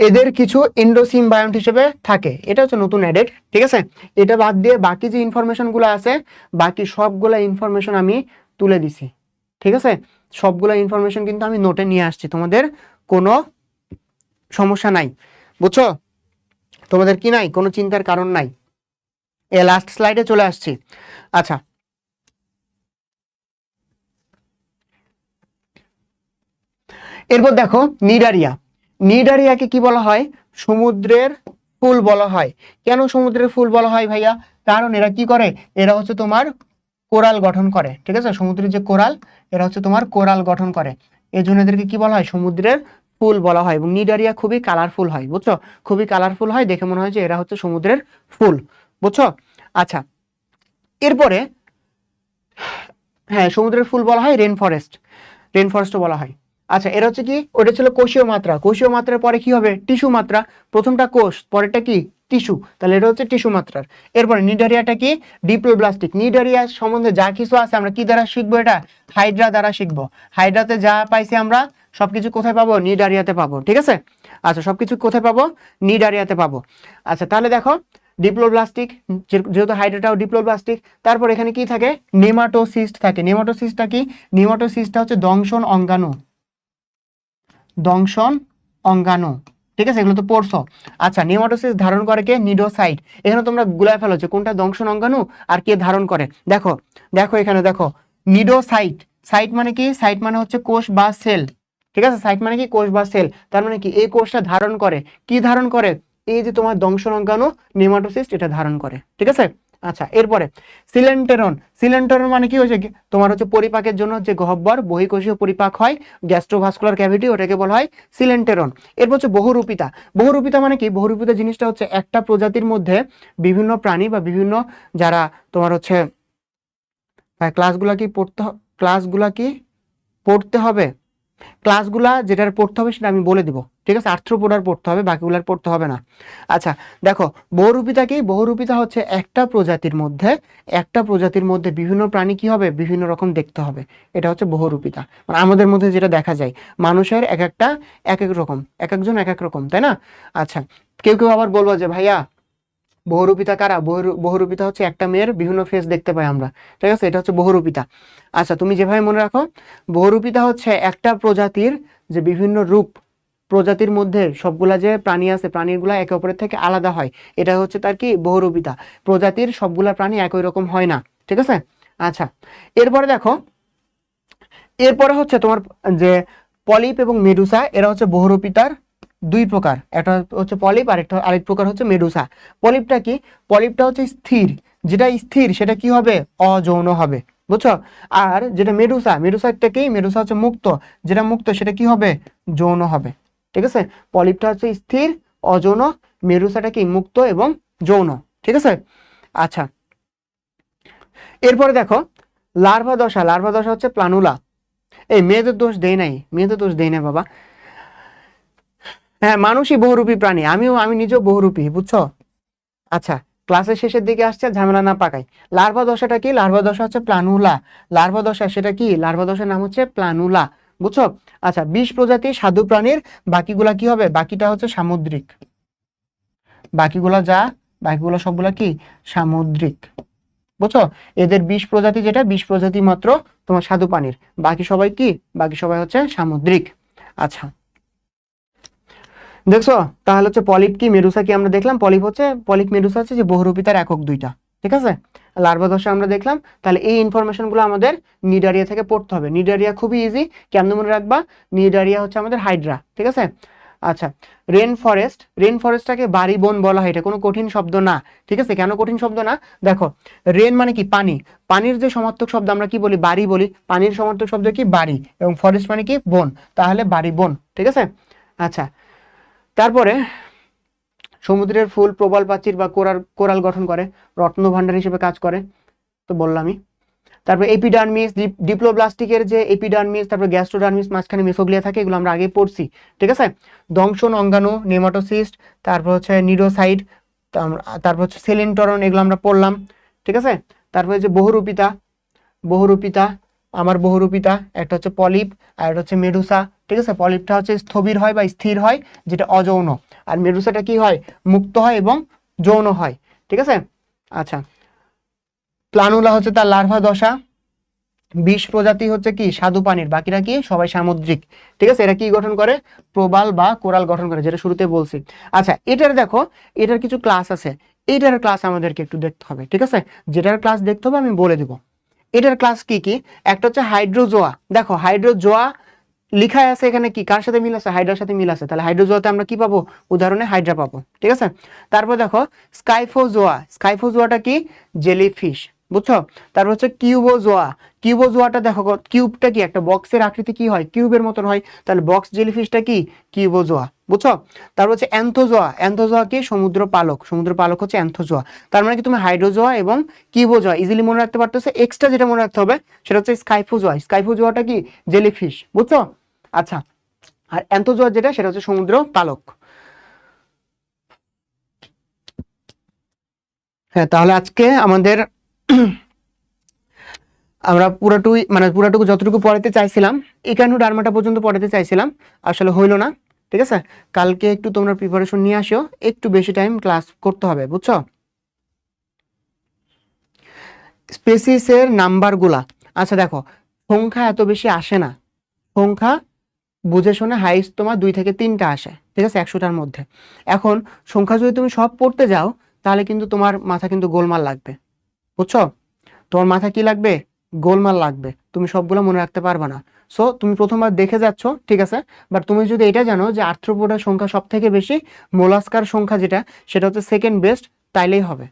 Speaker 1: এদের কিছু এন্ডোসিম্বায়ন্ট হিসেবে থাকে, এটা হচ্ছে নতুন অ্যাডেড। ঠিক আছে। এটা বাদ দিয়ে বাকি যে ইনফরমেশনগুলো আছে, বাকি সবগুলা ইনফরমেশন আমি তুলে দিছি। ঠিক আছে। সবগুলা ইনফরমেশন কিন্তু আমি নোটে নিয়ে আসছি, তোমাদের কোনো সমস্যা নাই। বুঝছো? তোমাদের কি নাই? কোনো চিন্তার কারণ নাই। লাস্ট স্লাইডে চলে আসছি। আচ্ছা, এরপর দেখো নিডারিয়া। নিডারিয়াকে কি বলা হয়? সমুদ্রের ফুল বলা হয়। কেন সমুদ্রের ফুল বলা হয় ভাইয়া? কারণ এরা কি করে? এরা হচ্ছে তোমার কোরাল গঠন করে। ঠিক আছে, সমুদ্রের যে কোরাল, এরা হচ্ছে তোমার কোরাল গঠন করে। এই জন্য এদেরকে কি বলা হয়? সমুদ্রের ফুল বলা হয়। এবং নিডারিয়া খুবই কালারফুল হয়। বুঝছো? খুবই কালারফুল হয়, দেখে মনে হয় যে এরা হচ্ছে সমুদ্রের ফুল। বুঝছো? আচ্ছা, এরপরে হ্যাঁ, সমুদ্রের ফুল বলা হয় রেন ফরেস্ট। রেন ফরেস্টও বলা হয়। আচ্ছা, এরা হচ্ছে কি? ওটা ছিল কোষীয় মাত্রা। কোষীয় মাত্রার পরে কি হবে? টিস্যু মাত্রা। প্রথমটা কোষ, পরেরটা কি? টিস্যু। তাহলে এটা হচ্ছে টিস্যু মাত্রার। এরপরে নিডারিয়াটা কি? ডিপ্লোব্লাস্টিক। নিডারিয়া সম্বন্ধে যা কিছু আছে আমরা কি দ্বারা শিখবো? এটা হাইড্রা দ্বারা শিখবো। হাইড্রাতে যা পাইছি আমরা সবকিছু কোথায় পাবো? নিডারিয়াতে পাবো। ঠিক আছে। আচ্ছা, সবকিছু কোথায় পাবো? নিডারিয়াতে পাবো। আচ্ছা, তাহলে দেখো ডিপ্লোব্লাস্টিক, যেহেতু হাইড্রাটাও ডিপ্লোব্লাস্টিক। তারপর এখানে কি থাকে? নেমাটোসিস্ট থাকে। নেমাটোসিস্টটা কি? নেমাটোসিস্টটা হচ্ছে দংশন অঙ্গাণু। দংশন অঙ্গাণু। ঠিক আছে, এগুলো তো পড়ছো। আচ্ছা, নেমাটোসিস ধারণ করে কে? নিডোসাইট। এখানে তোমরা গুলায় ফেলেছো কোনটা দংশন অঙ্গাণু আর কে ধারণ করে। দেখো দেখো এখানে দেখো, নিডোসাইট। সাইট মানে কি? সাইট মানে হচ্ছে কোষ বা সেল। ঠিক আছে, সাইট মানে কি? কোষ বা সেল। তার মানে কি? এই কোষটা ধারণ করে। কি ধারণ করে? এই যে তোমার দংশন অঙ্গাণু নেমাটোসিস্ট এটা ধারণ করে। ঠিক আছে। আচ্ছা, এরপরে সিলেন্টেরন। সিলেন্টেরন মানে কি? হচ্ছে তোমার হচ্ছে পরিপাকের জন্য যে গহ্বর, বহিঃকোষীয় পরিপাক হয়, গ্যাস্ট্রোভাস্কুলার ক্যাভিটি, ওটাকে বলা হয় সিলেন্টেরন। এরপর হচ্ছে বহুরূপিতা। বহুরূপিতা মানে কি? বহুরূপিতা জিনিসটা হচ্ছে একটা প্রজাতির মধ্যে বিভিন্ন প্রাণী বা বিভিন্ন যারা তোমার হচ্ছে, ক্লাসগুলা কি পড়তে, ক্লাসগুলা কি পড়তে হবে? ক্লাসগুলা যেটার পড়তে হবে সেটা আমি বলে দিব। ঠিক আছে, আর্থ্রোপোডার পড়তে হবে, বাকিগুলার পড়তে হবে না। আচ্ছা, দেখো বহুরূপিতা কি? বহুরূপিতা হচ্ছে একটা প্রজাতির মধ্যে, একটা প্রজাতির মধ্যে বিভিন্ন প্রাণী কি হবে? বিভিন্ন রকম দেখতে হবে। এটা হচ্ছে বহুরূপিতা। মানে আমাদের মধ্যে যেটা দেখা যায়, মানুষের এক একটা এক এক রকম, এক একজন এক এক রকম, তাই না? আচ্ছা, কেউ কেউ আবার বলবো যে ভাইয়া বহুরূপিতা কারা? বহুরূপিতা হচ্ছে একটা মেয়ের বিভিন্ন ফেস দেখতে পাই আমরা। ঠিক আছে, এটা হচ্ছে বহুরূপিতা। আচ্ছা, তুমি যেভাবে মনে রাখো, বহুরূপিতা হচ্ছে একটা প্রজাতির যে বিভিন্ন রূপ, প্রজাতির মধ্যে সবগুলা যে প্রাণী আছে, প্রাণীগুলা একে অপরের থেকে আলাদা হয়, এটা হচ্ছে তার কি? বহুরূপিতা। প্রজাতির সবগুলা প্রাণী একই রকম হয় না। ঠিক আছে। আচ্ছা, এরপরে দেখো, এরপরে হচ্ছে তোমার যে পলিপ এবং মেডুসা, এরা হচ্ছে বহুরূপিতার দুই প্রকার। একটা হচ্ছে পলিপ, আরেক প্রকার হচ্ছে মেডুসা। পলিপটা কি? পলিপটা হচ্ছে স্থির। যেটা স্থির সেটা কি হবে? অযৌন হবে। বুঝছো? আর যেটা মেডুসা, মেডুসাটা কি? মেডুসা হচ্ছে মুক্ত। যেটা মুক্ত সেটা কি হবে? যৌন হবে। ঠিক আছে। পলিপটা হচ্ছে স্থির, অযৌন। মেডুসাটা কি? মুক্ত এবং যৌন। ঠিক আছে। আচ্ছা, এরপরে দেখো লার্ভা দশা। লার্ভা দশা হচ্ছে প্লানুলা। এই মেয়েদের দোষ দেই নাই, মেয়েদের দোষ দেই না বাবা। হ্যাঁ, মানুষই বহুরূপী প্রাণী। আমি নিজেও বহুরূপী, বুঝছো? আচ্ছা, ক্লাসের শেষের দিকে আসছে, ঝামেলা না পাকাই। লার্ভা দশাটা কি? লার্ভা দশা হচ্ছে প্লানুলা। লার্ভা দশা সেটা কি? লার্ভা দশার নাম হচ্ছে প্লানুলা। বুঝছো? আচ্ছা, 20 প্রজাতি স্বাদু প্রাণীর, বাকিগুলা কি হবে? বাকিটা হচ্ছে সামুদ্রিক। বাকিগুলো সবগুলা কি? সামুদ্রিক। বুঝছো? এদের 20 প্রজাতি, যেটা 20 প্রজাতি মাত্র তোমার স্বাদু পানির, বাকি সবাই কি? বাকি সবাই হচ্ছে সামুদ্রিক। আচ্ছা, দেখছো? তাহলে হচ্ছে পলিপ কি মেডুসা কি আমরা দেখলাম। পলিপ মেডুসা হচ্ছে যে বহুরূপী, তার একক দুইটা। ঠিক আছে, লার্ভা দশা আমরা দেখলাম। তাহলে এই ইনফরমেশন গুলো আমাদের নিডারিয়া থেকে পড়তে হবে। নিডারিয়া খুবই ইজি, কেমন মনে রাখবা? নিডারিয়া হচ্ছে আমাদের হাইড্রা। ঠিক আছে। আচ্ছা, রেন ফরেস্টটাকে বাড়ি বন বলা হয়, এটা কোনো কঠিন শব্দ না। ঠিক আছে, কেন কঠিন শব্দ না? দেখো, রেন মানে কি? পানি। পানির যে সমার্থক শব্দ আমরা কি বলি? বাড়ি বলি। পানির সমার্থক শব্দ কি? বাড়ি। এবং ফরেস্ট মানে কি? বন। তাহলে বাড়ি বন। ঠিক আছে। আচ্ছা, তারপরে সমুদ্রের ফুল প্রবাল প্রাচীর বা কোরাল গঠন করে, রত্ন ভাণ্ডার হিসেবে কাজ করে, তো বললামই। তারপর এপিডার্মিস, ডিপ্লোব্লাস্টিকের যে এপিডার্মিস, তারপর গ্যাস্ট্রোডার্মিস, মাঝখানে মেসোগ্লিয়া থাকে, এগুলো আমরা আগে পড়ছি। ঠিক আছে। দংশন অঙ্গাণু, নেমাটোসিস্ট, তারপর হচ্ছে নিডোসাইড, তারপর হচ্ছে সেলেন্টরন, এগুলো আমরা পড়লাম। ঠিক আছে। তারপরে যে বহুরূপিতা, আমার বহুরূপিতা, একটা হচ্ছে পলিপ আর একটা হচ্ছে মেডুসা। ঠিক আছে। পলিপটা হচ্ছে স্থবির হয় বা স্থির হয়, যেটা অযৌন। আর মেডুসাটা কি হয়? মুক্ত হয় এবং যৌন হয়। ঠিক আছে। আচ্ছা, প্লানুলা হচ্ছে তার লার্ভা দশা। 20 প্রজাতি হচ্ছে কি? স্বাদু পানির, বাকিরা কি? সবাই সামুদ্রিক। ঠিক আছে। এরা কি গঠন করে? প্রবাল বা কোরাল গঠন করে, যেটা শুরুতে বলছি। আচ্ছা, এটার দেখো, এটার কিছু ক্লাস আছে, এটার ক্লাস আমাদেরকে একটু দেখতে হবে। ঠিক আছে, যেটার ক্লাস দেখতে হবে আমি বলে দিব। এটার ক্লাস কি কি? একটা হচ্ছে হাইড্রোজোয়া। দেখো, হাইড্রোজোয়া লিখা আছে এখানে, কি কার সাথে মিল আছে? হাইড্রার সাথে মিল আছে। তাহলে হাইড্রোজোয়াতে আমরা কি পাবো? উদাহরণে হাইড্রা পাবো। ঠিক আছে। তারপর দেখো স্কাইফোজোয়াটা কি? জেলিফিশ। বুঝছো? তারপর হচ্ছে কিউবোজোয়াটা দেখো, কিউবটা কি? একটা বক্সের আকৃতি কি হয়? কিউবের মতন হয়। তাহলে বক্স জেলিফিশটা কি? কিউবোজোয়া। বুঝছো? তারপর হচ্ছে অ্যান্থোজোয়া কি? সমুদ্র পালক হচ্ছে অ্যান্থোজোয়া। তার মানে কি তুমি হাইড্রোজোয়া এবং কিউবোজোয়া ইজিলি মনে রাখতে পারতেছো। এক্সট্রা যেটা মনে রাখতে হবে সেটা হচ্ছে স্কাইফোজোয়াটা কি? জেলিফিশ। বুঝছো? আচ্ছা, আর অ্যান্থোজোয়া যেটা, সেটা হচ্ছে সমুদ্র পালক। হ্যাঁ, তাহলে আজকে আমাদের আমরা পুরাটুকু যতটুকু পড়াতে চাইছিলাম, ডার্মাটা পর্যন্ত পড়াতে চাইছিলাম, আসলে হইলো না। ঠিক আছে। কালকে একটু তোমরা প্রিপারেশন নিয়ে আসো, একটু বেশি টাইম ক্লাস করতে হবে। বুঝছো? স্পেসিসের নাম্বারগুলা, আচ্ছা দেখো, সংখ্যা এত বেশি আসে না। সংখ্যা বুঝে শুনে হাইস্ট তোমার 2 থেকে 3টা আসে। ঠিক আছে, 100টার মধ্যে। এখন সংখ্যা যদি তুমি সব পড়তে যাও, তাহলে কিন্তু তোমার মাথা কিন্তু গোলমাল লাগবে। বুঝছো? তোমার মাথা কি লাগবে? গোলমাল লাগবে, তুমি সবগুলো মনে রাখতে পারবে না। সো তুমি প্রথমবার দেখে যাচ্ছ, ঠিক আছে, বাট তুমি যদি এটা জানো যে আর্থ্রোপোডার সংখ্যা সব থেকে বেশি, মোলাস্কার সংখ্যা যেটা, সেটা হচ্ছে সেকেন্ড বেস্ট, তাইলেই হবে।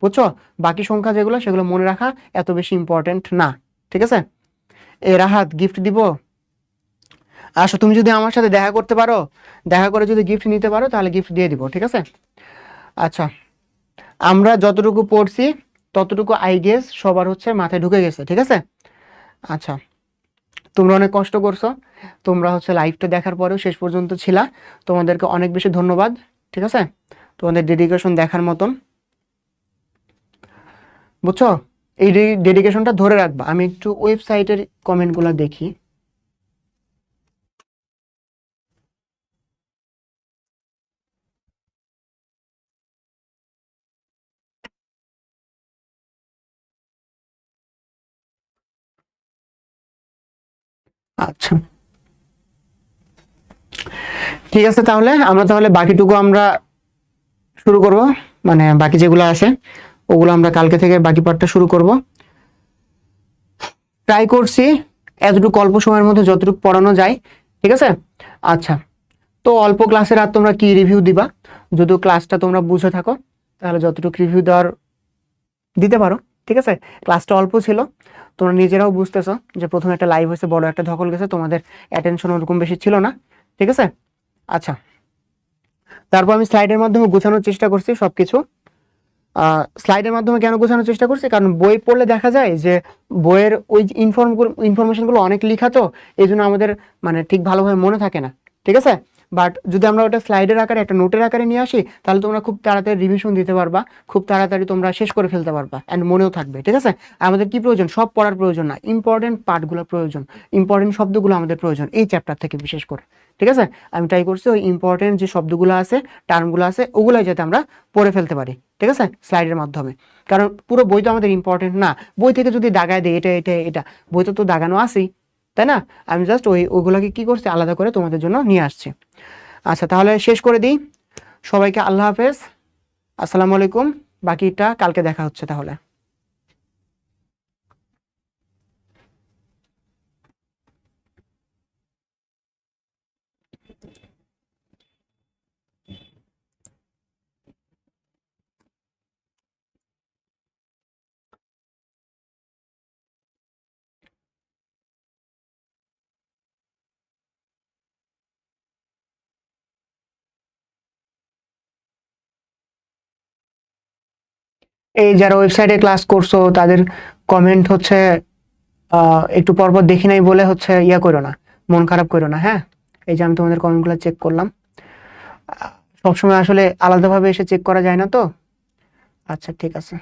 Speaker 1: বুঝছো? বাকি সংখ্যা যেগুলো, সেগুলো মনে রাখা এত বেশি ইম্পর্টেন্ট না। ঠিক আছে। এ রাহাত, গিফট দিব। আসো, তুমি যদি আমার সাথে দেখা করতে পারো, দেখা করে যদি গিফট নিতে পারো, তাহলে গিফট দিয়ে দিব। ঠিক আছে। আচ্ছা, আমরা যতটুকু পড়ছি ততটুকু আই গেস সবার হচ্ছে মাথায় ঢুকে গেছে। ঠিক আছে। আচ্ছা, তোমরা অনেক কষ্ট করছো, তোমরা হচ্ছে লাইভটা দেখার পরেও শেষ পর্যন্ত ছিলা, তোমাদেরকে অনেক বেশি ধন্যবাদ। ঠিক আছে, তোমাদের ডেডিকেশন দেখার মতন। বুঝছো? এই ডেডিকেশনটা ধরে রাখবা। আমি একটু ওয়েবসাইটের কমেন্টগুলো দেখি। আচ্ছা, ঠিক আছে, তাহলে বাকিটুকু আমরা শুরু করব। মানে বাকি যেগুলো আছে ওগুলো আমরা কালকে থেকে বাকি পার্টটা শুরু করব। ট্রাই করছি এতটুকু অল্প সময়ের মধ্যে যতটুকু পড়ানো যায়। ঠিক আছে। আচ্ছা, তো অল্প ক্লাসের আর তোমরা কি রিভিউ দিবা? যদি ক্লাসটা তোমরা বুঝে থাকো, তাহলে যতটুকু রিভিউ দেওয়ার দিতে পারো। ঠিক আছে। ক্লাসটা অল্প ছিল, তোমরা নিজেরাও বুঝতেছো যে প্রথমে একটা লাইভ হয়েছে, বড় একটা ধকল গেছে, তোমাদের অ্যাটেনশন ওরকম বেশি ছিল না। ঠিক আছে। আচ্ছা, তারপর আমি স্লাইডের মাধ্যমে গোছানোর চেষ্টা করছি সবকিছু। স্লাইডের মাধ্যমে কেন গোছানোর চেষ্টা করছি? কারণ বই পড়লে দেখা যায় যে বইয়ের ওই ইনফরমেশনগুলো অনেক লিখা, তো এই জন্য আমাদের মানে ঠিক ভালোভাবে মনে থাকে না। ঠিক আছে। বাট যদি আমরা ওটা স্লাইডের আকারে একটা নোটের আকারে নিয়ে আসি, তাহলে তোমরা খুব তাড়াতাড়ি রিভিশন দিতে পারবা, খুব তাড়াতাড়ি তোমরা শেষ করে ফেলতে পারবা, অ্যান্ড মনেও থাকবে। ঠিক আছে। আমাদের কি প্রয়োজন? সব পড়ার প্রয়োজন না, ইম্পর্টেন্ট পার্টগুলো প্রয়োজন, ইম্পর্টেন্ট শব্দগুলো আমাদের প্রয়োজন এই চ্যাপ্টার থেকে বিশেষ করে। ঠিক আছে। আমি ট্রাই করছি ওই ইম্পর্টেন্ট যে শব্দগুলো আছে, টার্মগুলো আছে, ওগুলাই যাতে আমরা পড়ে ফেলতে পারি। ঠিক আছে, স্লাইডের মাধ্যমে। কারণ পুরো বই তো আমাদের ইম্পর্টেন্ট না, বই থেকে যদি দাগায় দেয় এটা এটা এটা, বইতে তো দাগানো আছেই, তাই না? আমি জাস্ট ওইগুলোকে কি করছি, আলাদা করে তোমাদের জন্য নিয়ে আসছি। আচ্ছা, তাহলে শেষ করে দিই। সবাইকে আল্লাহ হাফেজ, আসসালামু আলাইকুম। বাকিটা কালকে দেখা হচ্ছে তাহলে। এই যারা ওয়েবসাইটে ক্লাস করছো তাদের কমেন্ট হচ্ছে একটু পরপর দেখি নাই বলে হচ্ছে ইয়া করো না, মন খারাপ করো না। হ্যাঁ, এই যে আমি তোমাদের কমেন্টগুলো চেক করলাম, সবসময় আসলে আলাদাভাবে এসে চেক করা যায় না তো। আচ্ছা, ঠিক আছে।